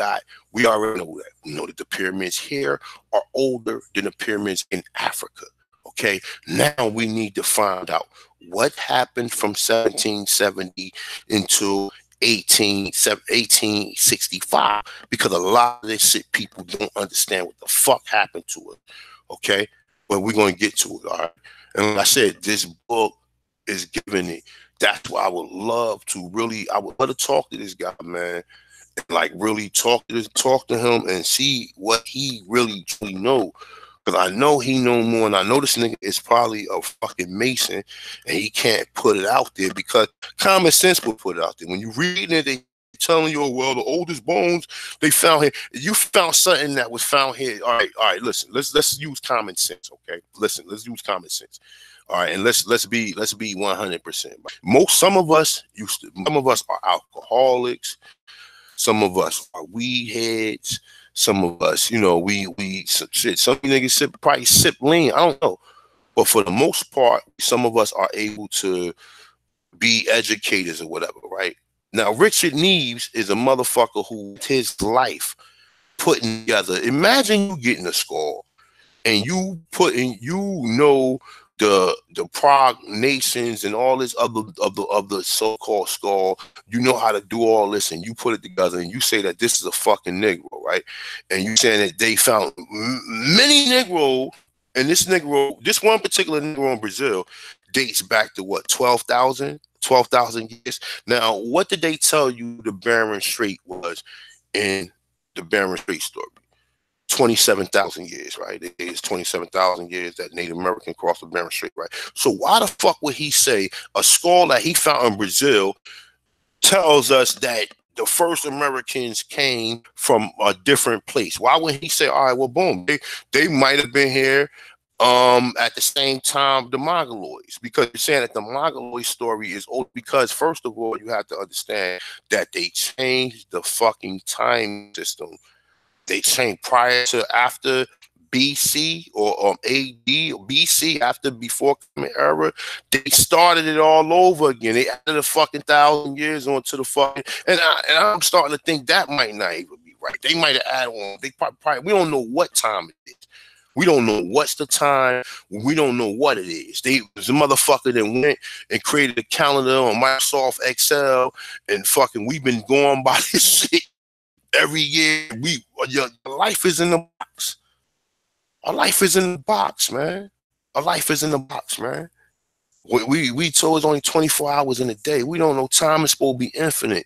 already know that. We know that the pyramids here are older than the pyramids in Africa. Okay, now we need to find out what happened from 1770 into 1865, because a lot of this shit people don't understand what the fuck happened to it. Okay, but we're going to get to it. All right. And like I said, this book is giving it. That's why I would love to talk to this guy, man. And like really talk to him and see what he really truly know. Because I know he know more, and I know this nigga is probably a fucking Mason, and he can't put it out there because common sense will put it out there. When you read it, they telling you, oh, well, the oldest bones they found here. You found something that was found here. All right, listen, let's use common sense, okay? Listen, let's use common sense. All right, and let's be 100%. Some of us are alcoholics, some of us are weed heads, some of us, you know, some niggas probably sip lean. I don't know. But for the most part, some of us are able to be educators or whatever, right? Now, Richard Neves is a motherfucker who his life putting together. Imagine you getting a skull and you putting, the Prague nations and all this other of the so-called skull. You know how to do all this, and you put it together, and you say that this is a fucking Negro, right? And you saying that they found many Negro, and this one particular Negro in Brazil dates back to what, 12,000 years. Now, what did they tell you the Bering Strait was in the Bering Strait story? 27,000 years, right? It is 27,000 years that Native American crossed the Bering Strait, right? So why the fuck would he say a skull that he found in Brazil tells us that the first Americans came from a different place? Why would he say, all right, well, boom, they might have been here at the same time the Mongoloids? Because you're saying that the Mongoloid story is old, because first of all, you have to understand that they changed the fucking time system. They changed prior to after BC or AD or BC, before Common Era. They started it all over again. They added a fucking 1,000 years onto the fucking, and I'm starting to think that might not even be right. They might have added on. They probably we don't know what time it is. We don't know what's the time. We don't know what it is. They was a motherfucker that went and created a calendar on Microsoft Excel, and fucking we've been going by this shit every year. Your life is in the box. Our life is in the box, man. Our life is in the box, man. We told it's only 24 hours in a day. We don't know time is supposed to be infinite.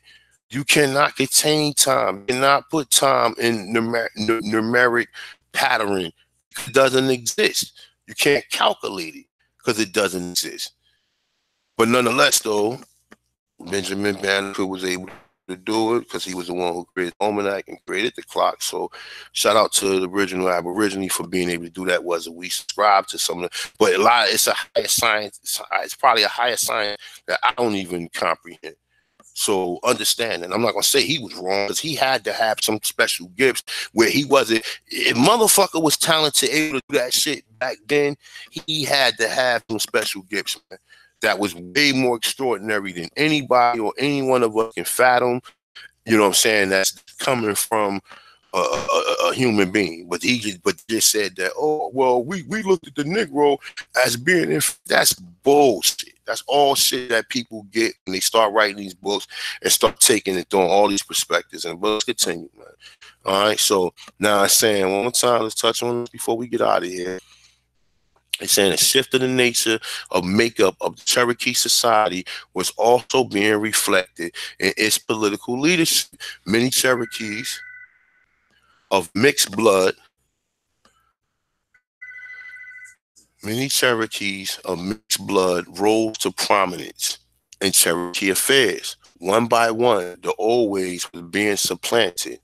You cannot contain time. You cannot put time in numeric pattern. It doesn't exist. You can't calculate it because it doesn't exist. But nonetheless, though, Benjamin Banneker was able to do it because he was the one who created the almanac and created the clock. So shout out to the original Aborigine for being able to do that. Was we subscribe to some of the, but it's a higher science. It's probably a higher science that I don't even comprehend. So understand, and I'm not gonna say he was wrong, because he had to have some special gifts where he wasn't. If motherfucker was talented, able to do that shit back then, he had to have some special gifts, man. That was way more extraordinary than anybody or any one of us can fathom. You know what I'm saying? That's coming from a human being. But he just said that, oh, well, we looked at the Negro as being, that's bullshit. That's all shit that people get when they start writing these books and start taking and throwing all these perspectives. And but let's continue, man. All right. So now I'm saying one more time, let's touch on this before we get out of here. It's saying a shift in the nature of makeup of the Cherokee society was also being reflected in its political leadership. Many Cherokees of mixed blood rose to prominence in Cherokee affairs. One by one, the old ways was being supplanted,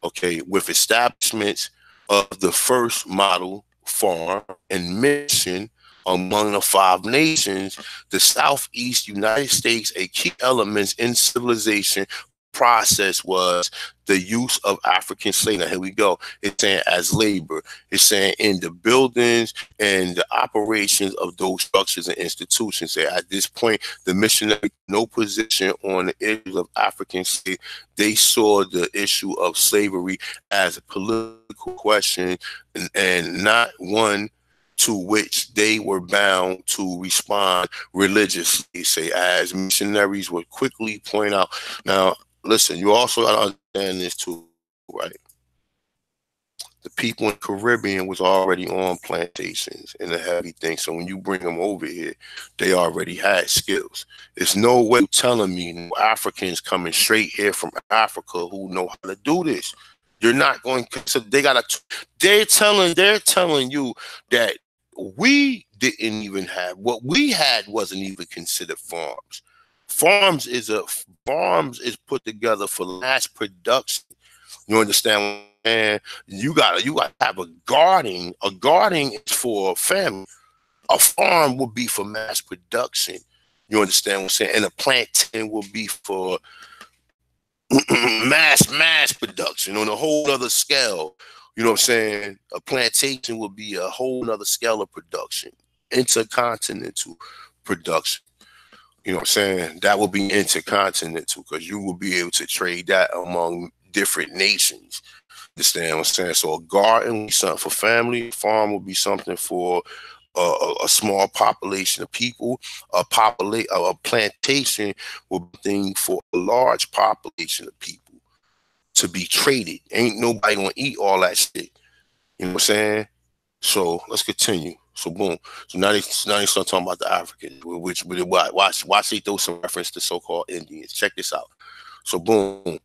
okay, with establishments of the first model farm and mission among the 5 nations, the Southeast United States. A key element in civilization process was the use of African slaves. Now here we go. It's saying as labor. It's saying in the buildings and the operations of those structures and institutions. Say at this point, the missionary no position on the issues of African slaves. They saw the issue of slavery as a political question and not one to which they were bound to respond religiously. Say as missionaries would quickly point out. Now, listen, you also got to understand this too, right? The people in the Caribbean was already on plantations and a heavy thing. So when you bring them over here, they already had skills. There's no way telling me no Africans coming straight here from Africa who know how to do this. You're not going to, they're telling you that we didn't even have, what we had wasn't even considered farms. Farms is put together for mass production. You understand what I'm saying? You gotta have a garden. A garden is for family. A farm will be for mass production. You understand what I'm saying? And a plantation will be for mass production on a whole other scale. You know what I'm saying? A plantation will be a whole other scale of production. intercontinental production. You know what I'm saying? That will be intercontinental because you will be able to trade that among different nations. Understand what I'm saying? So a garden will be something for family, a farm will be something for a small population of people, a plantation will be thing for a large population of people to be traded. Ain't nobody gonna eat all that shit. You know what I'm saying? So let's continue. So boom. So now they start talking about the Africans, which watch they throw some reference to so-called Indians. Check this out. So boom.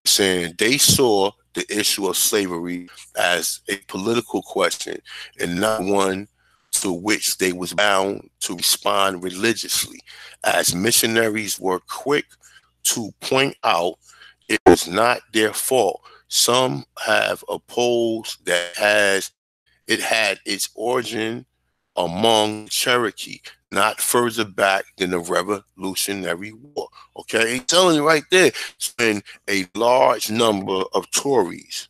Saying they saw the issue of slavery as a political question and not one to which they was bound to respond religiously. As missionaries were quick to point out, it was not their fault. Some have opposed that it had its origin among Cherokee, not further back than the Revolutionary War. Okay, I'm telling you right there, it's been a large number of Tories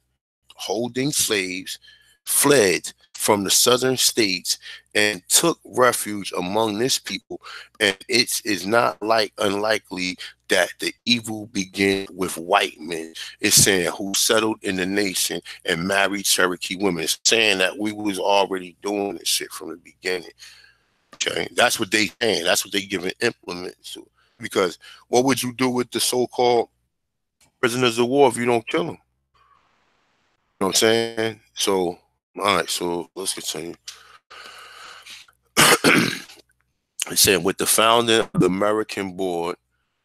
holding slaves fled from the southern states and took refuge among this people, and it is not unlikely that the evil began with white men. It's saying who settled in the nation and married Cherokee women. It's saying that we was already doing this shit from the beginning. Okay, that's what they saying. That's what they giving implements to. Because what would you do with the so-called prisoners of war if you don't kill them? You know what I'm saying? So, all right, so let's continue. It said, with the founding of the American Board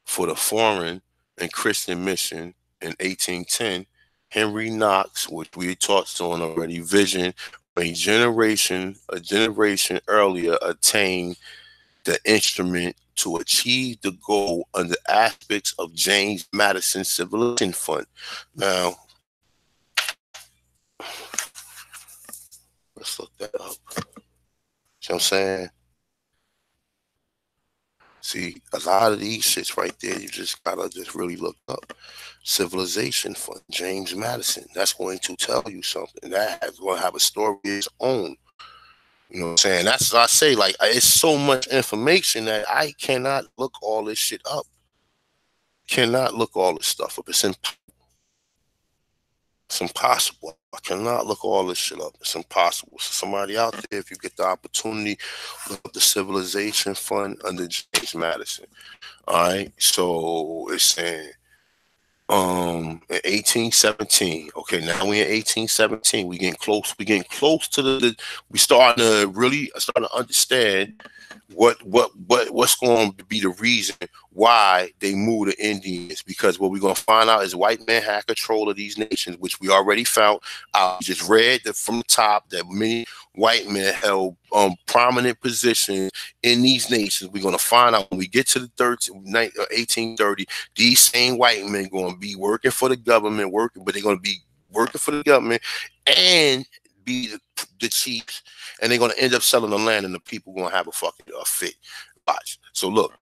for the Foreign and Christian Mission in 1810, Henry Knox, which we touched on already, vision a generation earlier attained the instrument to achieve the goal under aspects of James Madison Civilization Fund. Now, let's look that up. See what I'm saying? See, a lot of these shits right there, you just gotta just really look up. Civilization Fund, James Madison. That's going to tell you something. That is going to have a story of its own. You know what I'm saying? That's what I say. Like, it's so much information that I cannot look all this shit up. Cannot look all this stuff up. It's impossible. I cannot look all this shit up. It's impossible. So somebody out there, if you get the opportunity, look up the Civilization Fund under James Madison. All right. So it's saying in 1817. Okay, now we in 1817. We getting close. We getting close to we starting to understand what's going to be the reason why they moved the Indians, because what we're going to find out is white men had control of these nations, which we already found out. We just read from the top that many white men held prominent positions in these nations. We're going to find out when we get to the 1830, these same white men going to be working for the government, but they're going to be working for the government and be the chiefs, and they're going to end up selling the land, and the people going to have a fucking fit. Watch. So look.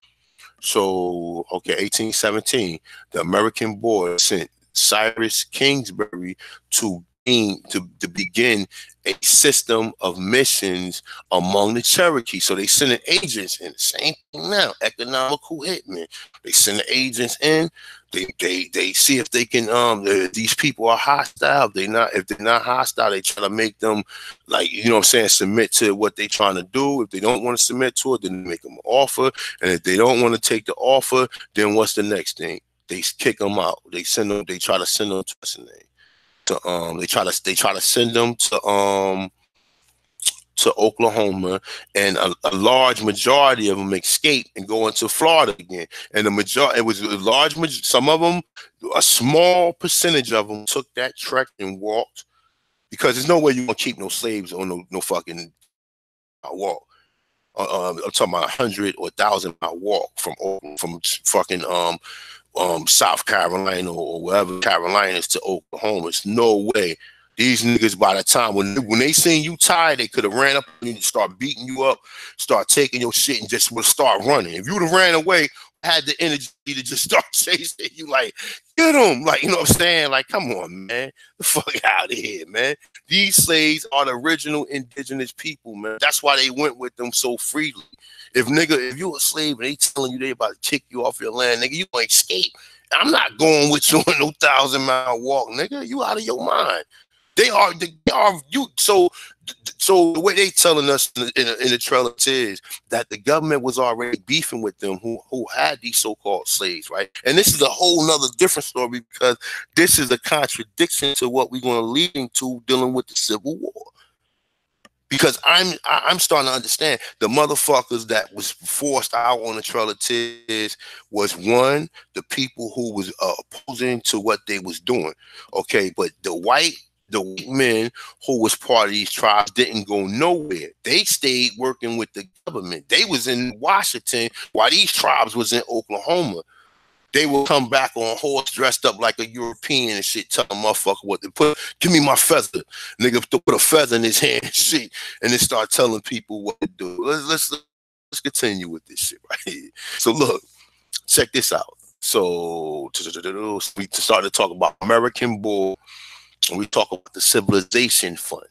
So, okay, 1817, the American Board sent Cyrus Kingsbury to begin a system of missions among the Cherokee. So they sending agents in. Same thing now, economical hitmen. They send the agents in. They see if they can these people are hostile. If they're not hostile, they try to make them, like, you know what I'm saying, submit to what they're trying to do. If they don't want to submit to it, then they make them an offer. And if they don't want to take the offer, then what's the next thing? They kick them out. They try to send them they try to send them to Oklahoma, and a large majority of them escape and go into Florida again. And it was a large some of them, a small percentage of them took that trek and walked, because there's no way you're gonna keep no slaves on no fucking walk. I'm talking about 100 or 1,000 mile walk from fucking South Carolina or wherever Carolinas to Oklahoma. It's no way. These niggas, by the time when they seen you tired, they could have ran up and start beating you up, start taking your shit, and just would start running. If you would have ran away, had the energy to just start chasing you, like, get them, like, you know what I'm saying? Like, come on, man, the fuck out of here, man. These slaves are the original indigenous people, man. That's why they went with them so freely. If you a slave and they telling you they about to kick you off your land, nigga, you gonna escape. I'm not going with you on no 1,000-mile walk, nigga. You out of your mind. They are you. So the way they telling us in the trailer is that the government was already beefing with them who had these so-called slaves, right? And this is a whole nother different story, because this is a contradiction to what we're going to lead into dealing with the Civil War. Because I'm starting to understand the motherfuckers that was forced out on the trailer tears was, one, the people who was opposing to what they was doing. Okay, but the white men who was part of these tribes didn't go nowhere. They stayed working with the government. They was in Washington while these tribes was in Oklahoma. They will come back on horse dressed up like a European and shit, tell a motherfucker what to put. Give me my feather. Nigga to put a feather in his hand and shit, and then start telling people what to do. Let's continue with this shit right here. So look, check this out. So we started to talk about American Bull, and we talk about the Civilization Fund.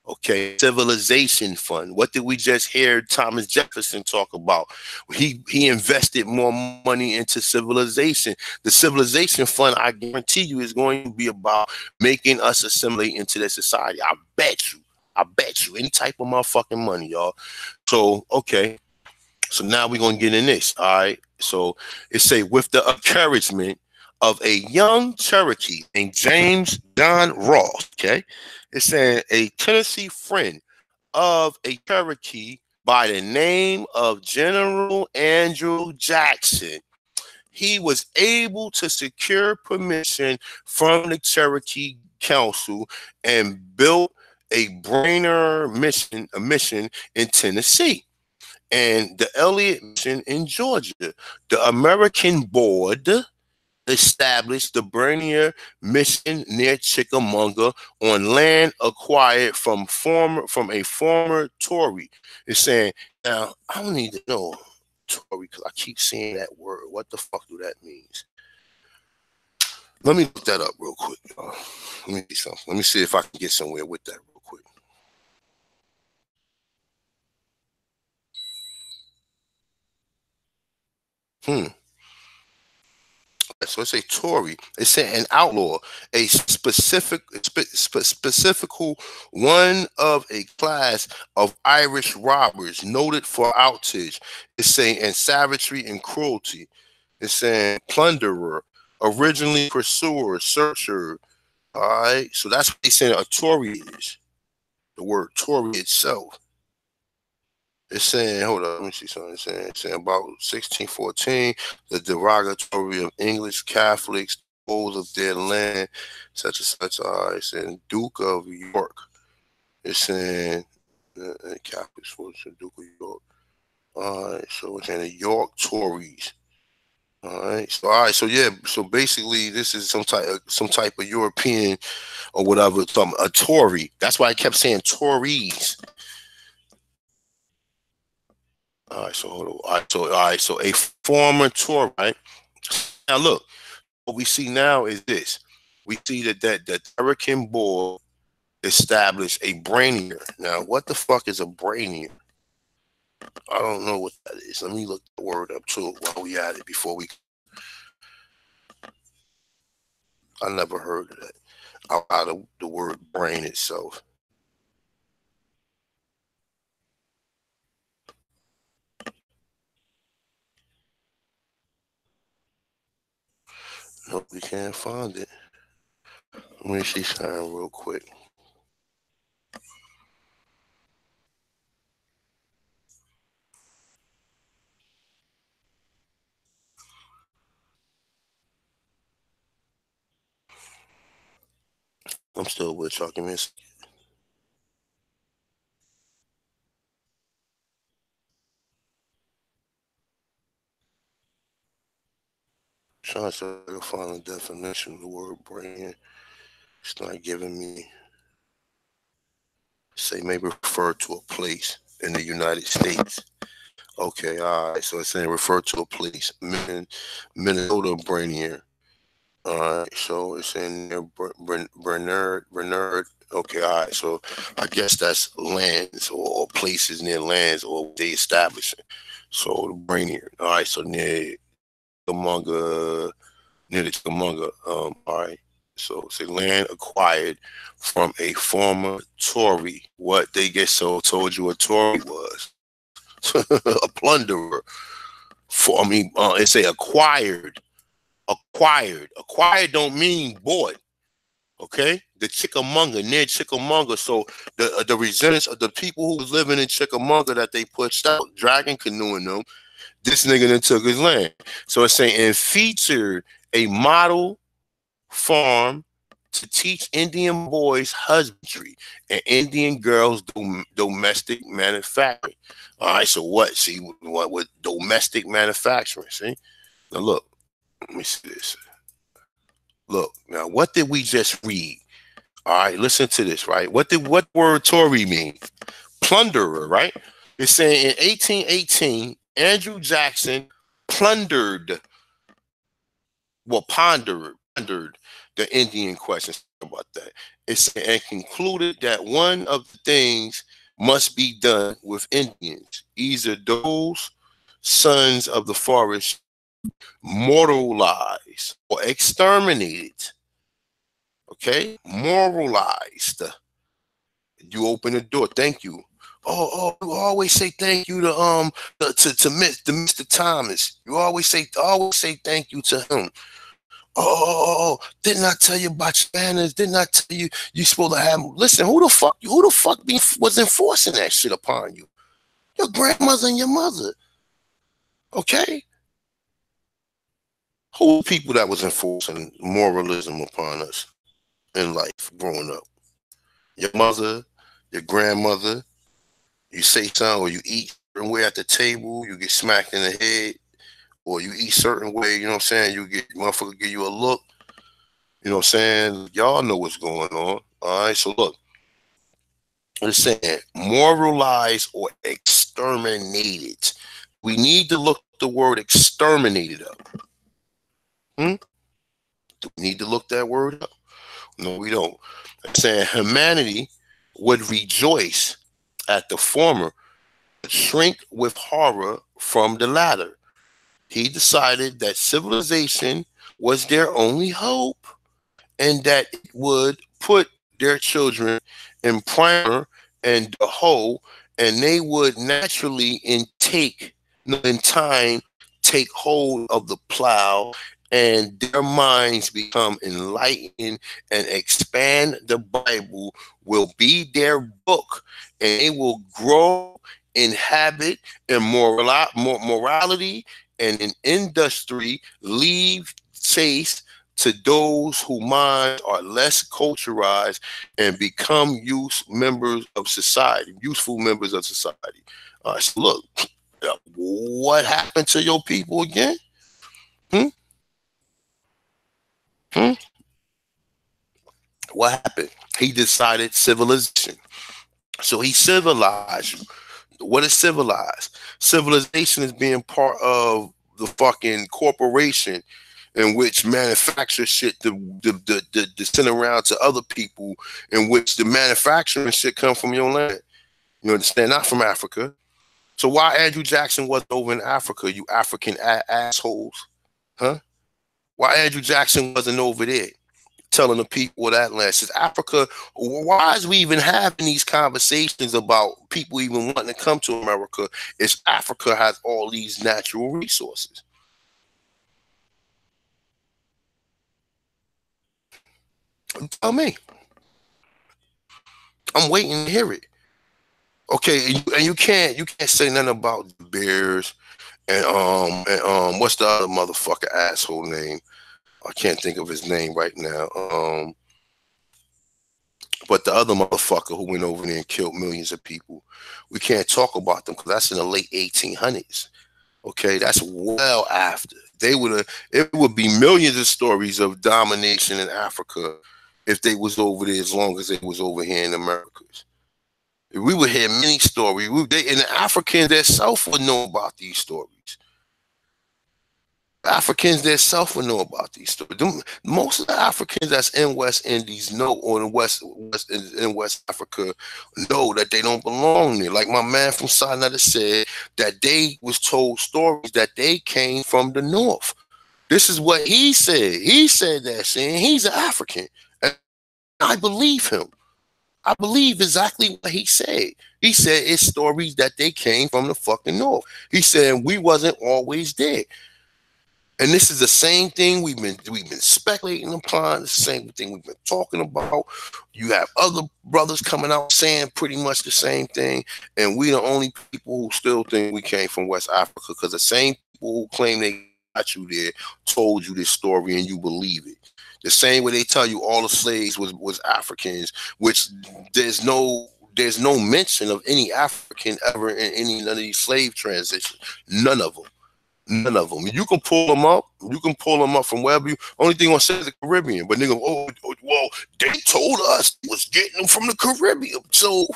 Okay, Civilization Fund. What did we just hear Thomas Jefferson talk about? He invested more money into civilization. The Civilization Fund, I guarantee you, is going to be about making us assimilate into their society. I bet you. Any type of motherfucking money, y'all. So, okay. So now we're going to get in this. All right. So it say, with the encouragement of a young Cherokee named James John Ross, okay? It's saying a Tennessee friend of a Cherokee by the name of General Andrew Jackson. He was able to secure permission from the Cherokee Council and built a mission in Tennessee, and the Elliott mission in Georgia. The American Board established the Bernier Mission near Chickamauga on land acquired from a former Tory. It's saying, now I don't need to know Tory because I keep seeing that word. What the fuck do that mean? Let me look that up real quick, y'all. Let me see something. Let me see if I can get somewhere with that real quick. So it's a Tory. It's saying an outlaw, a specifical one of a class of Irish robbers noted for outrage. It's saying and savagery and cruelty. It's saying plunderer, originally pursuer, searcher. All right. So that's what he's saying a Tory is. The word Tory itself. It's saying, hold on, let me see something. It's saying about 1614, the derogatory of English Catholics dispose of their land, such and such. It's saying Duke of York. It's saying Catholics was the Duke of York. All right, so it's saying the York Tories. All right, so yeah, so basically this is some type of European or whatever, a Tory. That's why I kept saying Tories. All right, so hold on. All right, so a former Tory, right? Now look, what we see now is this. We see that the American Board established a brainier. Now, what the fuck is a brainier? I don't know what that is. Let me look the word up too while we at it before we. I never heard of that out of the word brain itself. Nope, we can't find it. Let me see something real quick. I'm still with y'all. Give me a second. Trying to find a definition of the word brain. It's not giving me. Say may refer to a place in the United States. Okay, all right. So it's saying refer to a place. Minnesota Brainier. All right. So it's in Bernard. Okay, all right. So I guess that's lands or places near lands or they establishing. So the brain here. All right. So Chickamauga, near the Chickamauga. All right. So it's a land acquired from a former Tory. What they get so told you a Tory was a plunderer. It's a acquired. Acquired don't mean bought. Okay, the Chickamauga, near Chickamauga. So the residents of the people who was living in Chickamauga that they pushed out, dragon canoeing them. This nigga then took his land. So it's saying and featured a model farm to teach Indian boys husbandry and Indian girls domestic manufacturing. All right, so what? See what with domestic manufacturing? See now, look. Let me see this. Look now, what did we just read? All right, listen to this, right? What word Tory mean? Plunderer, right? It's saying in 1818, Andrew Jackson plundered, pondered the Indian question about that. It's and concluded that one of the things must be done with Indians, either those sons of the forest moralized or exterminated. Okay, moralized. You open the door. Thank you. You always say thank you to Mr. Thomas. You always say thank you to him. Didn't I tell you about your manners? Didn't I tell you supposed to have? Listen, who the fuck was enforcing that shit upon you? Your grandmother and your mother. Okay, who were people that was enforcing moralism upon us in life growing up? Your mother, your grandmother. You say something or you eat certain way at the table, you get smacked in the head, or you eat certain way, you know what I'm saying? You get motherfucker give you a look, you know what I'm saying? Y'all know what's going on. All right, so look, it's saying moralized or exterminated. We need to look the word exterminated up. Do we need to look that word up? No, we don't. It's saying humanity would rejoice at the former, shrink with horror from the latter. He decided that civilization was their only hope and that it would put their children in primer and the whole, and they would naturally in time take hold of the plow and their minds become enlightened and expand. The Bible will be their book and they will grow in habit and morality and in industry, leave taste to those whose minds are less culturalized and become useful members of society. So look, what happened to your people again? What happened? He decided civilization. So he civilized you. What is civilized? Civilization is being part of the fucking corporation in which manufacture shit to send around to other people, in which the manufacturing shit come from your land. You understand? Not from Africa. So why Andrew Jackson wasn't over in Africa, you African assholes? Huh? Why Andrew Jackson wasn't over there telling the people of that land? Says Africa, why is we even having these conversations about people even wanting to come to America? Is Africa has all these natural resources. Tell me. I'm waiting to hear it. Okay, and you can't say nothing about the Bears and what's the other motherfucker asshole name? I can't think of his name right now. But the other motherfucker who went over there and killed millions of people, we can't talk about them because that's in the late 1800s. Okay, that's well after. It would be millions of stories of domination in Africa if they was over there as long as they was over here in Americas. We would hear many stories. And the Africans themselves would know about these stories. Africans themselves will know about these stories. Most of the Africans that's in West Indies know, or in West Africa, know that they don't belong there. Like my man from Sinetta said, that they was told stories that they came from the North. This is what he said. He said that, saying he's an African. And I believe him. I believe exactly what he said. He said it's stories that they came from the fucking North. He said we wasn't always there. And this is the same thing we've been speculating upon, the same thing we've been talking about. You have other brothers coming out saying pretty much the same thing, and we the only people who still think we came from West Africa, because the same people who claim they got you there told you this story and you believe it. The same way they tell you all the slaves was Africans, which there's no mention of any African ever in none of these slave transitions. None of them. None of them. You can pull them up. You can pull them up from wherever you. Only thing I say is the Caribbean. But nigga, well, they told us it was getting them from the Caribbean. So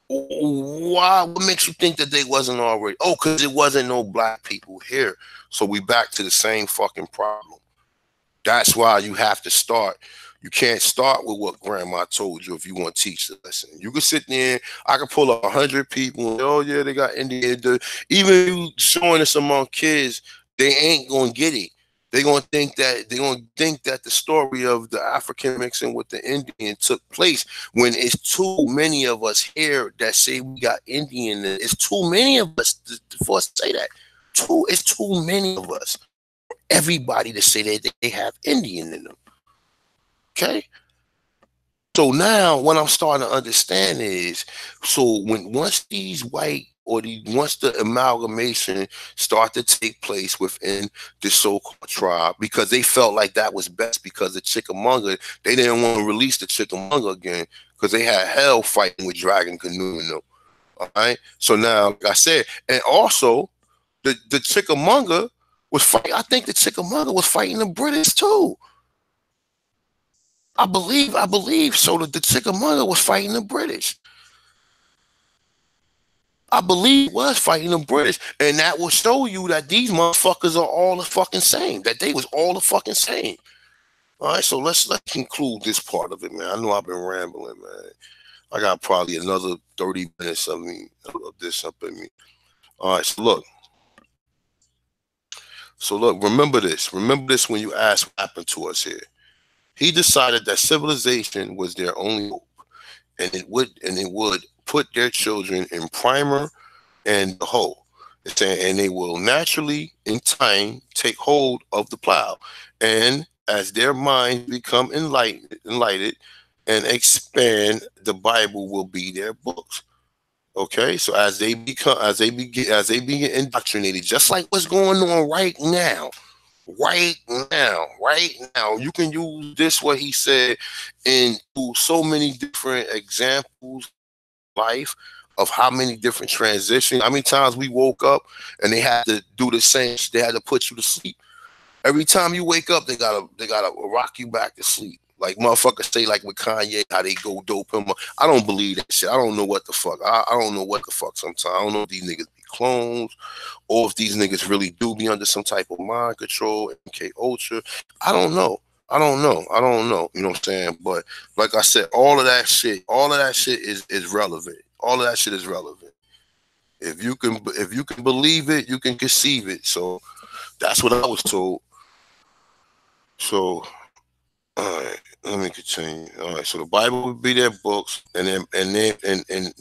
why? What makes you think that they wasn't already? Oh, because it wasn't no black people here. So we back to the same fucking problem. That's why you have to start. You can't start with what grandma told you if you want to teach the lesson. You can sit there, I can pull up 100 people, and, oh yeah, they got Indian. Even you showing this among kids, they ain't gonna get it. They're gonna think that the story of the African mixing with the Indian took place when it's too many of us here that say we got Indian. It's too many of us for us to say that. It's too many of us. Everybody to say that they have Indian in them. Okay, so now what I'm starting to understand is, so once these white or once the amalgamation start to take place within the so-called tribe, because they felt like that was best, because the Chickamauga, they didn't want to release the Chickamauga again because they had hell fighting with Dragon Canoe and them. All right, so now, like I said, and also the Chickamauga was fighting. I think the Chickamauga was fighting the British too. I believe so that the Chickamauga was fighting the British. I believe was fighting the British, and that will show you that these motherfuckers are all the fucking same. That they was all the fucking same. All right, so let's conclude this part of it, man. I know I've been rambling, man. I got probably another 30 minutes of this up in me. All right, so look. Remember this. Remember this when you ask what happened to us here. He decided that civilization was their only hope, and it would put their children in primer and the hoe, and they will naturally, in time, take hold of the plow, and as their minds become enlightened and expand, the Bible will be their books. Okay, so as they begin indoctrinated, just like what's going on right now. Right now, you can use this, what he said, into so many different examples of life, of how many different transitions. How many times we woke up and they had to do the same, they had to put you to sleep. Every time you wake up, they gotta rock you back to sleep. Like motherfuckers say, like with Kanye, how they go dope him. I don't believe that shit. I don't know what the fuck. I don't know what the fuck sometimes. I don't know if these niggas be clones, or if these niggas really do be under some type of mind control, MK Ultra. I don't know. You know what I'm saying? But like I said, all of that shit is relevant. All of that shit is relevant. If you can believe it, you can conceive it. So that's what I was told. So all right, let me continue. All right, so the Bible will be their books, and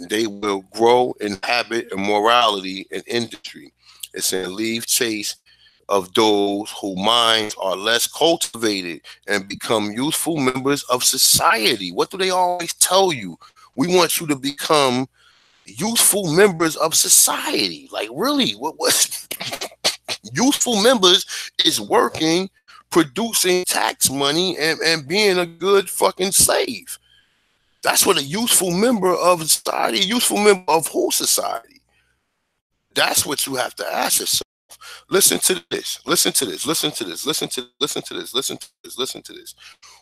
they will grow in habit and morality and industry. It's saying leave chase of those whose minds are less cultivated and become useful members of society. What do they always tell you? We want you to become useful members of society. Like, really, what useful members is working, producing tax money, and being a good fucking slave. That's what a useful member of society, useful member of whole society. That's what you have to ask yourself. Listen to this. Listen to this. Listen to this. Listen to listen to this. Listen to this. Listen to this.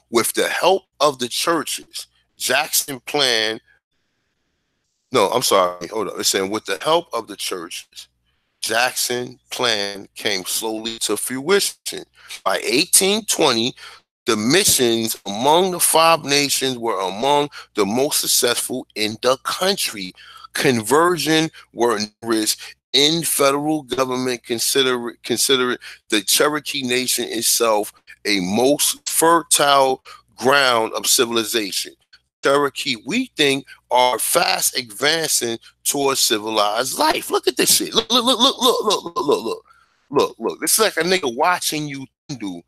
With the help of the churches, Jackson planned. No, I'm sorry. Hold on. It's saying with the help of the churches, Jackson plan came slowly to fruition. By 1820, the missions among the 5 nations were among the most successful in the country. Conversion were numerous in federal government consider the Cherokee Nation itself a most fertile ground of civilization. Cherokee, we think, are fast advancing towards civilized life. Look at this shit. Look, look, look, look, look, look, look, look, look, look, look. This is like a nigga watching you do,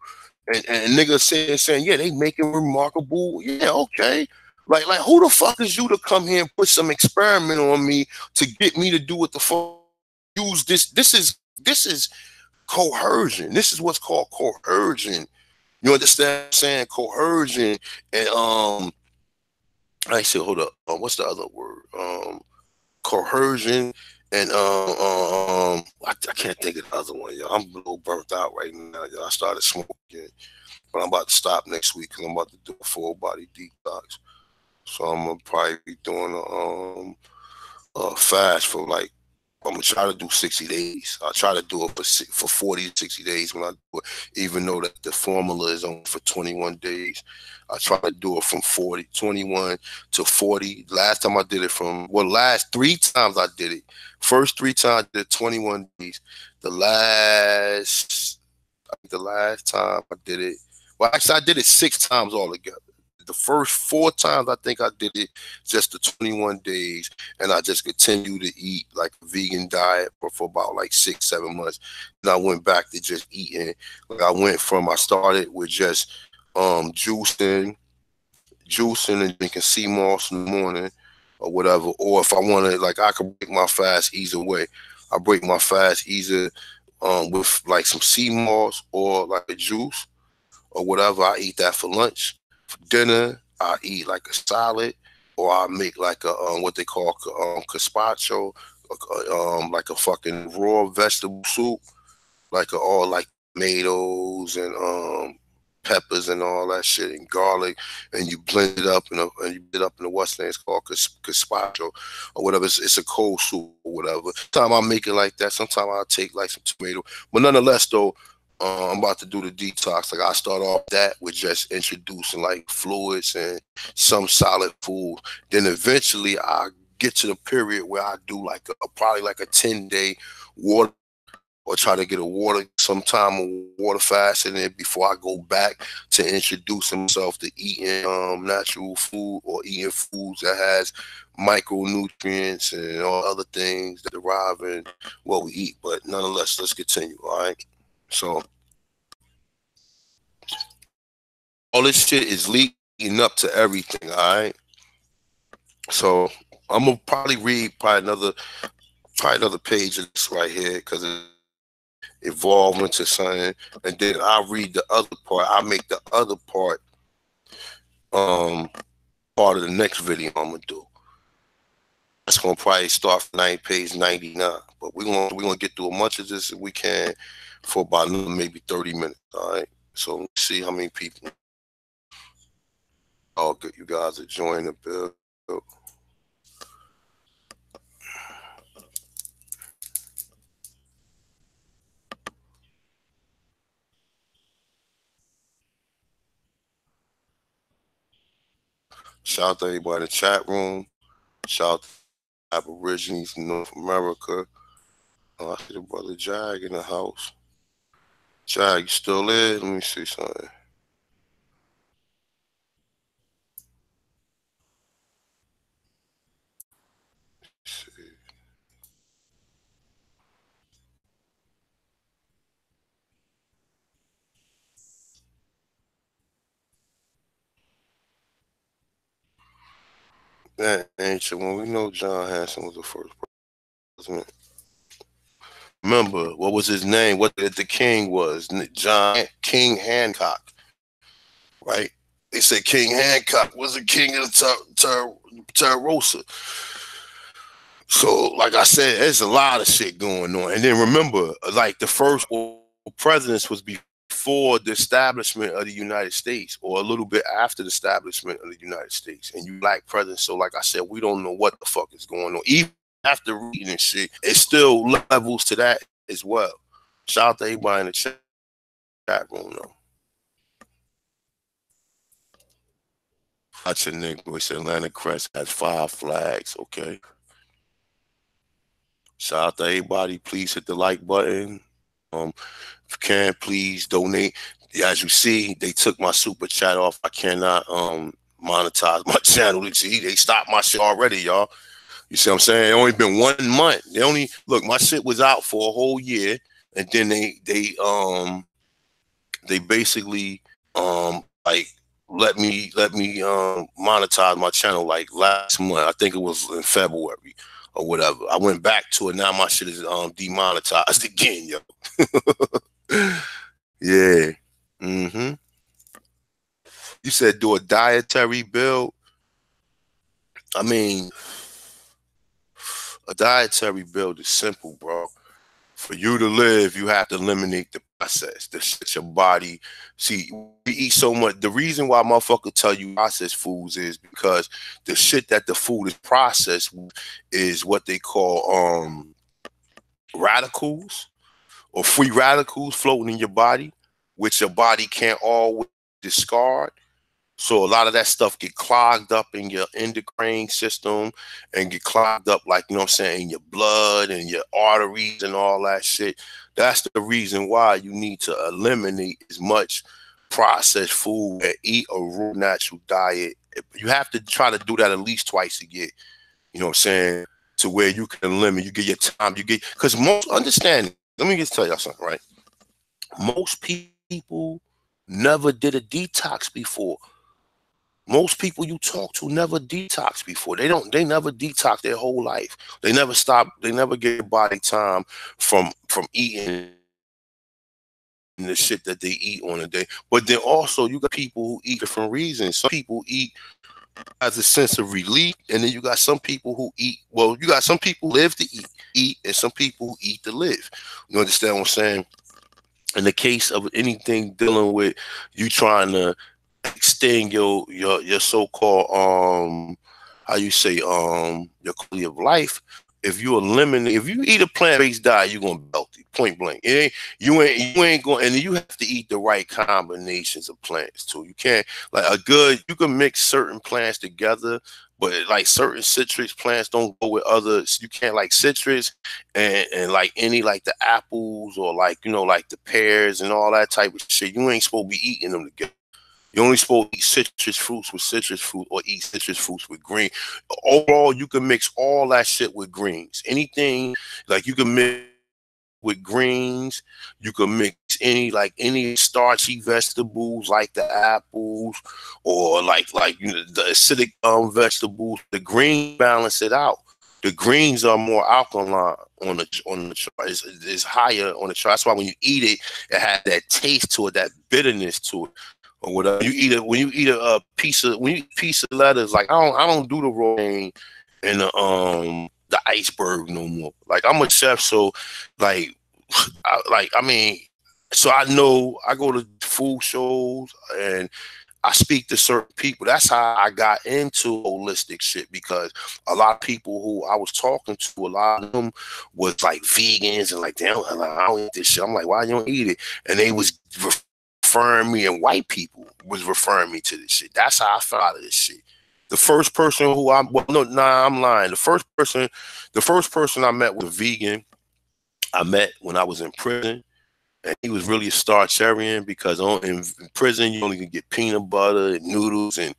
and nigga saying, yeah, they making remarkable. Yeah, okay. Like, who the fuck is you to come here and put some experiment on me to get me to do what the fuck use this? This is coercion. This is what's called coercion. You understand what I'm saying? Coercion and I said, hold up. What's the other word? Coercion and I can't think of the other one, yo. I'm a little burnt out right now, yo. I started smoking, but I'm about to stop next week because I'm about to do a full body detox. So I'm gonna probably be doing a fast for like. I'm gonna try to do 60 days. I'll try to do it for 40 to 60 days when I do it, even though that the formula is on for 21 days. I try to do it from 21 to 40. Last time I did it last 3 times I did it. First 3 times I did 21 days. The last time I did it, well, actually I did it 6 times altogether. The first 4 times I think I did it just the 21 days, and I just continued to eat like a vegan diet for about like 6-7 months. And I went back to just eating. Like I started with just juicing and drinking sea moss in the morning or whatever. Or if I wanted, like, I could break my fast either way. I break my fast either with like some sea moss or like a juice or whatever. I eat that for lunch. For dinner, I eat like a salad, or I make like a what they call gazpacho, like a fucking raw vegetable soup, like all like tomatoes and peppers and all that shit and garlic, and you blend it up in the what's name, it's called gazpacho or whatever. It's a cold soup or whatever. Sometimes I make it like that. Sometimes I'll take like some tomato, but nonetheless though. I'm about to do the detox. Like I start off that with just introducing like fluids and some solid food. Then eventually I get to the period where I do like probably like a 10-day water, or try to get some time of water fast in it before I go back to introduce myself to eating natural food or eating foods that has micronutrients and all other things that derive in what we eat. But nonetheless, let's continue. All right. So all this shit is leading up to everything, all right? So I'm gonna probably read another page of this right here because it evolved into something, and then I'll read the other part. I'll make the other part part of the next video I'm gonna do. That's gonna probably start from page 99. But we're gonna get through as much of this as we can for about another maybe 30 minutes, all right? So let's see how many people. Oh, good, you guys are joining the bill. Shout out to everybody in the chat room. Shout out to Aborigines in North America. I see the brother Jag in the house. Jag, you still there? Let me see something. That ancient one. We know John Hanson was the first president. Remember, what was his name? What the king was? John King Hancock. Right? They said King Hancock was the king of the Territorial. So, like I said, there's a lot of shit going on. And then remember, like the first presidents was before the establishment of the United States, or a little bit after the establishment of the United States. And you black presidents. So, like I said, we don't know what the fuck is going on. Even after reading and shit, it still levels to that as well. Shout out to everybody in the chat room though. Watch a nigga, it's Atlanta Crest has 5 flags, okay? Shout out to everybody. Please hit the like button. If you can, please donate. As you see, they took my super chat off. I cannot monetize my channel. They stopped my shit already, y'all. You see what I'm saying? It only been 1 month. They only look, my shit was out for a whole year, and then they basically like let me monetize my channel like last month. I think it was in February or whatever. I went back to it. Now my shit is demonetized again, yo. Yeah. You said do a dietary build. I mean, a dietary build is simple, bro. For you to live, you have to eliminate the process, the shit your body. See, we eat so much. The reason why motherfuckers tell you processed foods is because the shit that the food is processed is what they call radicals or free radicals floating in your body, which your body can't always discard. So a lot of that stuff get clogged up in your endocrine system and get clogged up, like, you know what I'm saying, in your blood and your arteries and all that shit. That's the reason why you need to eliminate as much processed food and eat a real natural diet. You have to try to do that at least twice a year, you know what I'm saying, to where you can eliminate, you get your time, you get, because most, understand, let me just tell y'all something, right? Most people never did a detox before. Most people you talk to never detox before. They never detox their whole life. They never stop, they never get body time from eating the shit that they eat on a day. But then also you got people who eat different reasons. Some people eat as a sense of relief, and then you got some people who eat, well, you got some people live to eat, and some people who eat to live. You understand what I'm saying? In the case of anything dealing with you trying to extend your so-called how you say your quality of life, if you eat a plant-based diet, you're gonna be healthy, point blank. You ain't going, and you have to eat the right combinations of plants too. You can't, like, you can mix certain plants together, but like certain citrus plants don't go with others. You can't, like citrus and like any, like the apples or like, you know, like the pears and all that type of shit. You ain't supposed to be eating them together. You're only supposed to eat citrus fruits with citrus fruit or eat citrus fruits with green. Overall, you can mix all that shit with greens. Anything, like you can mix with greens. You can mix any starchy vegetables like the apples or like you know, the acidic vegetables. The greens balance it out. The greens are more alkaline on the chart. It's higher on the chart. That's why when you eat it, it has that taste to it, that bitterness to it. Or whatever. When you eat a piece of lettuce, like I don't do the romaine and the iceberg no more. Like I'm a chef, so like I mean, so I know I go to food shows and I speak to certain people. That's how I got into holistic shit, because a lot of people who I was talking to, a lot of them was like vegans and like, damn, I don't eat this shit. I'm like, why you don't eat it? And they was referring me, and white people was referring me to this shit. That's how I found out of this shit. The first person who I'm lying. The first person I met was a vegan. I met when I was in prison. And he was really a starcharian, because in prison you only can get peanut butter and noodles and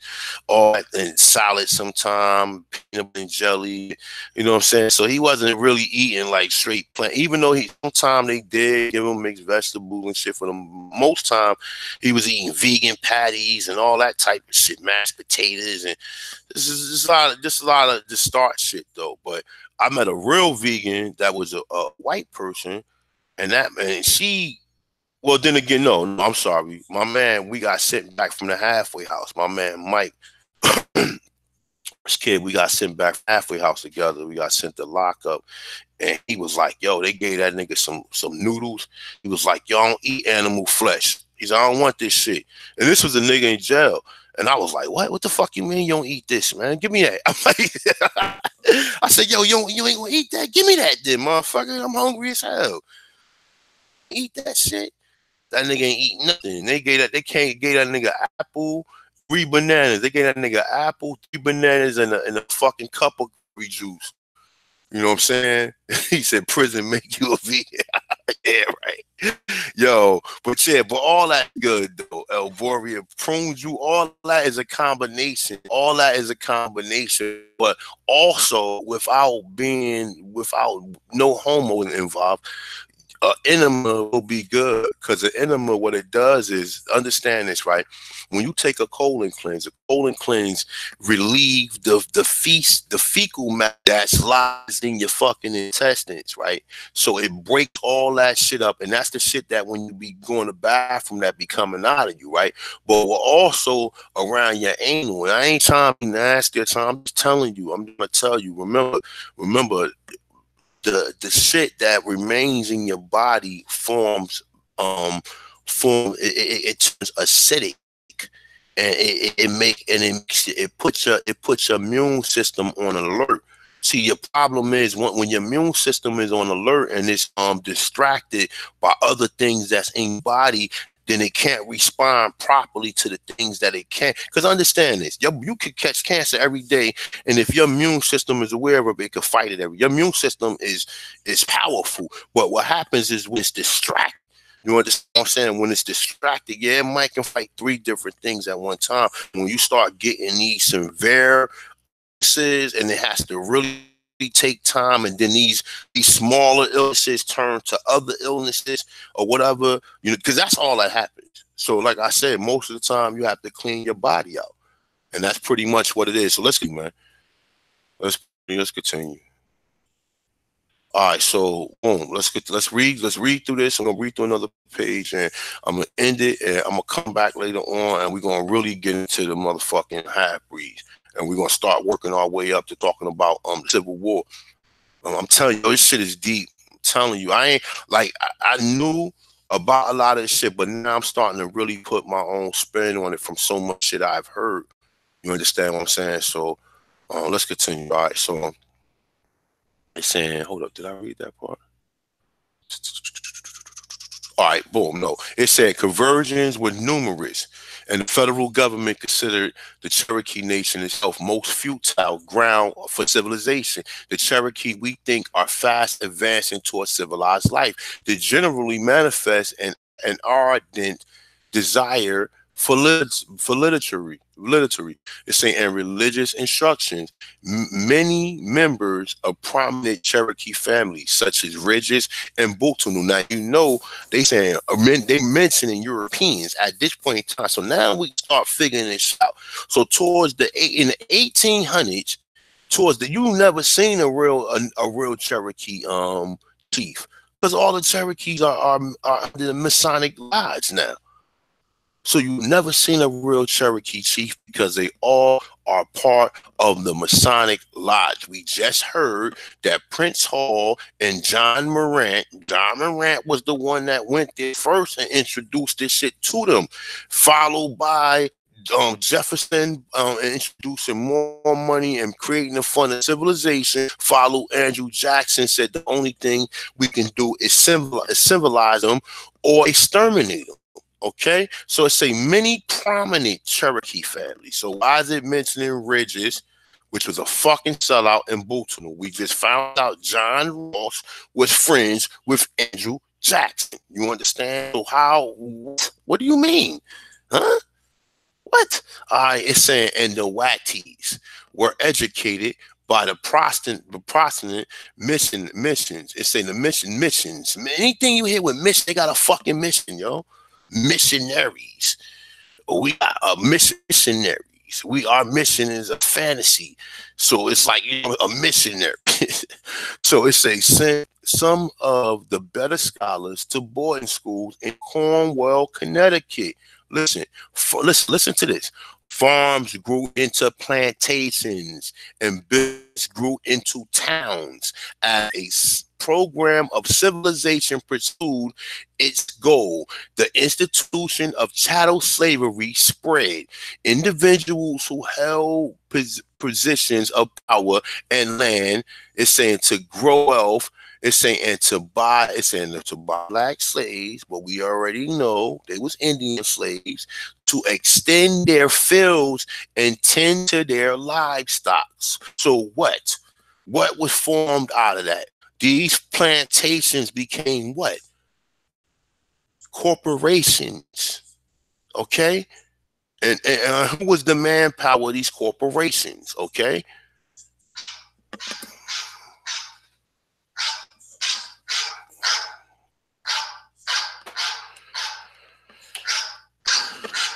all that, and salad sometimes, peanut butter and jelly, you know what I'm saying? So he wasn't really eating like straight plant, even though sometimes they did give him mixed vegetables and shit for them. Most time he was eating vegan patties and all that type of shit, mashed potatoes, and this is just a lot of the starch shit though. But I met a real vegan that was a white person. And well, then again, no, I'm sorry. My man, we got sent back from the halfway house. My man, Mike, this kid, we got sent back from the halfway house together. We got sent to lockup. And he was like, yo, they gave that nigga some noodles. He was like, yo, I don't eat animal flesh. He said, I don't want this shit. And this was a nigga in jail. And I was like, what? What the fuck you mean you don't eat this, man? Give me that. I'm like, I said, yo, you ain't gonna eat that? Give me that then, motherfucker. I'm hungry as hell. Eat that shit. That nigga ain't eat nothing. They gave that nigga apple, 3 bananas. They gave that nigga apple, 3 bananas, and a fucking cup of juice. You know what I'm saying? He said, prison make you a vegan. Yeah, right. Yo, but all that good though. El Warrior prunes you. All that is a combination. All that is a combination. But also without no homo involved, enema will be good, because the enema, what it does is, understand this, right? When you take a colon cleanse relieve the fecal matter that's lies in your fucking intestines, right? So it breaks all that shit up, and that's the shit that when you be going to the bathroom that be coming out of you, right? But we're also around your anal. And I ain't trying to be nasty, I'm just telling you. I'm gonna tell you. Remember. The shit that remains in your body forms it turns acidic, and it puts your immune system on alert. See, your problem is when your immune system is on alert and it's distracted by other things that's in your body, then it can't respond properly to the things that it can. Because understand this, you could catch cancer every day, and if your immune system is aware of it, it can fight it your immune system is powerful. But what happens is when it's distracted, you understand what I'm saying? When it's distracted, yeah, it might can fight 3 different things at one time. When you start getting these severe illnesses, and it has to really take time, and then these smaller illnesses turn to other illnesses or whatever, because that's all that happens. So like I said, most of the time you have to clean your body out, and that's pretty much what it is. So let's go, man. Let's continue. All right, so boom, let's read through this. I'm gonna read through another page, and I'm gonna end it, and I'm gonna come back later on, and we're gonna really get into the motherfucking half-breeds, and we're gonna start working our way up to talking about the Civil War. I'm telling you, this shit is deep. I'm telling you, I knew about a lot of this shit, but now I'm starting to really put my own spin on it from so much shit I've heard. You understand what I'm saying? So let's continue. All right, so it's saying, hold up, did I read that part? All right, boom, no. It said conversions were numerous, and the federal government considered the Cherokee Nation itself most futile ground for civilization. The Cherokee, we think, are fast advancing towards civilized life. They generally manifest an ardent desire for literature. It's saying, and religious instructions. Many members of prominent Cherokee families, such as Ridges and Bootonoo. Now, they saying they mentioning Europeans at this point in time. So now we start figuring this out. So in the 1800s, you never seen a real Cherokee chief, because all the Cherokees are under the Masonic lodge now. So you never seen a real Cherokee chief, because they all are part of the Masonic Lodge. We just heard that Prince Hall and John Marrant was the one that went there first and introduced this shit to them, followed by Jefferson introducing more money and creating a fund of civilization. Follow Andrew Jackson, said the only thing we can do is civilize them or exterminate them. Okay, so it's a many prominent Cherokee families. So why is it mentioning Ridges, which was a fucking sellout, in Bootonoo? We just found out John Ross was friends with Andrew Jackson. You understand? So what do you mean? Huh? What? It's saying, and the Watties were educated by the Protestant missions. It's saying the missions. Anything you hear with mission, they got a fucking mission, yo. Missionaries. We are missionaries. Our mission is a fantasy. So it's like, a missionary. So it says, some of the better scholars to boarding schools in Cornwall, Connecticut. Listen to this. Farms grew into plantations, and business grew into towns. As a program of civilization pursued its goal, the institution of chattel slavery spread. Individuals who held positions of power and land. It's saying to grow wealth. It's saying and to buy. It's saying to buy black slaves, but we already know they was Indian slaves, to extend their fields and tend to their livestock. So what? What was formed out of that? These plantations became what? Corporations. Okay? And who was the manpower of these corporations? Okay?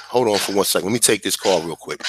Hold on for 1 second. Let me take this call real quick.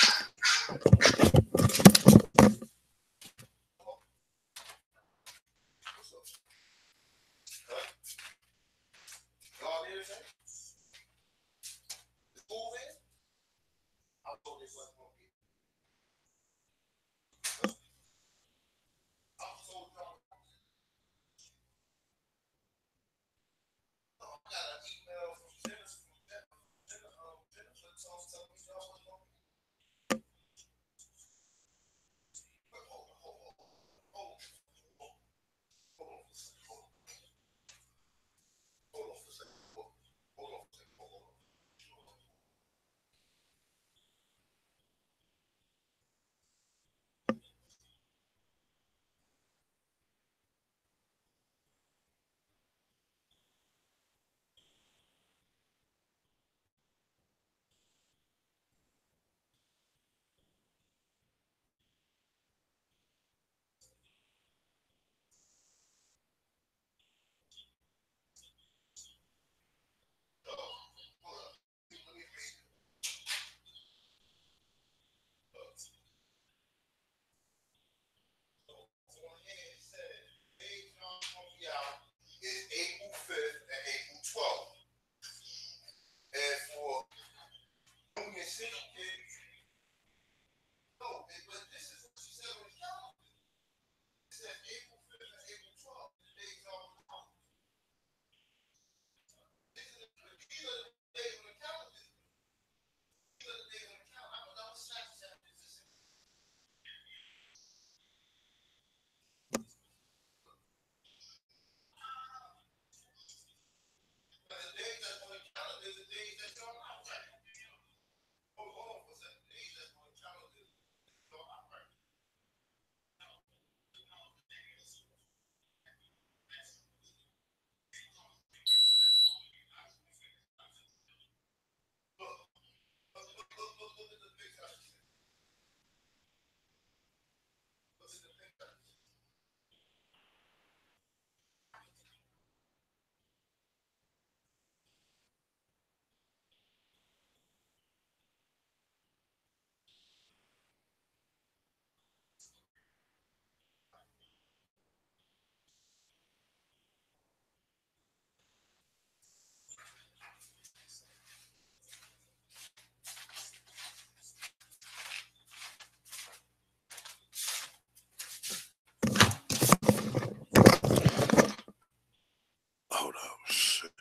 Hold up. Shit.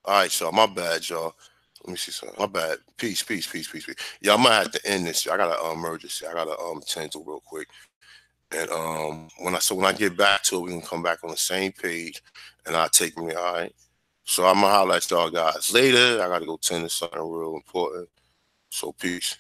All right, y'all. My bad, y'all. Let me see something. My bad. Peace, peace, peace, peace, peace. Yeah, I might have to end this. I gotta merge this. I gotta tend to real quick. And when I get back to it, we can come back on the same page, and I'll take me. All right. So I'm gonna holler at y'all guys later. I gotta go tend to something real important. So peace.